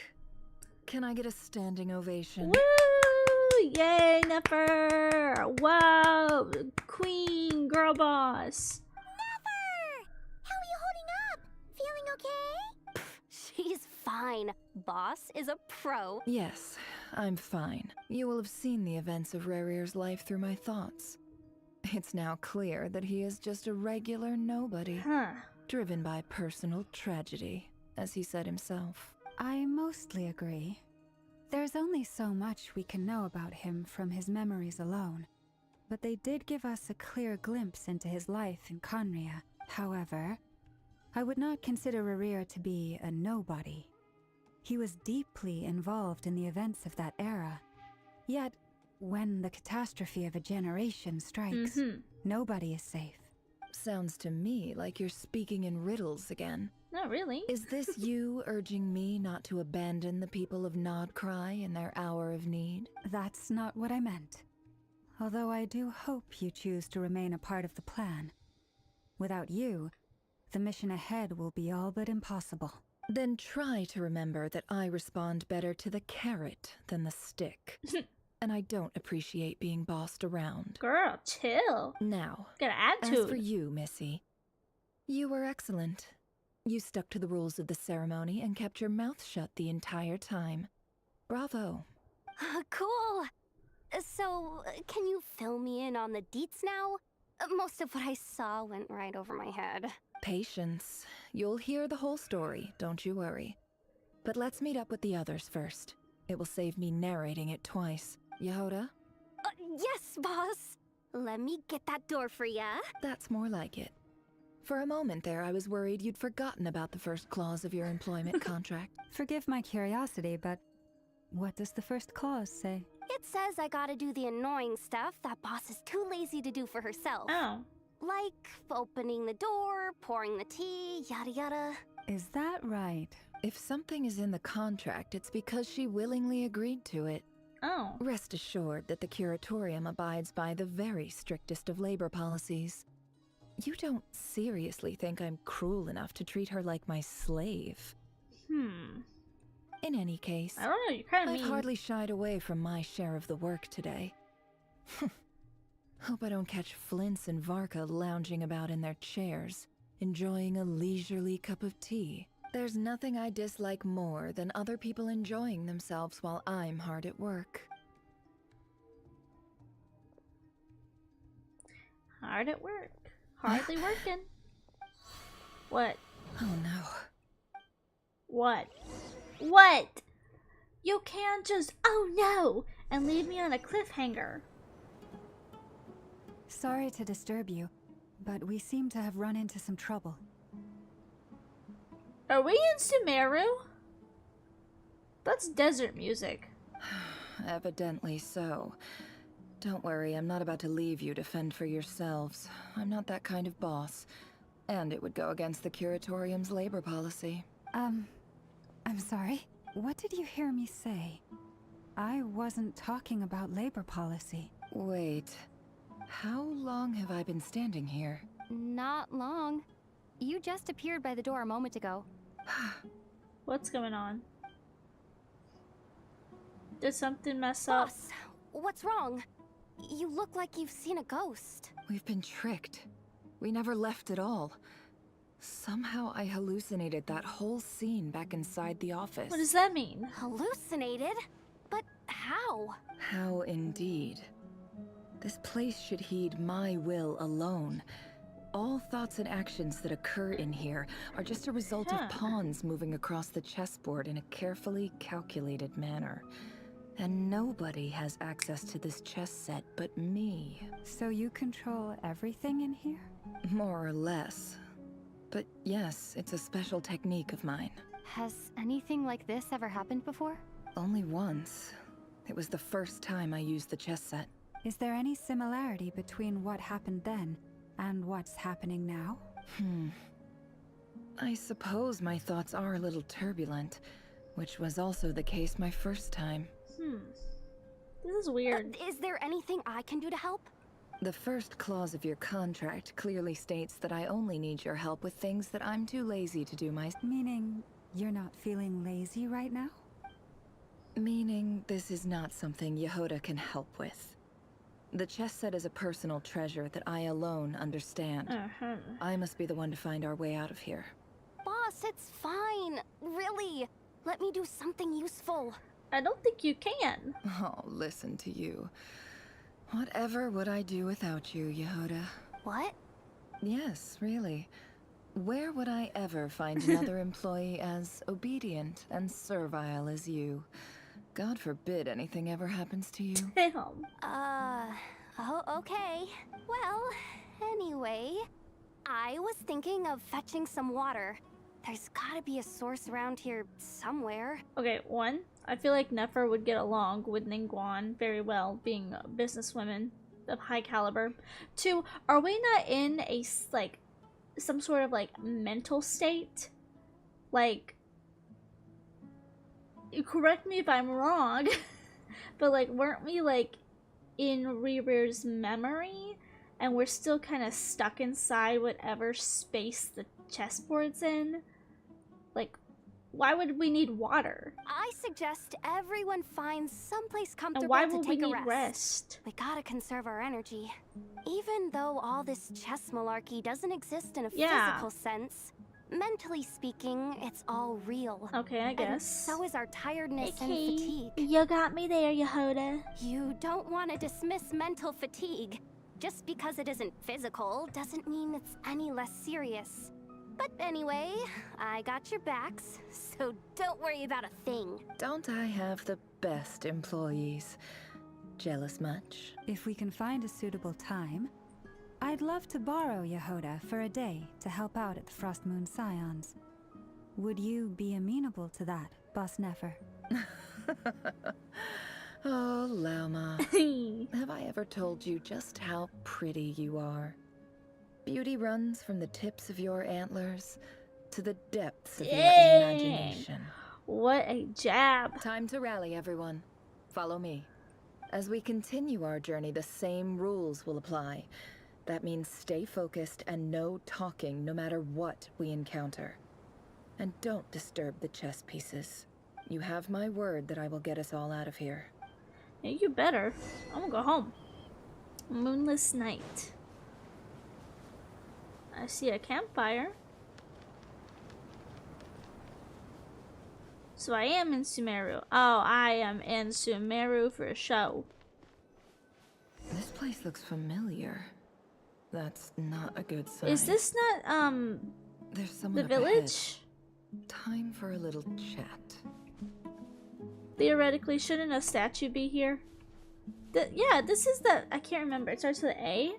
Can I get a standing ovation? Woo! Yay, Neffer! Wow! Queen, girl boss. How are you holding up? Feeling okay? She's fine. Boss is a pro. Yes, I'm fine. You will have seen the events of Rerir's life through my thoughts. It's now clear that he is just a regular nobody, driven by personal tragedy, as he said himself. I mostly agree. There's only so much we can know about him from his memories alone, but they did give us a clear glimpse into his life in Conria. However, I would not consider Rerir to be a nobody. He was deeply involved in the events of that era. Yet, when the catastrophe of a generation strikes, nobody is safe. Sounds to me like you're speaking in riddles again. Not really. Is this you urging me not to abandon the people of KRAI in their hour of need? That's not what I meant. Although I do hope you choose to remain a part of the plan. Without you, the mission ahead will be all but impossible. Then try to remember that I respond better to the carrot than the stick. And I don't appreciate being bossed around. Girl, chill. Now, got an attitude. As for you, Missy, you were excellent. You stuck to the rules of the ceremony and kept your mouth shut the entire time. Bravo. Cool. So, can you fill me in on the deets now? Most of what I saw went right over my head. Patience. You'll hear the whole story, don't you worry. But let's meet up with the others first. It will save me narrating it twice. Yehoda? Yes, boss. Let me get that door for ya. That's more like it. For a moment there, I was worried you'd forgotten about the first clause of your employment contract. Forgive my curiosity, but what does the first clause say? It says I gotta do the annoying stuff that boss is too lazy to do for herself. Oh. Like opening the door, pouring the tea, yada yada. Is that right? If something is in the contract, it's because she willingly agreed to it. Oh. Rest assured that the curatorium abides by the very strictest of labor policies. You don't seriously think I'm cruel enough to treat her like my slave? In any case, I don't know, you're kind of I've mean. hardly shied away from my share of the work today. Hope I don't catch Flintz and Varka lounging about in their chairs, enjoying a leisurely cup of tea. There's nothing I dislike more than other people enjoying themselves while I'm hard at work. Hard at work. Hardly working. What? Oh no. What? What? You can't just, oh no, and leave me on a cliffhanger. Sorry to disturb you, but we seem to have run into some trouble. Are we in Sumeru? That's desert music. Evidently so. Don't worry, I'm not about to leave you to fend for yourselves. I'm not that kind of boss. And it would go against the curatorium's labor policy. I'm sorry. What did you hear me say? I wasn't talking about labor policy. Wait. How long have I been standing here? Not long. You just appeared by the door a moment ago. What's going on? Did something mess up? Boss, what's wrong? You look like you've seen a ghost. We've been tricked. We never left at all. Somehow I hallucinated that whole scene back inside the office. What does that mean? Hallucinated? But how? How indeed. This place should heed my will alone. All thoughts and actions that occur in here are just a result of pawns moving across the chessboard in a carefully calculated manner. And nobody has access to this chess set but me. So you control everything in here? More or less. But yes, it's a special technique of mine. Has anything like this ever happened before? Only once. It was the first time I used the chess set. Is there any similarity between what happened then and what's happening now? I suppose my thoughts are a little turbulent, which was also the case my first time. This is weird. Is there anything I can do to help? The first clause of your contract clearly states that I only need your help with things that I'm too lazy to do myself. Meaning, you're not feeling lazy right now? Meaning, this is not something Yehoda can help with. The chess set is a personal treasure that I alone understand. I must be the one to find our way out of here. Boss, it's fine. Really. Let me do something useful. I don't think you can. Oh, listen to you. Whatever would I do without you, Yehoda? What? Yes, really. Where would I ever find another employee as obedient and servile as you? God forbid anything ever happens to you. Damn. Oh, okay. Well, anyway, I was thinking of fetching some water. There's gotta be a source around here somewhere. Okay, one, I feel like Nefer would get along with Ningguang very well, being businesswomen of high caliber. Two, are we not in a, like, some sort of, like, mental state? Like, correct me if I'm wrong, but, like, weren't we, like, in Reaver's memory? And we're still kind of stuck inside whatever space the chessboard's in? Like, why would we need water? I suggest everyone finds someplace comfortable And why to would take we a need rest? We gotta conserve our energy. Even though all this chess malarkey doesn't exist in a Yeah. physical sense, mentally speaking, it's all real. Okay, I guess. And so is our tiredness and Okay, fatigue. you got me there, Yehoda. You don't want to dismiss mental fatigue. Just because it isn't physical doesn't mean it's any less serious. But anyway, I got your backs, so don't worry about a thing. Don't I have the best employees? Jealous much? If we can find a suitable time, I'd love to borrow Yehoda for a day to help out at the Frost Moon Scions. Would you be amenable to that, Boss Nefer? Oh, Llama. Have I ever told you just how pretty you are? Beauty runs from the tips of your antlers to the depths of your imagination. What a jab. Time to rally, everyone. Follow me. As we continue our journey, the same rules will apply. That means stay focused and no talking no matter what we encounter. And don't disturb the chess pieces. You have my word that I will get us all out of here. Yeah, you better. I'm gonna go home. Moonless night. I see a campfire. So I am in Sumeru. Oh, I am in Sumeru for a show. This place looks familiar. That's not a good sign. Is this not, There's someone the up village? ahead. Time for a little chat. Theoretically, shouldn't a statue be here? Yeah, this is the... I can't remember. It starts with A.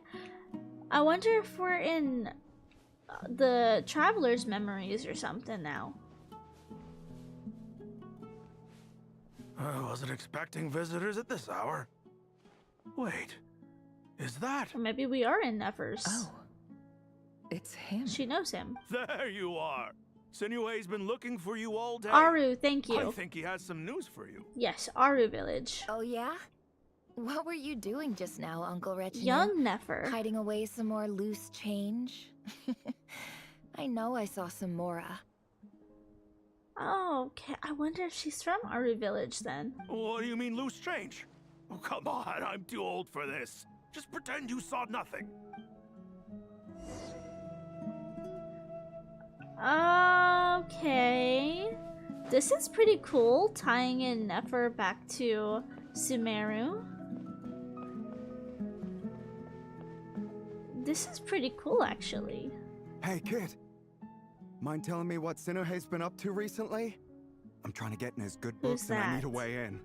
I wonder if we're in the Traveler's Memories or something now. I wasn't expecting visitors at this hour. Wait, is that? Or maybe we are in Nevers. Oh, it's him. She knows him. There you are. Sinue's been looking for you all day. Aru, thank you. I think he has some news for you. Yes, Aru village. Oh yeah? What were you doing just now, Uncle Reginald? Young Nefer. Hiding away some more loose change? I know I saw some Mora. Oh, okay. I wonder if she's from Aru village then. What do you mean loose change? Oh, come on, I'm too old for this. Just pretend you saw nothing. Okay. This is pretty cool, tying in Nefer back to Sumeru. This is pretty cool, actually. Hey, kid. Mind telling me what Sinuhe's been up to recently? I'm trying to get in his good books and I need a way in.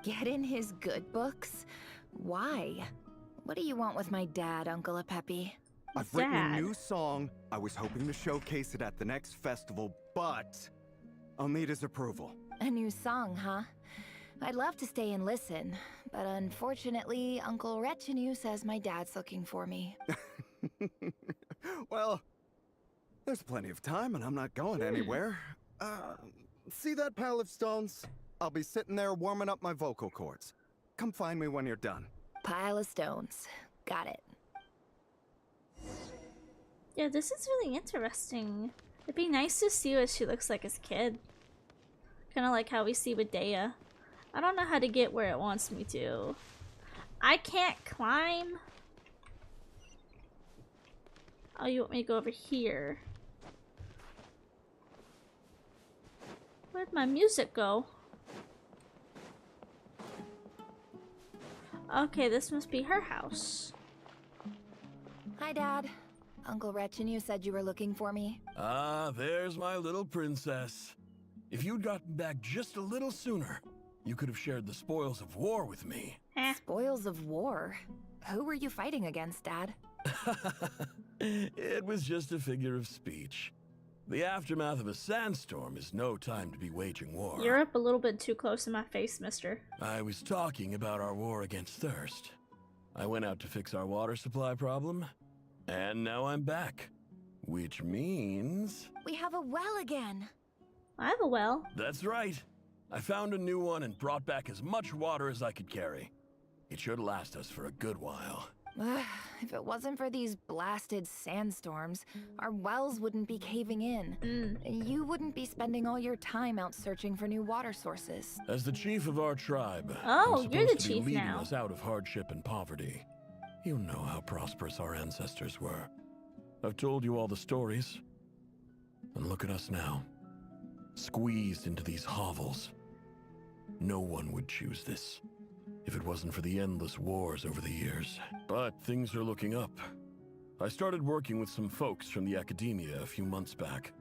Get in his good books? Why? What do you want with my dad, Uncle Apepi? I've written a new song. I was hoping to showcase it at the next festival, but I'll need his approval. A new song, huh? I'd love to stay and listen, but unfortunately, Uncle Retinue says my dad's looking for me. Well, there's plenty of time and I'm not going anywhere. See that pile of stones? I'll be sitting there warming up my vocal cords. Come find me when you're done. Pile of stones. Got it. Yeah, this is really interesting. It'd be nice to see what she looks like as a kid. Kind of like how we see with Dea. I don't know how to get where it wants me to. I can't climb. Oh, you want me to go over here? Where'd my music go? Okay, this must be her house. Hi, Dad. Uncle Retinue said you were looking for me. Ah, there's my little princess. If you'd gotten back just a little sooner, you could have shared the spoils of war with me. Spoils of war? Who were you fighting against, Dad? It was just a figure of speech. The aftermath of a sandstorm is no time to be waging war. You're up a little bit too close to my face, mister. I was talking about our war against thirst. I went out to fix our water supply problem, and now I'm back. Which means... We have a well again. I have a well. That's right. I found a new one and brought back as much water as I could carry. It should last us for a good while. If it wasn't for these blasted sandstorms, our wells wouldn't be caving in. You wouldn't be spending all your time out searching for new water sources. As the chief of our tribe, oh, I'm you're the supposed to be chief leading now. us out of hardship and poverty. You know how prosperous our ancestors were. I've told you all the stories. And look at us now. Squeezed into these hovels. No one would choose this if it wasn't for the endless wars over the years. But things are looking up. I started working with some folks from the academia a few months back.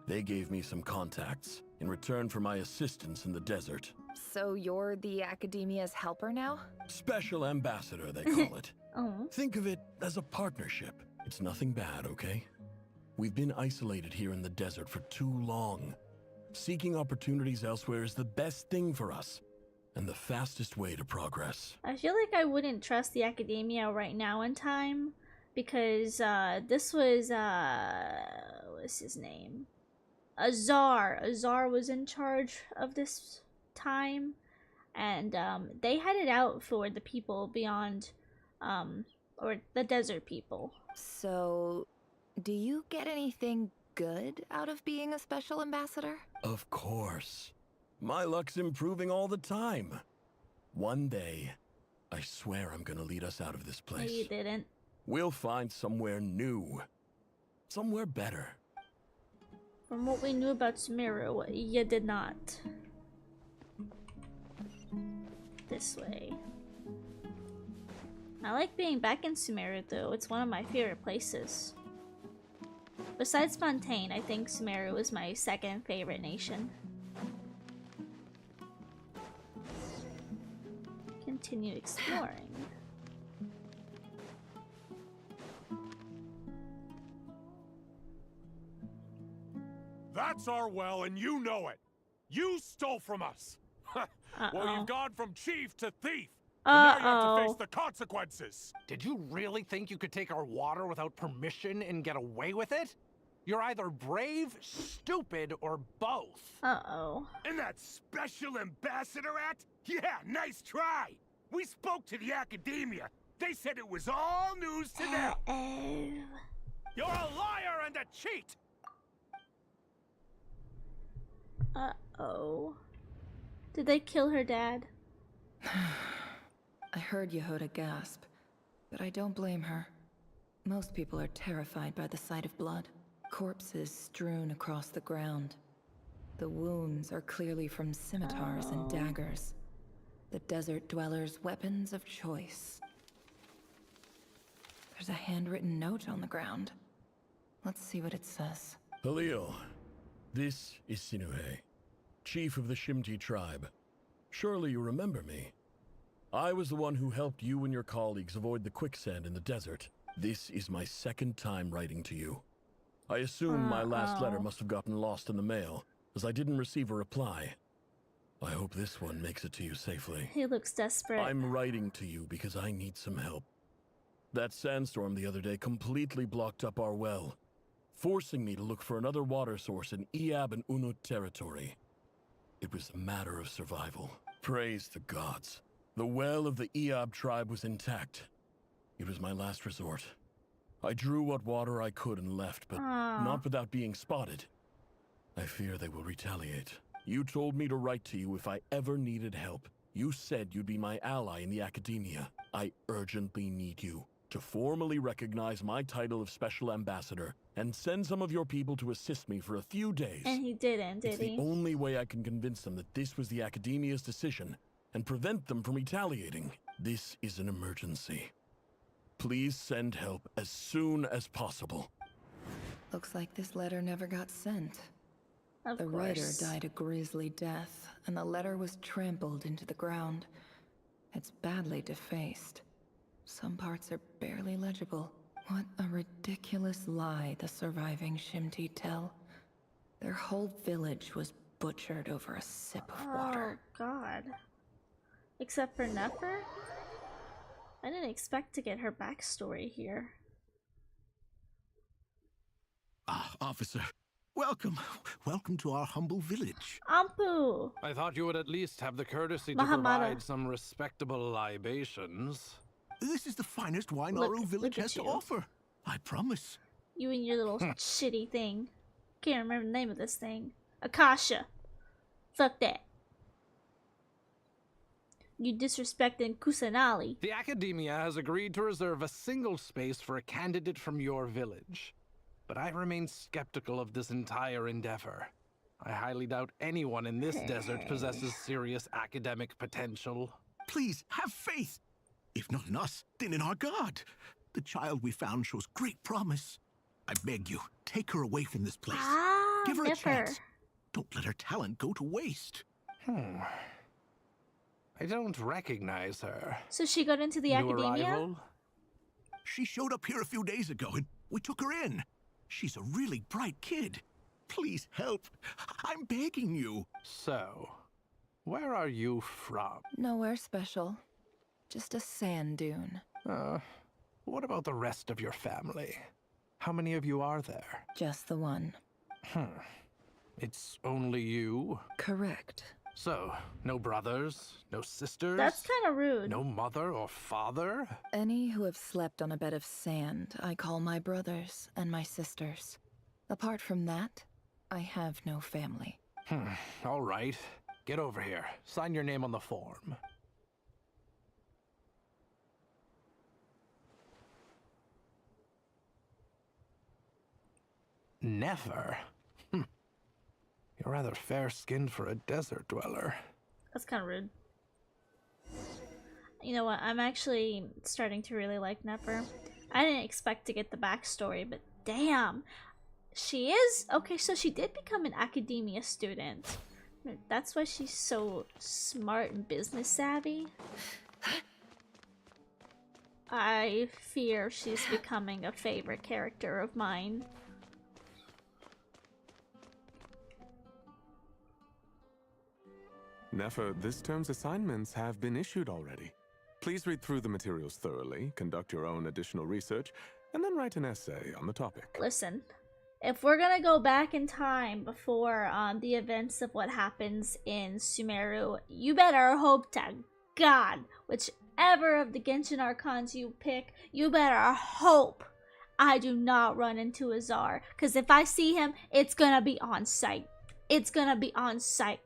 They gave me some contacts in return for my assistance in the desert. So you're the academia's helper now? Special ambassador, they call it. Oh. Think of it as a partnership. It's nothing bad, okay? We've been isolated here in the desert for too long. Seeking opportunities elsewhere is the best thing for us. and the fastest way to progress. I feel like I wouldn't trust the academia right now in time, because this was what's his name? Azar. Azar was in charge of this time, and they had it out for the people beyond, or the desert people. So, do you get anything good out of being a special ambassador? Of course. My luck's improving all the time. One day, I swear I'm gonna lead us out of this No, place. you didn't. We'll find somewhere new. Somewhere better. From what we knew about Sumeru, you did not. This way. I like being back in Sumeru though, it's one of my favorite places. Besides Fontaine, I think Sumeru is my second favorite nation. Continue exploring. That's our well, and you know it. You stole from us. Well, you've gone from chief to thief. And now you have to face the consequences. Did you really think you could take our water without permission and get away with it? You're either brave, stupid, or both. Uh-oh. And that special ambassador act? Yeah, nice try. We spoke to the academia. They said it was all news to them. You're a liar and a cheat. Uh-oh. Did they kill her dad? I heard Yehuda gasp, but I don't blame her. Most people are terrified by the sight of blood. Corpses strewn across the ground. The wounds are clearly from scimitars and daggers. The desert dwellers' weapons of choice. There's a handwritten note on the ground. Let's see what it says. Halil, this is Sinuhe, chief of the Shimti tribe. Surely you remember me. I was the one who helped you and your colleagues avoid the quicksand in the desert. This is my second time writing to you. I assume my last letter must have gotten lost in the mail, as I didn't receive a reply. I hope this one makes it to you safely. He looks desperate. I'm writing to you because I need some help. That sandstorm the other day completely blocked up our well, forcing me to look for another water source in Iab and Unut territory. It was a matter of survival. Praise the gods. The well of the Iab tribe was intact. It was my last resort. I drew what water I could and left, but not without being spotted. I fear they will retaliate. You told me to write to you if I ever needed help. You said you'd be my ally in the academia. I urgently need you to formally recognize my title of Special Ambassador and send some of your people to assist me for a few days. And he didn't, did it's he? the only way I can convince them that this was the academia's decision and prevent them from retaliating. This is an emergency. Please send help as soon as possible. Looks like this letter never got sent. The writer died a grisly death, and the letter was trampled into the ground. It's badly defaced. Some parts are barely legible. What a ridiculous lie the surviving Shimti tell. Their whole village was butchered over a sip of water. Oh, God. Except for Nefer? I didn't expect to get her backstory here. Ah, officer. Welcome. Welcome to our humble village. Ampu! I thought you would at least have the courtesy to Mahamada. provide some respectable libations. This is the finest wine Aru village has to offer. I promise. You and your little shitty thing. Can't remember the name of this thing. Akasha. Fuck that. You disrespecting Kusanali. The Academia has agreed to reserve a single space for a candidate from your village. But I remain skeptical of this entire endeavor. I highly doubt anyone in this desert possesses serious academic potential. Please, have faith. If not in us, then in our god. The child we found shows great promise. I beg you, take her away from this place. Give her a chance. Don't let her talent go to waste. I don't recognize her. So she got into the New academia? arrival? She showed up here a few days ago and we took her in. She's a really bright kid. Please help. I'm begging you. So, Where are you from? Nowhere special. Just a sand dune. What about the rest of your family? How many of you are there? Just the one. It's only you? Correct. So, no brothers, no sisters? That's kind of rude. No mother or father? Any who have slept on a bed of sand, I call my brothers and my sisters. Apart from that, I have no family. All right. Get over here. Sign your name on the form. Never? You're rather fair-skinned for a desert dweller. That's kind of rude. You know what? I'm actually starting to really like Nefer. I didn't expect to get the backstory, but damn. She is... Okay, so she did become an academia student. That's why she's so smart and business savvy. I fear she's becoming a favorite character of mine. Nefer, this term's assignments have been issued already. Please read through the materials thoroughly, conduct your own additional research, and then write an essay on the topic. Listen, if we're gonna go back in time before the events of what happens in Sumeru, you better hope to God, whichever of the Genshin Archons you pick, you better hope I do not run into Azar. Because if I see him, it's gonna be on sight. It's gonna be on sight.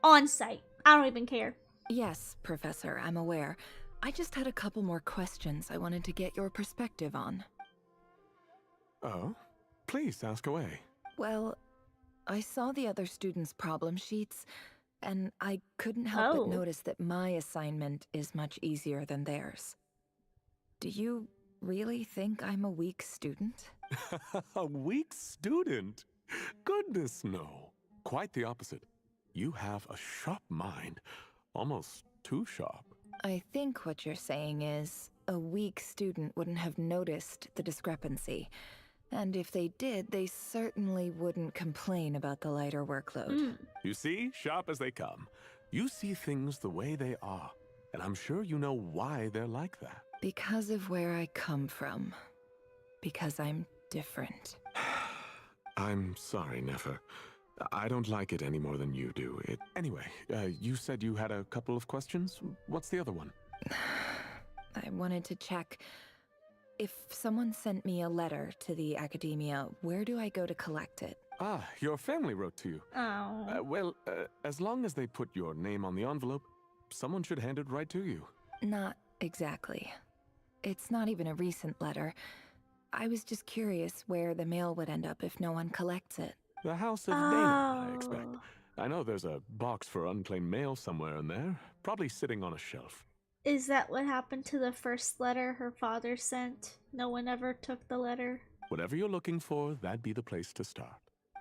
On site. I don't even care. Yes, Professor, I'm aware. I just had a couple more questions I wanted to get your perspective on. Oh? Please, ask away. Well, I saw the other students' problem sheets, and I couldn't help but notice that my assignment is much easier than theirs. Do you really think I'm a weak student? A weak student? Goodness, no. Quite the opposite. You have a sharp mind. Almost too sharp. I think what you're saying is, a weak student wouldn't have noticed the discrepancy. And if they did, they certainly wouldn't complain about the lighter workload. You see, sharp as they come. You see things the way they are. And I'm sure you know why they're like that. Because of where I come from. Because I'm different. I'm sorry, Nefer. I don't like it any more than you do. Anyway, you said you had a couple of questions? What's the other one? I wanted to check. If someone sent me a letter to the academia, where do I go to collect it? Ah, your family wrote to you. Oh. Well, as long as they put your name on the envelope, someone should hand it right to you. Not exactly. It's not even a recent letter. I was just curious where the mail would end up if no one collects it. The House of Dana, I expect. I know there's a box for unclaimed mail somewhere in there, probably sitting on a shelf. Is that what happened to the first letter her father sent? No one ever took the letter? Whatever you're looking for, that'd be the place to start.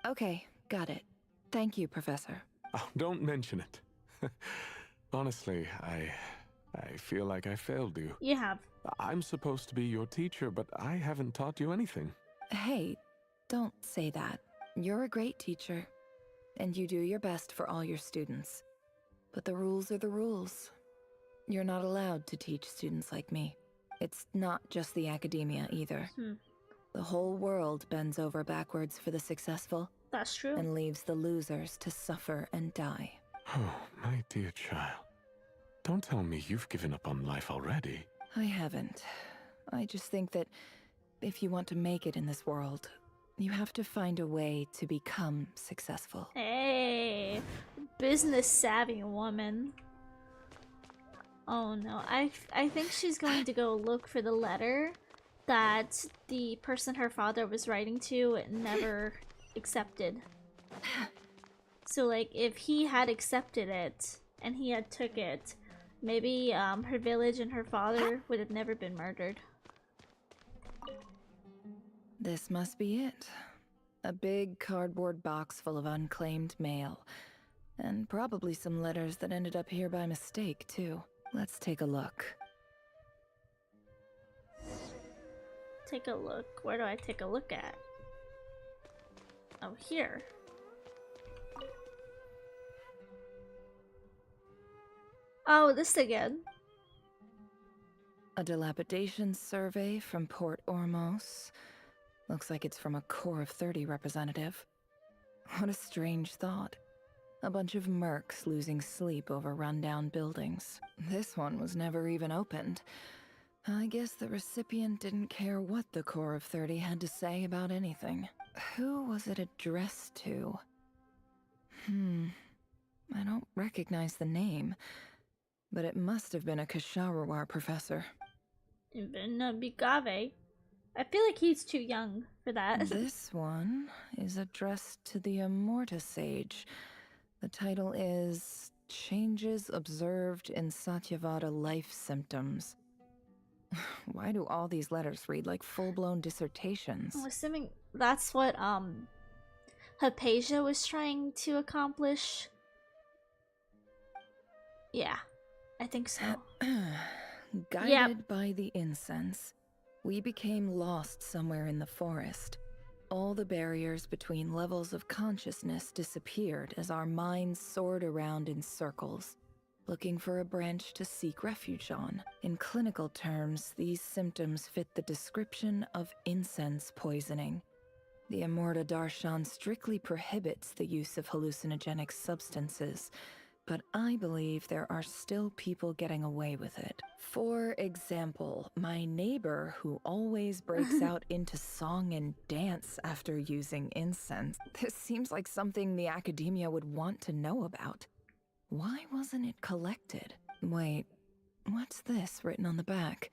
Okay, got it. Thank you, Professor. Oh, don't mention it. Honestly, I feel like I failed you. You have. I'm supposed to be your teacher, but I haven't taught you anything. Hey, don't say that. You're a great teacher, and you do your best for all your students. But the rules are the rules. You're not allowed to teach students like me. It's not just the academia either. The whole world bends over backwards for the successful. That's true. And leaves the losers to suffer and die. Oh, my dear child. Don't tell me you've given up on life already. I haven't. I just think that if you want to make it in this world, you have to find a way to become successful. Hey, business savvy woman. Oh no, I think she's going to go look for the letter that the person her father was writing to never accepted. So like, if he had accepted it and he had took it, maybe her village and her father would have never been murdered. This must be it. A big cardboard box full of unclaimed mail. And probably some letters that ended up here by mistake, too. Let's take a look. Take a look. Where do I take a look at? Oh, here. Oh, this again. A dilapidation survey from Port Ormos. Looks like it's from a Core of 30 representative. What a strange thought. A bunch of mercs losing sleep over rundown buildings. This one was never even opened. I guess the recipient didn't care what the Core of 30 had to say about anything. Who was it addressed to? I don't recognize the name, but it must have been a Kasharawar professor. Even Bigave. I feel like he's too young for that. This one is addressed to the Immorta Sage. The title is Changes Observed in Satyavada Life Symptoms. Why do all these letters read like full-blown dissertations? I'm assuming that's what Hypatia was trying to accomplish. Yeah, I think so. Guided by the incense, we became lost somewhere in the forest. All the barriers between levels of consciousness disappeared as our minds soared around in circles, looking for a branch to seek refuge on. In clinical terms, these symptoms fit the description of incense poisoning. The Immorta Darshan strictly prohibits the use of hallucinogenic substances, but I believe there are still people getting away with it. For example, my neighbor who always breaks out into song and dance after using incense. This seems like something the academia would want to know about. Why wasn't it collected? Wait, what's this written on the back?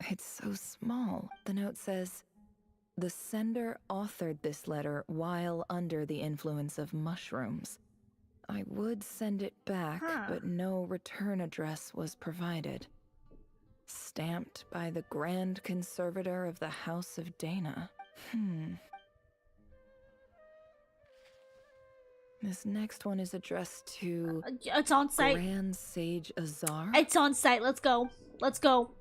It's so small. The note says, "The sender authored this letter while under the influence of mushrooms. I would send it back, but no return address was provided. Stamped by the Grand Conservator of the House of Dana." This next one is addressed to... it's on site. Grand Sage Azar? It's on site. Let's go. Let's go.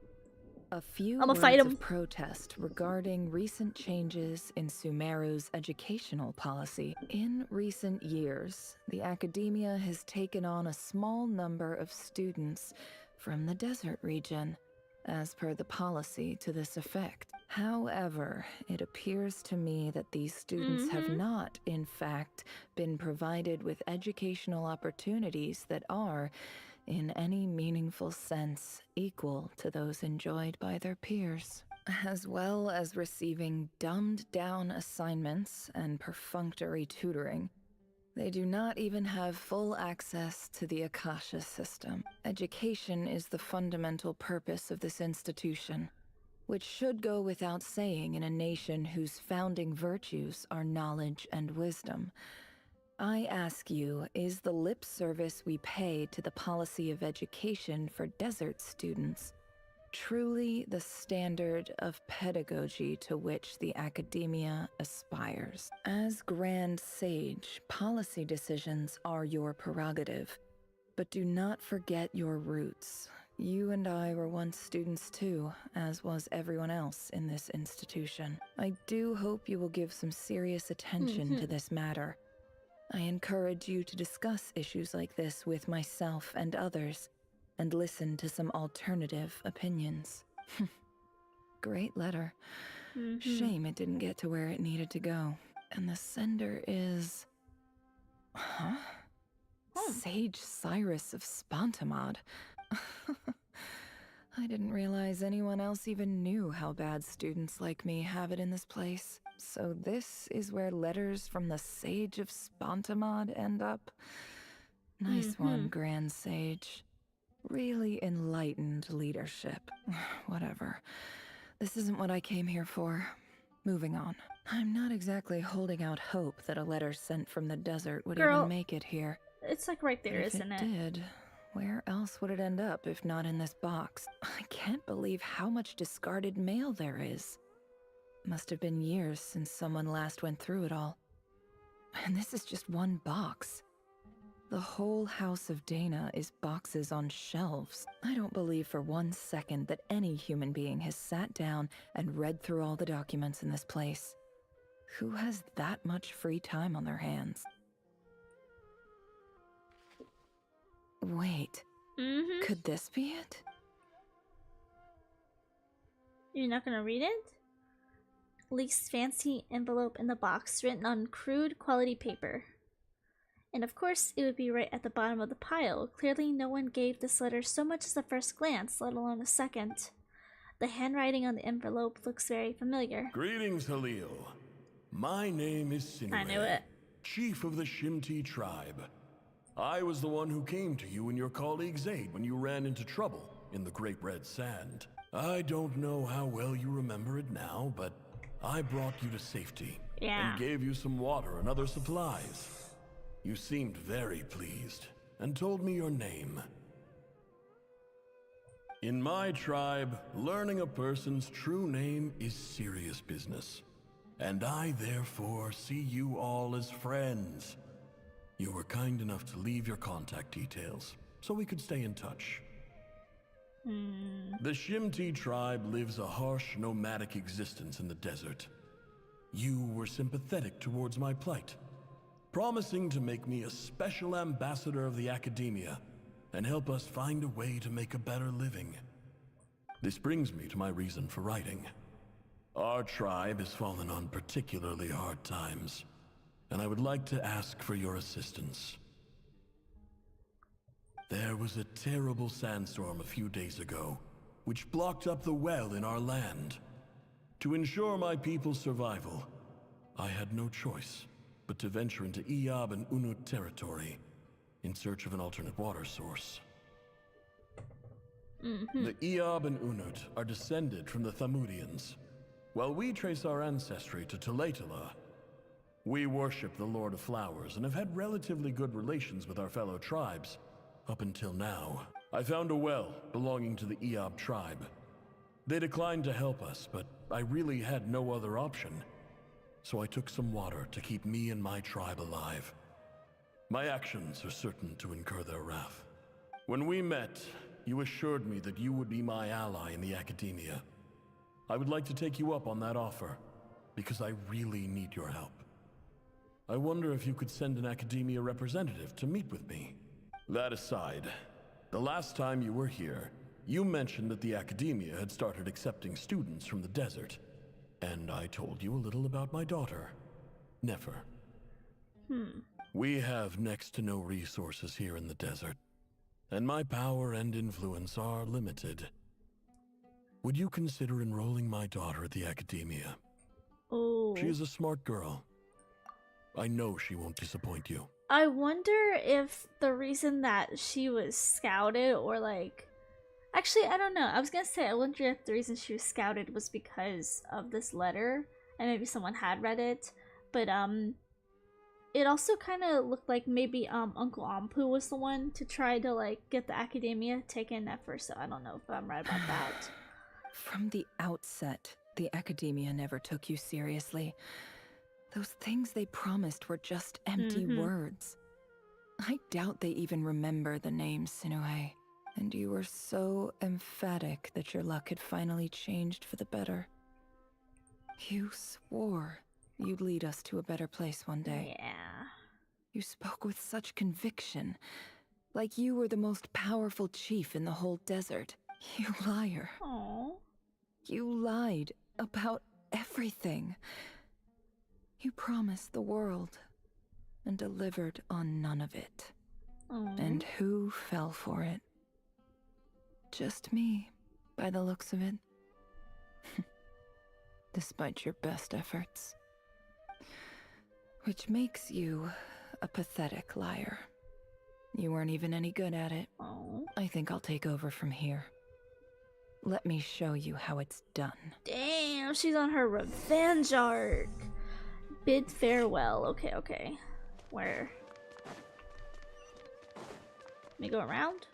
A few I'ma words fight him. of protest regarding recent changes in Sumeru's educational policy. In recent years, the academia has taken on a small number of students from the desert region, as per the policy to this effect. However, it appears to me that these students have not, in fact, been provided with educational opportunities that are, in any meaningful sense, equal to those enjoyed by their peers, as well as receiving dumbed-down assignments and perfunctory tutoring. They do not even have full access to the Akasha system. Education is the fundamental purpose of this institution, which should go without saying in a nation whose founding virtues are knowledge and wisdom. I ask you, is the lip service we pay to the policy of education for desert students truly the standard of pedagogy to which the academia aspires? As Grand Sage, policy decisions are your prerogative, but do not forget your roots. You and I were once students too, as was everyone else in this institution. I do hope you will give some serious attention to this matter. I encourage you to discuss issues like this with myself and others, and listen to some alternative opinions. Great letter. Shame it didn't get to where it needed to go. And the sender is... Huh? Sage Cyrus of Spontamod. I didn't realize anyone else even knew how bad students like me have it in this place. So this is where letters from the Sage of Spontamod end up? Nice one, Grand Sage. Really enlightened leadership. Whatever. This isn't what I came here for. Moving on. I'm not exactly holding out hope that a letter sent from the desert would even make it here. It's like right there, isn't it? If it did, where else would it end up if not in this box? I can't believe how much discarded mail there is. Must have been years since someone last went through it all. And this is just one box. The whole House of Dana is boxes on shelves. I don't believe for 1 second that any human being has sat down and read through all the documents in this place. Who has that much free time on their hands? Wait, Could this be it? You're not gonna read it? Least fancy envelope in the box written on crude quality paper. And of course, it would be right at the bottom of the pile. Clearly, no one gave this letter so much as a first glance, let alone a second. The handwriting on the envelope looks very familiar. Greetings, Halil. My name is Sinue, I knew it. chief of the Shimti tribe. I was the one who came to you and your colleague's aid when you ran into trouble in the Great Red Sand. I don't know how well you remember it now, but I brought you to safety and gave you some water and other supplies. You seemed very pleased and told me your name. In my tribe, learning a person's true name is serious business, and I therefore see you all as friends. You were kind enough to leave your contact details so we could stay in touch. The Shimti tribe lives a harsh, nomadic existence in the desert. You were sympathetic towards my plight, promising to make me a special ambassador of the academia and help us find a way to make a better living. This brings me to my reason for writing. Our tribe has fallen on particularly hard times, and I would like to ask for your assistance. There was a terrible sandstorm a few days ago, which blocked up the well in our land. To ensure my people's survival, I had no choice but to venture into Iyab and Unut territory in search of an alternate water source. The Iyab and Unut are descended from the Thamudians. While we trace our ancestry to Tulatala, we worship the Lord of Flowers and have had relatively good relations with our fellow tribes up until now. I found a well belonging to the Iyab tribe. They declined to help us, but I really had no other option. So I took some water to keep me and my tribe alive. My actions are certain to incur their wrath. When we met, you assured me that you would be my ally in the academia. I would like to take you up on that offer, because I really need your help. I wonder if you could send an academia representative to meet with me. That aside, the last time you were here, you mentioned that the academia had started accepting students from the desert. And I told you a little about my daughter, Nefer. We have next to no resources here in the desert, and my power and influence are limited. Would you consider enrolling my daughter at the academia? Oh. She is a smart girl. I know she won't disappoint you. I wonder if the reason that she was scouted or like... Actually, I don't know. I was gonna say, I wonder if the reason she was scouted was because of this letter, and maybe someone had read it. But, it also kind of looked like maybe, Uncle Ampu was the one to try to, like, get the academia taken at first, so I don't know if I'm right about that. From the outset, the academia never took you seriously. Those things they promised were just empty words. I doubt they even remember the name Sinue. And you were so emphatic that your luck had finally changed for the better. You swore you'd lead us to a better place one day. Yeah. You spoke with such conviction, like you were the most powerful chief in the whole desert. You liar. Aww. You lied about everything. You promised the world and delivered on none of it. Aww. And who fell for it? Just me, by the looks of it. Despite your best efforts. Which makes you a pathetic liar. You weren't even any good at it. Oh. I think I'll take over from here. Let me show you how it's done. Damn, she's on her revenge arc. Bid farewell. Okay, okay. Where? Let me go around?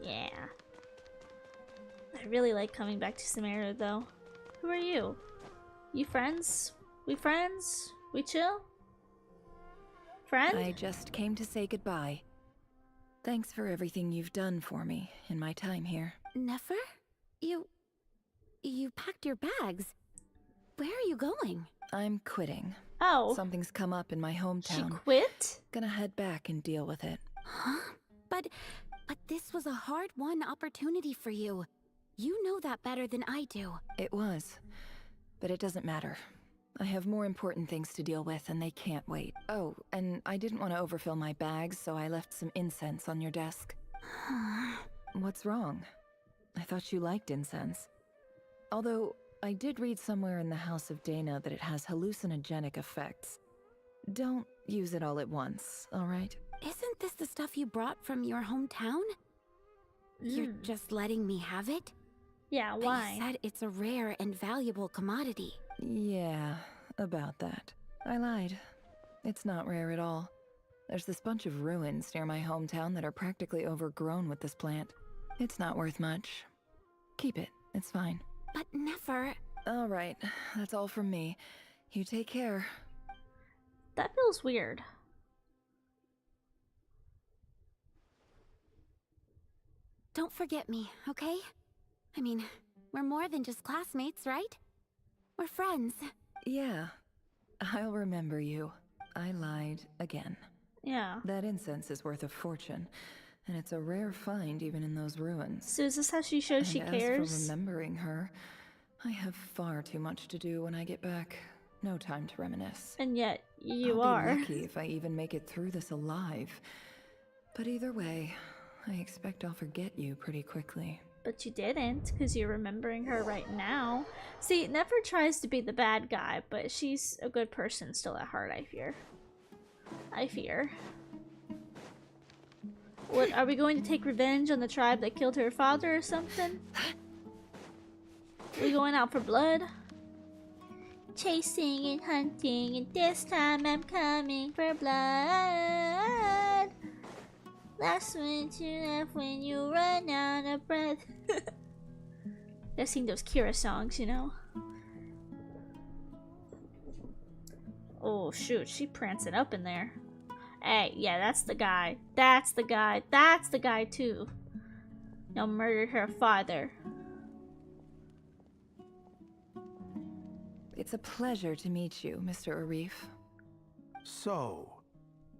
Yeah. I really like coming back to Sumeru though. Who are you? You friends? We friends? We chill? Friend? I just came to say goodbye. Thanks for everything you've done for me in my time here. Nefer? You packed your bags. Where are you going? I'm quitting. Oh. Something's come up in my hometown. She quit? Gonna head back and deal with it. Huh? But this was a hard-won opportunity for you. You know that better than I do. It was. But it doesn't matter. I have more important things to deal with, and they can't wait. Oh, and I didn't want to overfill my bags, so I left some incense on your desk. What's wrong? I thought you liked incense. Although, I did read somewhere in the House of Dana that it has hallucinogenic effects. Don't use it all at once, alright? Isn't this the stuff you brought from your hometown? You're just letting me have it? Yeah, why? You said it's a rare and valuable commodity. Yeah, about that. I lied. It's not rare at all. There's this bunch of ruins near my hometown that are practically overgrown with this plant. It's not worth much. Keep it. It's fine. But never. All right. That's all from me. You take care. That feels weird. Don't forget me, okay? I mean, we're more than just classmates, right? We're friends. Yeah. I'll remember you. I lied again. Yeah. That incense is worth a fortune, and it's a rare find even in those ruins. So is this how she shows she cares? As for remembering her, I have far too much to do when I get back. No time to reminisce. And yet, you I'll are. be lucky if I even make it through this alive. But either way, I expect I'll forget you pretty quickly. But you didn't, because you're remembering her right now. See, Nefer tries to be the bad guy, but she's a good person still at heart, I fear. I fear. What, are we going to take revenge on the tribe that killed her father or something? We going out for blood? Chasing and hunting, and this time I'm coming for blood. Last one to left when you run out of breath. I sing those Kira songs, you know. Oh shoot, she prancing up in there. Hey, yeah, that's the guy. That's the guy. That's the guy too. No, murdered her father. It's a pleasure to meet you, Mr. Arif. So,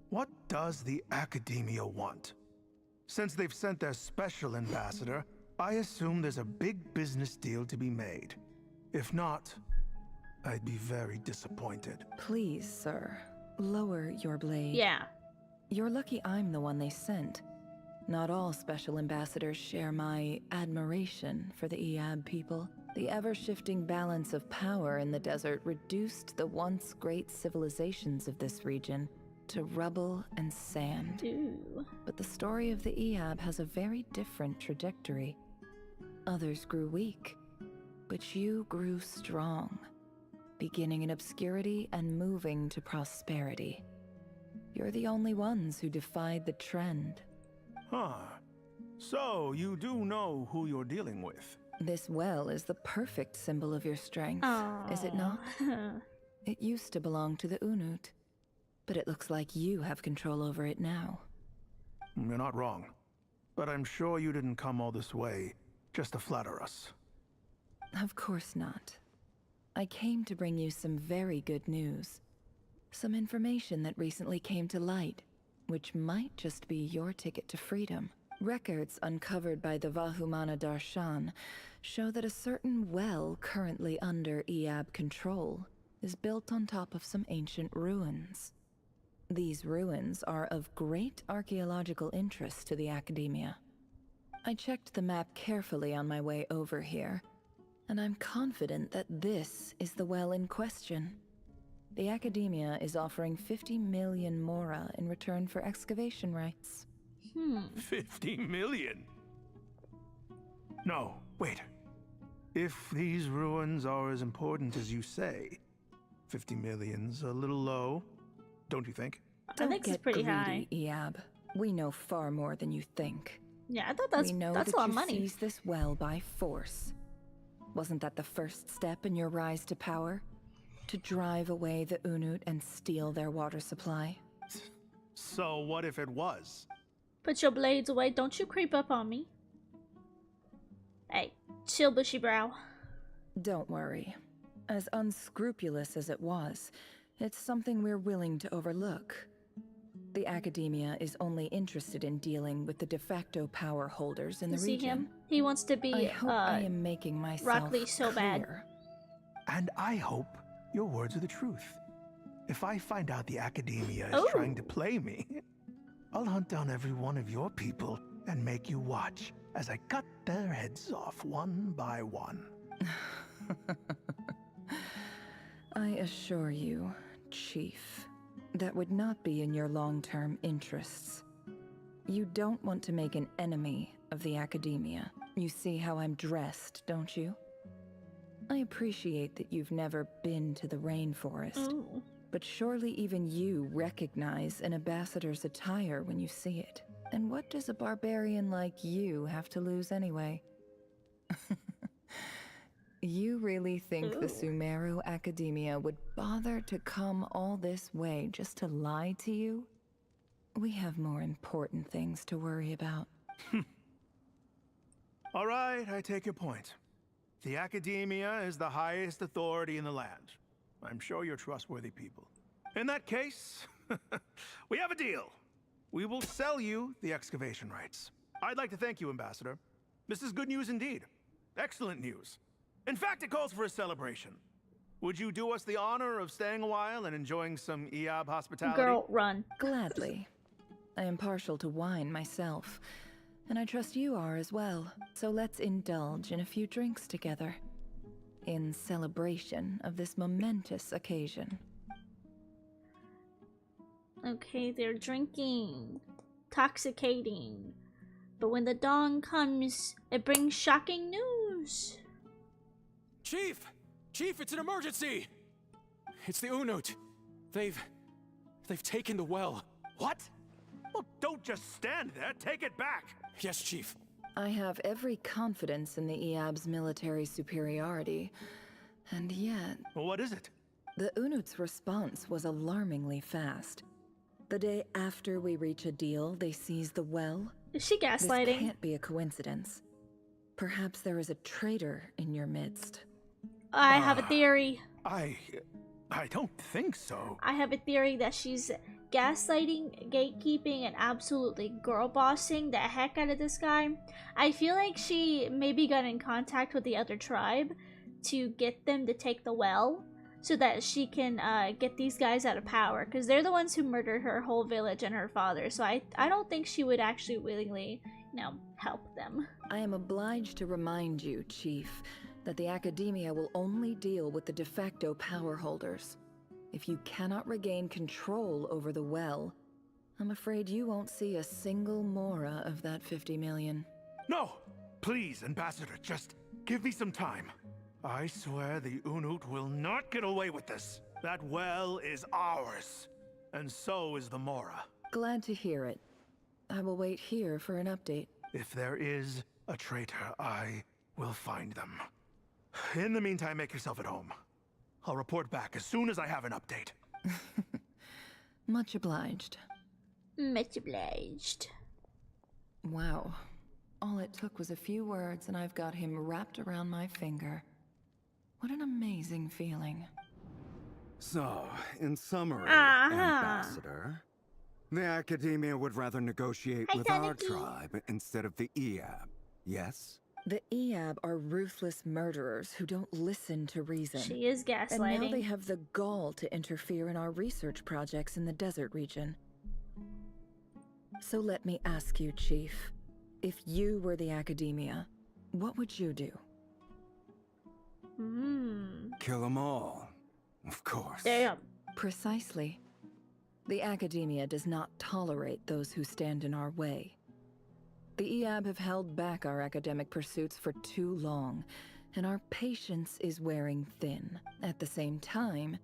what does the Academia want? Since they've sent their special ambassador, I assume there's a big business deal to be made. If not, I'd be very disappointed. Please, sir, lower your blade. Yeah. You're lucky I'm the one they sent. Not all special ambassadors share my admiration for the Eab people. The ever-shifting balance of power in the desert reduced the once great civilizations of this region to rubble and sand. Ooh. But the story of the Eab has a very different trajectory. Others grew weak, but you grew strong, beginning in obscurity and moving to prosperity. You're the only ones who defied the trend. Huh. So, you do know who you're dealing with. This well is the perfect symbol of your strength, is it not? It used to belong to the Unut, but it looks like you have control over it now. You're not wrong. But I'm sure you didn't come all this way just to flatter us. Of course not. I came to bring you some very good news. Some information that recently came to light, which might just be your ticket to freedom. Records uncovered by the Vahumana Darshan show that a certain well currently under Eab control is built on top of some ancient ruins. These ruins are of great archaeological interest to the Academia. I checked the map carefully on my way over here, and I'm confident that this is the well in question. The Academia is offering 50 million mora in return for excavation rights. 50 million? No, wait. If these ruins are as important as you say, 50 million's a little low, don't you think? I think it's pretty high. Eab. We know far more than you think. Yeah, I thought that's we know that's that a lot you of money. seized this well by force. Wasn't that the first step in your rise to power? To drive away the Unut and steal their water supply? So what if it was? Put your blades away. Don't you creep up on me. Hey, chill, bushy brow. Don't worry. As unscrupulous as it was, it's something we're willing to overlook. The Academia is only interested in dealing with the de facto power holders in the You see region. him? He wants to be I hope I am making myself Rock Lee so bad. clear. And I hope your words are the truth. If I find out the Academia is Oh. trying to play me, I'll hunt down every one of your people and make you watch as I cut their heads off one by one. I assure you, Chief, that would not be in your long-term interests. You don't want to make an enemy of the Academia. You see how I'm dressed, don't you? I appreciate that you've never been to the rainforest, Ooh. but surely even you recognize an ambassador's attire when you see it. And what does a barbarian like you have to lose anyway? You really think the Ooh. Sumeru Academia would bother to come all this way just to lie to you? We have more important things to worry about. All right, I take your point. The Academia is the highest authority in the land. I'm sure you're trustworthy people. In that case, we have a deal. We will sell you the excavation rights. I'd like to thank you, Ambassador. This is good news indeed. Excellent news. In fact, it calls for a celebration. Would you do us the honor of staying a while and enjoying some EAB hospitality? Girl, run. Gladly. I am partial to wine myself, and I trust you are as well. So let's indulge in a few drinks together, in celebration of this momentous occasion. Okay, they're drinking. Intoxicating. But when the dawn comes, it brings shocking news. Chief! Chief, it's an emergency! It's the Unut. They've taken the well. What? Well, don't just stand there. Take it back. Yes, Chief. I have every confidence in the EAB's military superiority, and yet... Well, what is it? The Unut's response was alarmingly fast. The day after we reach a deal, they seize the well. Is she gaslighting? This can't be a coincidence. Perhaps there is a traitor in your midst. I have a theory. I don't think so. I have a theory that she's gaslighting, gatekeeping, and absolutely girl bossing the heck out of this guy. I feel like she maybe got in contact with the other tribe to get them to take the well so that she can get these guys out of power, because they're the ones who murdered her whole village and her father. So I don't think she would actually willingly, help them. I am obliged to remind you, Chief, that the Academia will only deal with the de facto power holders. If you cannot regain control over the well, I'm afraid you won't see a single mora of that 50 million. No! Please, Ambassador, just give me some time. I swear the Unut will not get away with this. That well is ours. And so is the mora. Glad to hear it. I will wait here for an update. If there is a traitor, I will find them. In the meantime, make yourself at home. I'll report back as soon as I have an update. Much obliged. Much obliged. Wow. All it took was a few words and I've got him wrapped around my finger. What an amazing feeling. So, in summary, Uh-huh. Ambassador, the Academia would rather negotiate Hi, with our Tanuki. tribe instead of the EAB, yes? The EAB are ruthless murderers who don't listen to reason. She is And now gaslighting. they have the gall to interfere in our research projects in the desert region. So let me ask you, Chief. If you were the Academia, what would you do? Kill them all, of course. Damn. Precisely. The Academia does not tolerate those who stand in our way. The EAB have held back our academic pursuits for too long, and our patience is wearing thin. At the same time,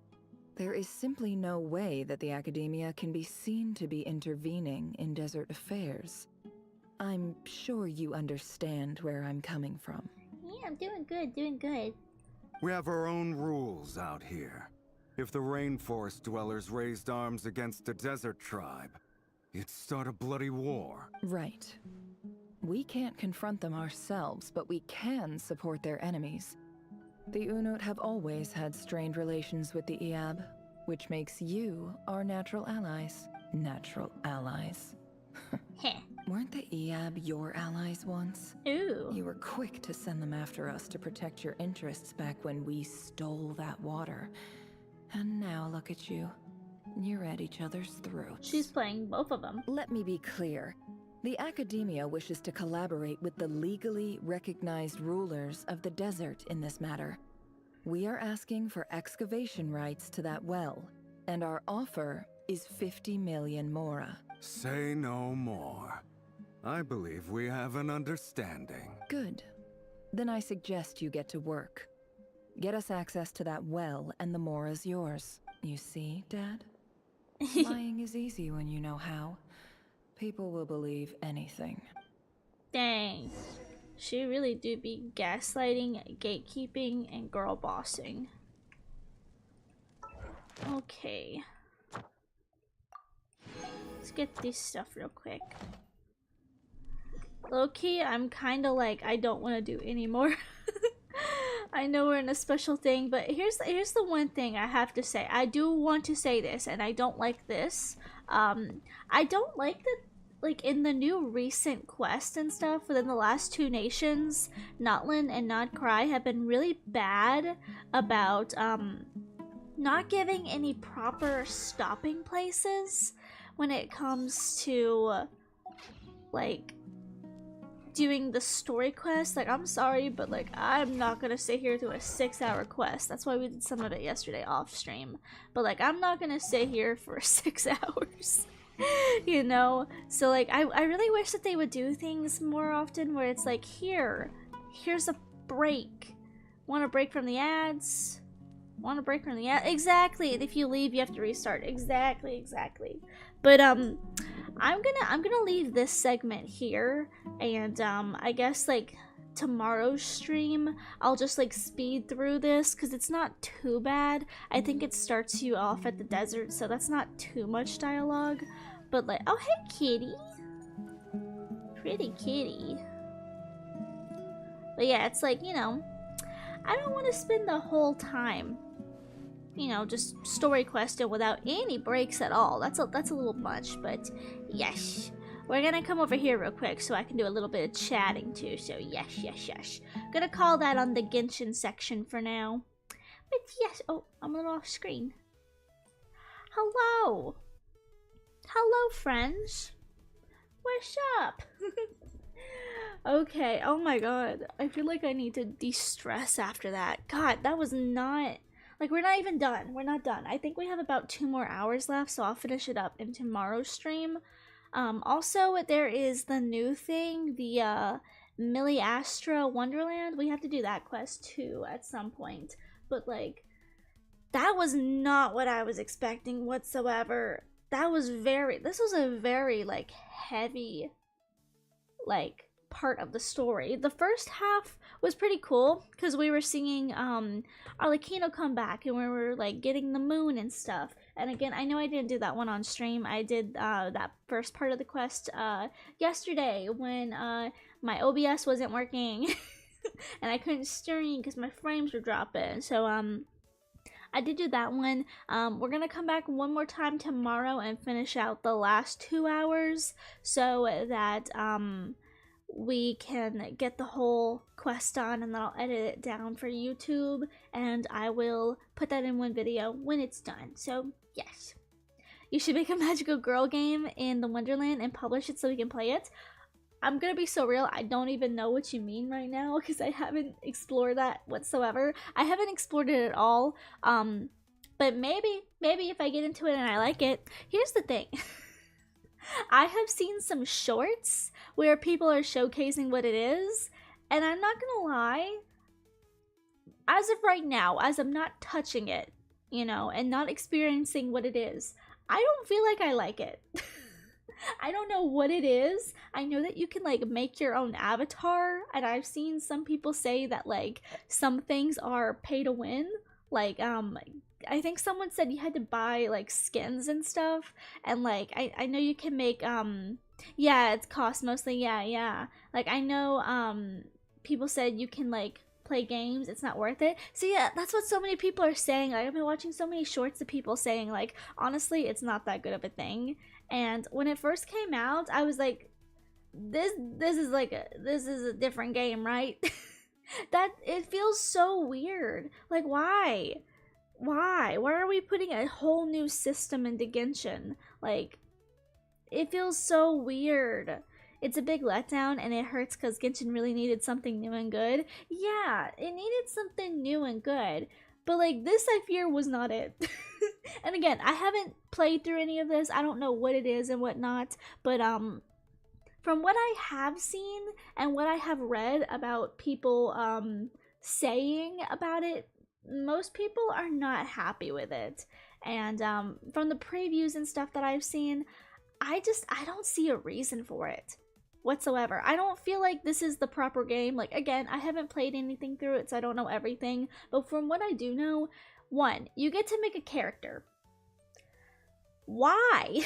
there is simply no way that the Academia can be seen to be intervening in desert affairs. I'm sure you understand where I'm coming from. Yeah, I'm doing good, doing good. We have our own rules out here. If the rainforest dwellers raised arms against a desert tribe, it'd start a bloody war. Right. We can't confront them ourselves, but we can support their enemies. The Unut have always had strained relations with the EAB, which makes you our natural allies. natural allies. Heh. Weren't the Eab your allies once? Ooh. You were quick to send them after us to protect your interests back when we stole that water. And now look at you. You're at each other's throats. She's playing both of them. Let me be clear. The Academia wishes to collaborate with the legally recognized rulers of the desert in this matter. We are asking for excavation rights to that well, and our offer is 50 million mora. Say no more. I believe we have an understanding. Good. Then I suggest you get to work. Get us access to that well, and the mora's yours. You see, Dad? Lying is easy when you know how. People will believe anything. Dang. She really do be gaslighting, gatekeeping, and girl bossing. Okay. Let's get this stuff real quick. Low-key, I'm kinda like, I don't want to do anymore. I know we're in a special thing, but here's the one thing I have to say. I do want to say this, and I don't like this. I don't like that, like, in the new recent quests and stuff within the last two nations, Notland and KRAI have been really bad about, not giving any proper stopping places when it comes to, like, doing the story quest. Like, I'm sorry, but like, I'm not gonna sit here through a 6-hour quest. That's why we did some of it yesterday off stream. But like, I'm not gonna sit here for 6 hours. You know? So like, I really wish that they would do things more often where it's like, here's a break. Want a break from the ads? Want a break from the ads? Exactly. If you leave, you have to restart. Exactly. But I'm gonna leave this segment here, and I guess like tomorrow's stream I'll just like speed through this because it's not too bad. I think it starts you off at the desert, so that's not too much dialogue. But like, oh hey kitty, pretty kitty. But yeah, it's like, you know, I don't want to spend the whole time, you know, just story questing without any breaks at all. That's a little much, but yes. We're gonna come over here real quick so I can do a little bit of chatting too, so yes. Gonna call that on the Genshin section for now. But yes, oh, I'm a little off screen. Hello! Hello, friends! What's up? Okay, oh my god. I feel like I need to de-stress after that. God, that was not... Like, we're not even done. We're not done. I think we have about 2 more hours left, so I'll finish it up in tomorrow's stream. Also, there is the new thing, the Millie Astra Wonderland. We have to do that quest too at some point. But, like, that was not what I was expecting whatsoever. This was a very, like, heavy, like, part of the story. The first half was pretty cool because we were seeing Arlecchino come back and we were like getting the moon and stuff. And again, I know I didn't do that one on stream. I did that first part of the quest yesterday when my OBS wasn't working and I couldn't stream because my frames were dropping. So I did do that one. We're gonna come back one more time tomorrow and finish out the last 2 hours so that we can get the whole quest done, and then I'll edit it down for YouTube and I will put that in one video when it's done. So yes, you should make a magical girl game in the Wonderland and publish it so we can play it. I'm gonna be so real, I don't even know what you mean right now because I haven't explored that whatsoever. I haven't explored it at all. But maybe if I get into it and I like it. Here's the thing. I have seen some shorts where people are showcasing what it is, and I'm not gonna lie, as of right now, as I'm not touching it, you know, and not experiencing what it is, I don't feel like I like it. I don't know what it is. I know that you can like make your own avatar, and I've seen some people say that like some things are pay to win, like I think someone said you had to buy like skins and stuff, and like I know you can make yeah, it's cost mostly, yeah. Like I know people said you can like play games, it's not worth it. So yeah, that's what so many people are saying. Like I've been watching so many shorts of people saying like honestly it's not that good of a thing. And when it first came out, I was like, this is a different game, right? That it feels so weird. Like, why are we putting a whole new system into Genshin? Like, it feels so weird. It's a big letdown, and it hurts because Genshin really needed something new and good. Yeah, it needed something new and good, but like, this I fear was not it. And again, I haven't played through any of this. I don't know what it is and whatnot, but from what I have seen and what I have read about people saying about it, most people are not happy with it. And from the previews and stuff that I've seen, I don't see a reason for it whatsoever. I don't feel like this is the proper game. Like, again, I haven't played anything through it, so I don't know everything. But from what I do know, one, you get to make a character. Why?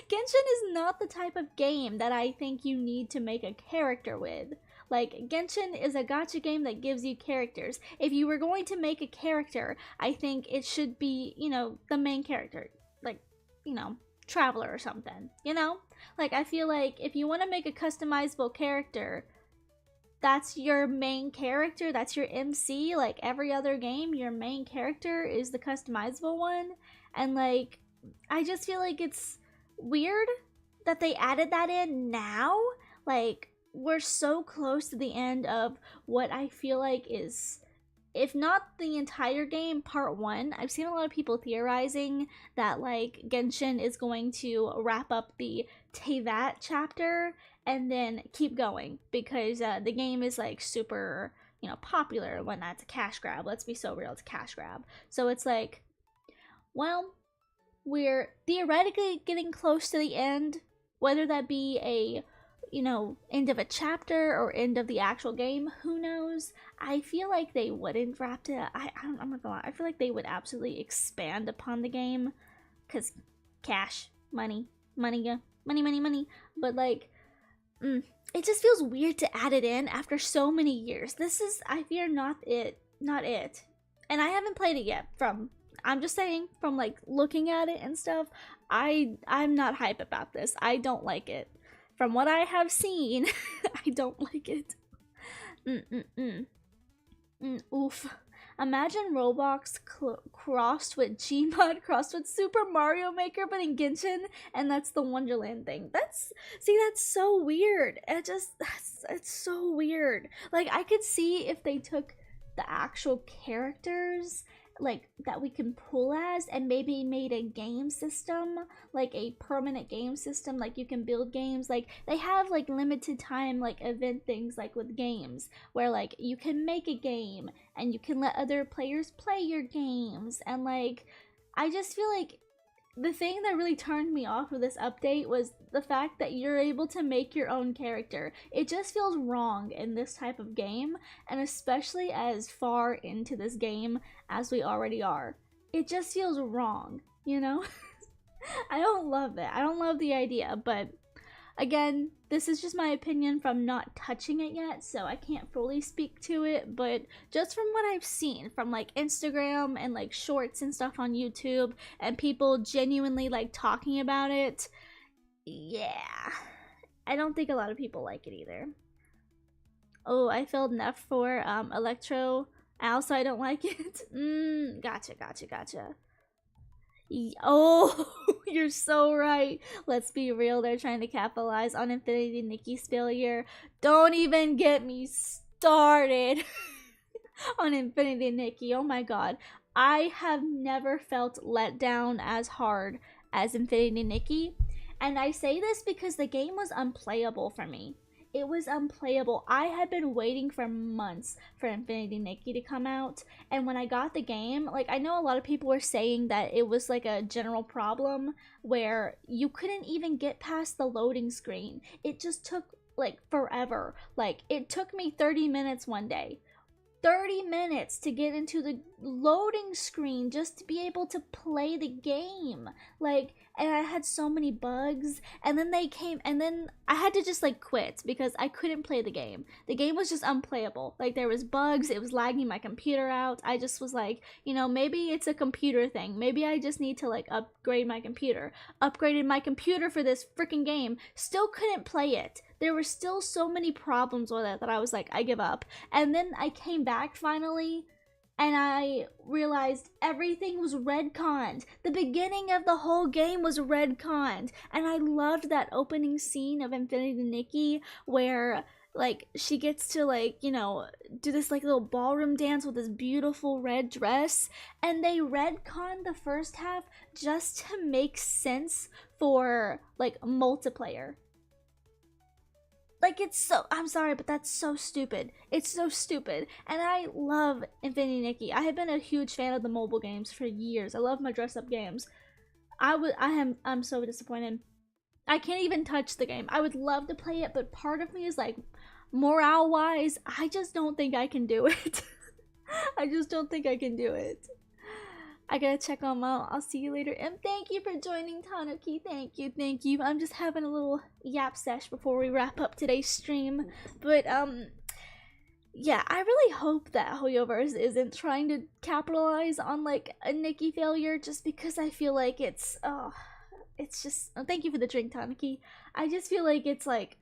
Genshin is not the type of game that I think you need to make a character with. Like, Genshin is a gacha game that gives you characters. If you were going to make a character, I think it should be, you know, the main character. Like, you know, Traveler or something, you know? Like, I feel like if you want to make a customizable character, that's your main character, that's your MC. Like every other game, your main character is the customizable one. And like, I just feel like it's weird that they added that in now. Like, we're so close to the end of what I feel like is, if not the entire game, part 1. I've seen a lot of people theorizing that like Genshin is going to wrap up the Teyvat chapter and then keep going, because the game is like super, you know, popular when that's a cash grab. Let's be so real, it's a cash grab. So it's like, well, we're theoretically getting close to the end, whether that be a, you know, end of a chapter or end of the actual game, who knows? I feel like they wouldn't wrap it. I'm not gonna lie, I feel like they would absolutely expand upon the game, because cash, money. But like, it just feels weird to add it in after so many years. This is, I fear, not it. And I haven't played it yet. I'm just saying, from like looking at it and stuff, I'm not hype about this. I don't like it. From what I have seen, I don't like it. Oof. Imagine Roblox crossed with Gmod, crossed with Super Mario Maker, but in Genshin, and that's the Wonderland thing. That's so weird. It's so weird. Like, I could see if they took the actual characters, like, that we can pull as, and maybe made a game system, like a permanent game system, like you can build games. Like, they have like limited time, like event things, like with games, where like you can make a game and you can let other players play your games. And like, I just feel like the thing that really turned me off of this update was the fact that you're able to make your own character. It just feels wrong in this type of game, and especially as far into this game as we already are. It just feels wrong, you know? I don't love it. I don't love the idea, but again, this is just my opinion from not touching it yet, so I can't fully speak to it, but just from what I've seen from like Instagram and like shorts and stuff on YouTube, and people genuinely like talking about it, yeah, I don't think a lot of people like it either. Oh, I filled enough for Electro. Also, I don't like it. Gotcha. Oh, you're so right. Let's be real, they're trying to capitalize on Infinity Nikki's failure. Don't even get me started on Infinity Nikki. Oh my god. I have never felt let down as hard as Infinity Nikki. And I say this because the game was unplayable for me. It was unplayable. I had been waiting for months for Infinity Nikki to come out, and when I got the game, like, I know a lot of people were saying that it was like a general problem where you couldn't even get past the loading screen. It just took like forever. Like, it took me 30 minutes one day. 30 minutes to get into the loading screen just to be able to play the game. Like, and I had so many bugs, and then they came, and then I had to just like quit because I couldn't play the game. The game was just unplayable. Like, there was bugs, it was lagging my computer out. I just was like, you know, maybe it's a computer thing. Maybe I just need to like upgrade my computer. Upgraded my computer for this freaking game, still couldn't play it. There were still so many problems with it that I was like, I give up. And then I came back finally, and I realized everything was retconned. The beginning of the whole game was retconned. And I loved that opening scene of Infinity Nikki where like she gets to like, you know, do this like little ballroom dance with this beautiful red dress. And they retconned the first half just to make sense for like multiplayer. Like, it's so, I'm sorry, but that's so stupid. It's so stupid. And I love Infinity Nikki. I have been a huge fan of the mobile games for years. I love my dress-up games. I'm so disappointed. I can't even touch the game. I would love to play it, but part of me is like, morale-wise, I just don't think I can do it. I just don't think I can do it. I gotta check on Mom. I'll see you later. And thank you for joining, Tanuki. Thank you, thank you. I'm just having a little yap sesh before we wrap up today's stream. But, yeah, I really hope that Hoyoverse isn't trying to capitalize on, like, a Nikki failure, just because I feel like it's just, thank you for the drink, Tanuki. I just feel like it's like,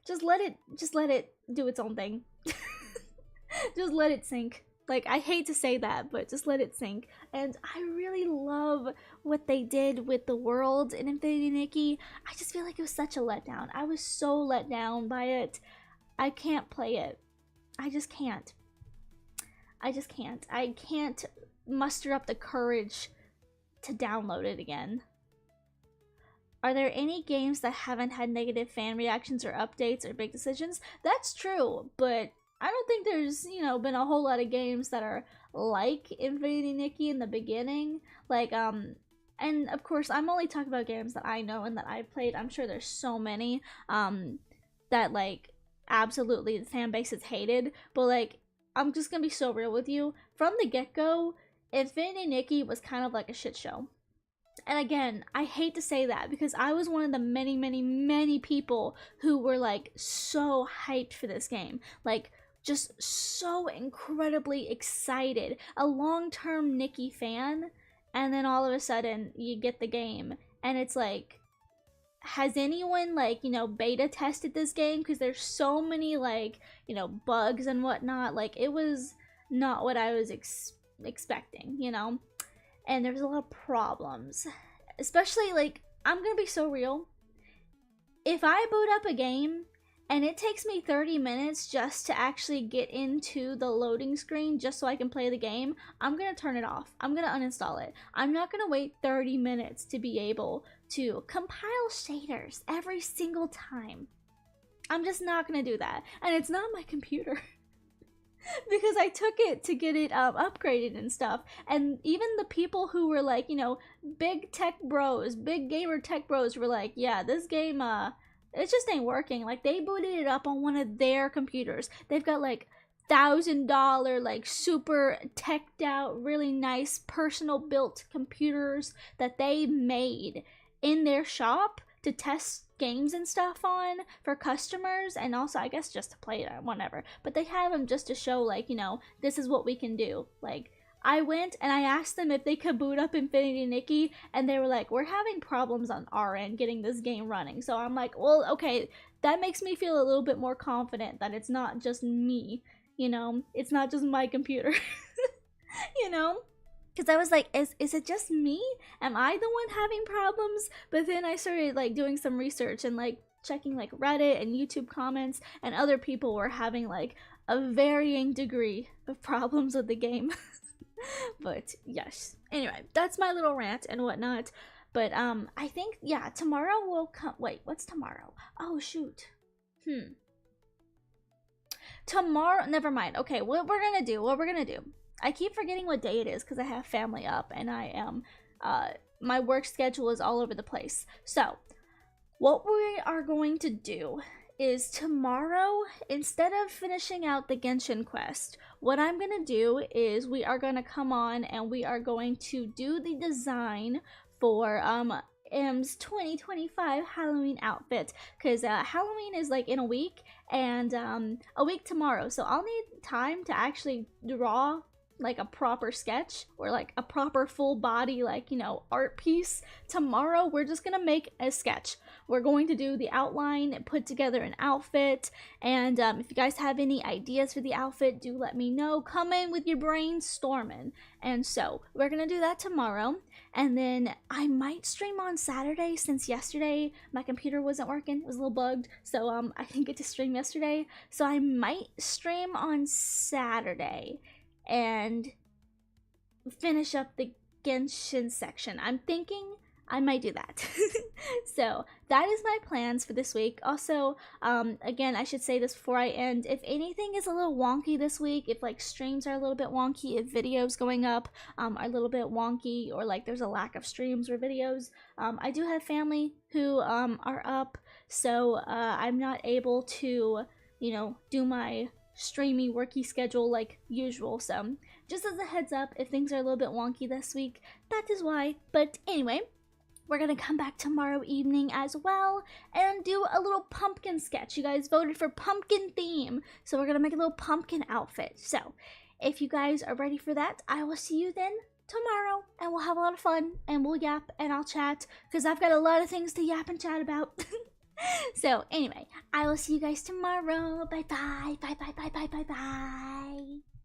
just let it do its own thing. Just let it sink. Like, I hate to say that, but just let it sink. And I really love what they did with the world in Infinity Nikki. I just feel like it was such a letdown. I was so let down by it. I can't play it. I just can't. I just can't. I can't muster up the courage to download it again. Are there any games that haven't had negative fan reactions or updates or big decisions? That's true, but I don't think there's, you know, been a whole lot of games that are like Infinity Nikki in the beginning. Like, and of course, I'm only talking about games that I know and that I've played. I'm sure there's so many, that, like, absolutely the fan base is hated. But, like, I'm just gonna be so real with you. From the get-go, Infinity Nikki was kind of like a shit show. And again, I hate to say that because I was one of the many, many, many people who were, like, so hyped for this game. Like, just so incredibly excited. A long-term Nikki fan, and then all of a sudden you get the game and it's like, has anyone, like, you know, beta tested this game? Because there's so many, like, you know, bugs and whatnot. Like, it was not what I was expecting, you know? And there's a lot of problems. Especially, like, I'm gonna be so real. If I boot up a game and it takes me 30 minutes just to actually get into the loading screen just so I can play the game, I'm gonna turn it off. I'm gonna uninstall it. I'm not gonna wait 30 minutes to be able to compile shaders every single time. I'm just not gonna do that. And it's not my computer. Because I took it to get it upgraded and stuff. And even the people who were like, you know, big tech bros, big gamer tech bros were like, yeah, this game, it just ain't working. Like, they booted it up on one of their computers. They've got like $1,000, like, super teched out, really nice personal built computers that they made in their shop to test games and stuff on for customers, and also I guess just to play it, whatever. But they have them just to show, like, you know, this is what we can do. Like, I went and I asked them if they could boot up Infinity Nikki, and they were like, we're having problems on our end getting this game running. So I'm like, well, okay, that makes me feel a little bit more confident that it's not just me, you know, it's not just my computer. You know? Because I was like, is it just me? Am I the one having problems? But then I started, like, doing some research and, like, checking, like, Reddit and YouTube comments, and other people were having, like, a varying degree of problems with the game. But yes, anyway, that's my little rant and whatnot. But I think, yeah, tomorrow will come. Wait, what's tomorrow? Oh shoot. Tomorrow, never mind. Okay, what we're gonna do, I keep forgetting what day it is because I have family up and I am my work schedule is all over the place. So what we are going to do is tomorrow, instead of finishing out the Genshin quest, what I'm gonna do is we are gonna come on and we are going to do the design for M's 2025 Halloween outfit, because Halloween is like in a week, and a week tomorrow, so I'll need time to actually draw like a proper sketch or like a proper full body, like, you know, art piece. Tomorrow we're just gonna make a sketch. We're going to do the outline and put together an outfit, and if you guys have any ideas for the outfit, do let me know. Come in with your brainstorming. And so we're gonna do that tomorrow, and then I might stream on Saturday, since yesterday my computer wasn't working. It was a little bugged, so I didn't get to stream yesterday, so I might stream on Saturday and finish up the Genshin section. I'm thinking I might do that. So that is my plans for this week. Also, again, I should say this before I end, if anything is a little wonky this week, if like streams are a little bit wonky, if videos going up are a little bit wonky, or like there's a lack of streams or videos, I do have family who are up, so I'm not able to, you know, do my streamy worky schedule like usual. So just as a heads up, if things are a little bit wonky this week, that is why. But anyway, we're gonna come back tomorrow evening as well and do a little pumpkin sketch. You guys voted for pumpkin theme, so we're gonna make a little pumpkin outfit. So if you guys are ready for that, I will see you then tomorrow, and we'll have a lot of fun, and we'll yap and I'll chat, because I've got a lot of things to yap and chat about. So anyway, I will see you guys tomorrow. Bye bye, bye bye, bye bye, bye bye.